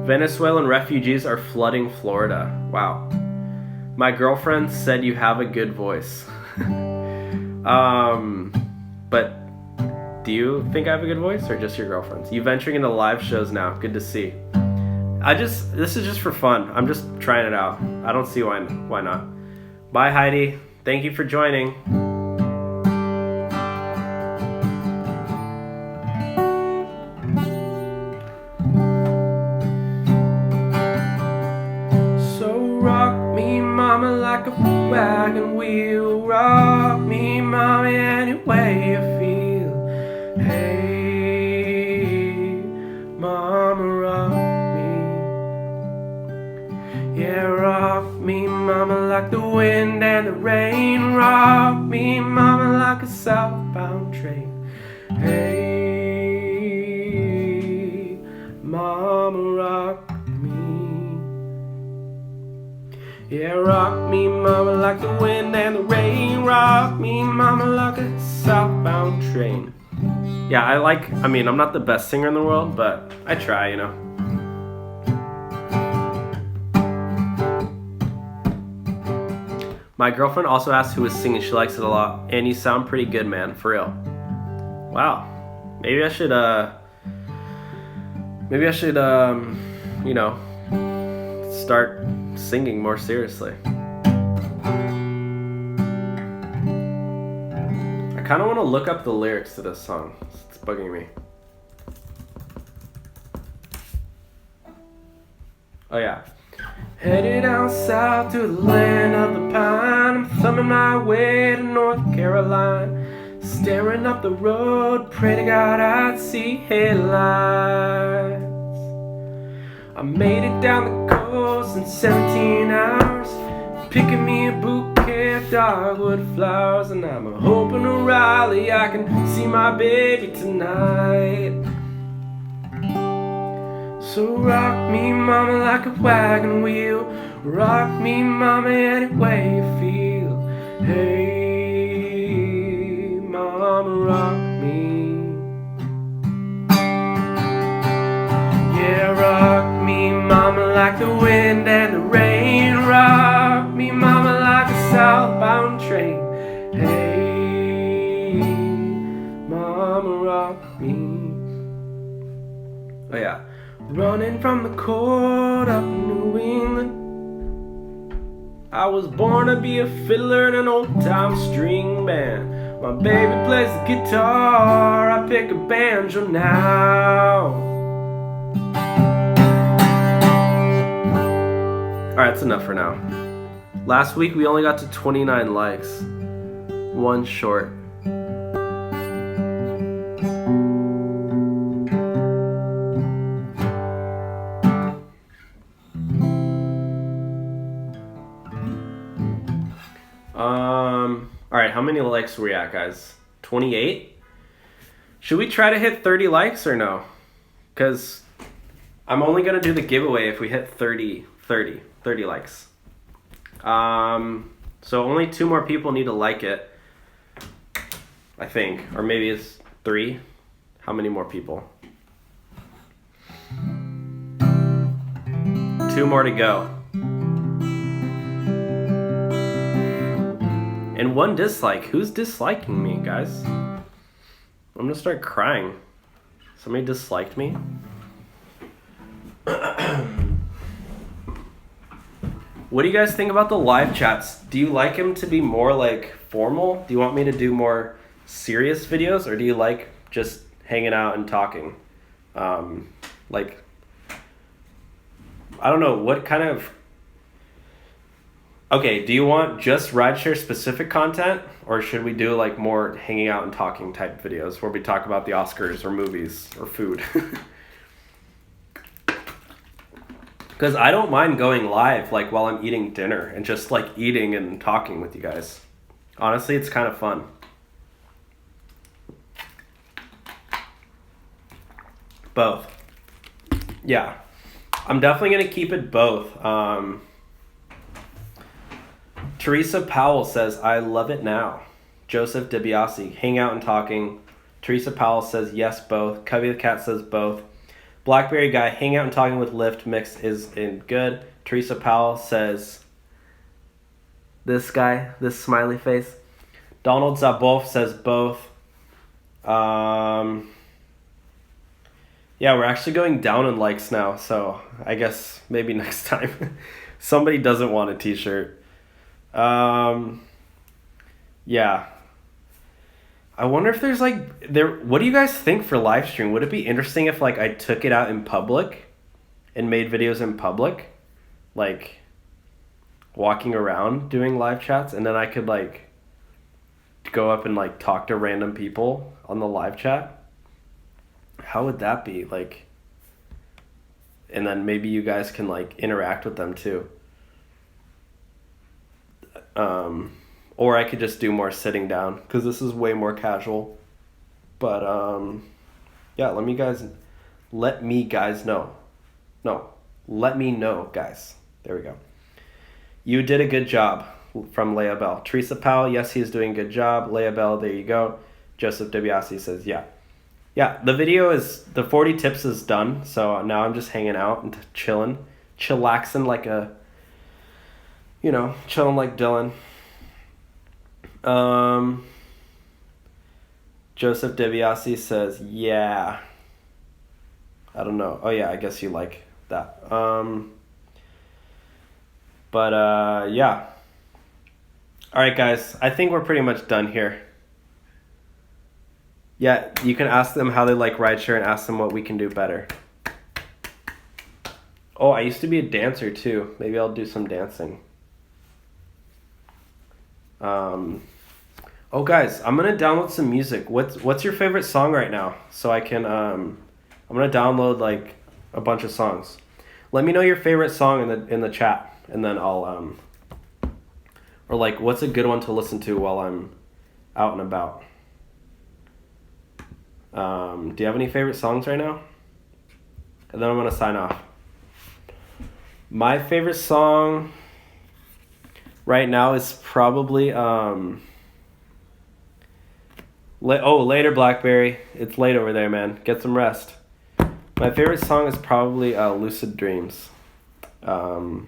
Venezuelan refugees are flooding Florida. Wow. My girlfriend said you have a good voice. But do you think I have a good voice or just your girlfriend's? You venturing into live shows now. Good to see. This is just for fun. I'm just trying it out. I don't see why not. Bye, Heidi. Thank you for joining. Like a wagon wheel, rock me, mommy, any way you feel. Hey, mama, rock me. Yeah, rock me, mama, like the wind and the rain. Rock me, mama, like a southbound train. Hey, mama, rock me. Yeah, rock me, mama, like the wind and the rain. Rock me, mama, like a southbound train. Yeah, I'm not the best singer in the world, but I try, you know. My girlfriend also asked who was singing. She likes it a lot. And you sound pretty good, man, for real. Wow. Maybe I should, you know, start singing more seriously. I kind of want to look up the lyrics to this song. It's bugging me. Oh yeah. Headed down south to the land of the pine. I'm thumbing my way to North Carolina. Staring up the road, pray to God I'd see headlights. I made it down the coast in 17 hours, picking me a bouquet of dogwood flowers, and I'm hoping to Raleigh I can see my baby tonight. So rock me, mama, like a wagon wheel. Rock me, mama, any way you feel. Hey, mama, rock me. Yeah, rock me, mama, like the wind and the rain. Rock me, mama, like a southbound train. Hey, mama, rock me. Oh yeah. Running from the cold up in New England. I was born to be a fiddler in an old-time string band. My baby plays the guitar, I pick a banjo now. Alright, that's enough for now. Last week we only got to 29 likes. One short. Alright, how many likes were we at, guys? 28? Should we try to hit 30 likes or no? Because I'm only going to do the giveaway if we hit 30 likes. So only 2 more people need to like it, I think. Or maybe it's 3. How many more people? 2 more to go. And 1 dislike. Who's disliking me, guys? I'm gonna start crying. Somebody disliked me? What do you guys think about the live chats? Do you like him to be more like formal? Do you want me to do more serious videos? Or do you like just hanging out and talking? Like, I don't know, what kind of... Okay, do you want just rideshare specific content, or should we do like more hanging out and talking type videos where we talk about the Oscars or movies or food? Because I don't mind going live like while I'm eating dinner and just like eating and talking with you guys. Honestly, it's kind of fun. Both. Yeah. I'm definitely going to keep it both. Teresa Powell says, I love it now. Joseph DiBiase, hang out and talking. Teresa Powell says, yes, both. Cubby the Cat says both. Blackberry Guy, hang out and talking with Lyft mix is in good. Teresa Powell says, this guy, this smiley face. Donald Zabov says both. Yeah, we're actually going down in likes now, so I guess maybe next time. Somebody doesn't want a t-shirt. Yeah. I wonder if there's what do you guys think for live stream? Would it be interesting if like I took it out in public and made videos in public? Like walking around doing live chats, and then I could like go up and like talk to random people on the live chat? How would that be? Like, and then maybe you guys can like interact with them too. Or I could just do more sitting down because this is way more casual. But yeah, let me guys know. No, let me know, guys. There we go. You did a good job from Leah Bell. Teresa Powell, yes, he's doing a good job. Leah Bell, there you go. Joseph DiBiase says, yeah. Yeah, the video is, the 40 tips is done. So now I'm just hanging out and chilling. Chillaxing like a, chilling like Dylan. Joseph DiBiase says, yeah. I don't know. Oh yeah, I guess you like that. Yeah. All right, guys. I think we're pretty much done here. Yeah, you can ask them how they like rideshare and ask them what we can do better. Oh, I used to be a dancer too. Maybe I'll do some dancing. Oh guys, I'm gonna download some music. What's your favorite song right now? So I can I'm gonna download like a bunch of songs. Let me know your favorite song in the chat, and then I'll or like what's a good one to listen to while I'm out and about. Do you have any favorite songs right now? And then I'm gonna sign off. My favorite song right now is probably later Blackberry. It's late over there, man. Get some rest. My favorite song is probably Lucid Dreams. Alright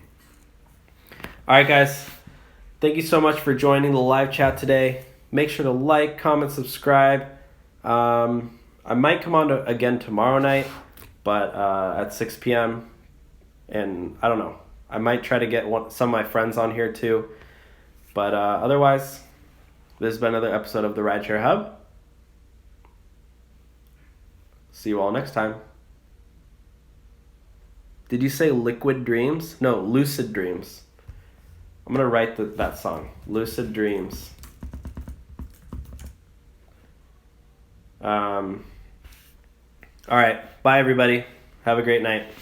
guys, thank you so much for joining the live chat today. Make sure to like, comment, subscribe. I might come on again tomorrow night, but at 6 p.m. And I don't know. I might try to get some of my friends on here too. But otherwise, this has been another episode of the Rideshare Hub. See you all next time. Did you say Liquid Dreams? No, Lucid Dreams. I'm going to write that song. Lucid Dreams. All right. Bye, everybody. Have a great night.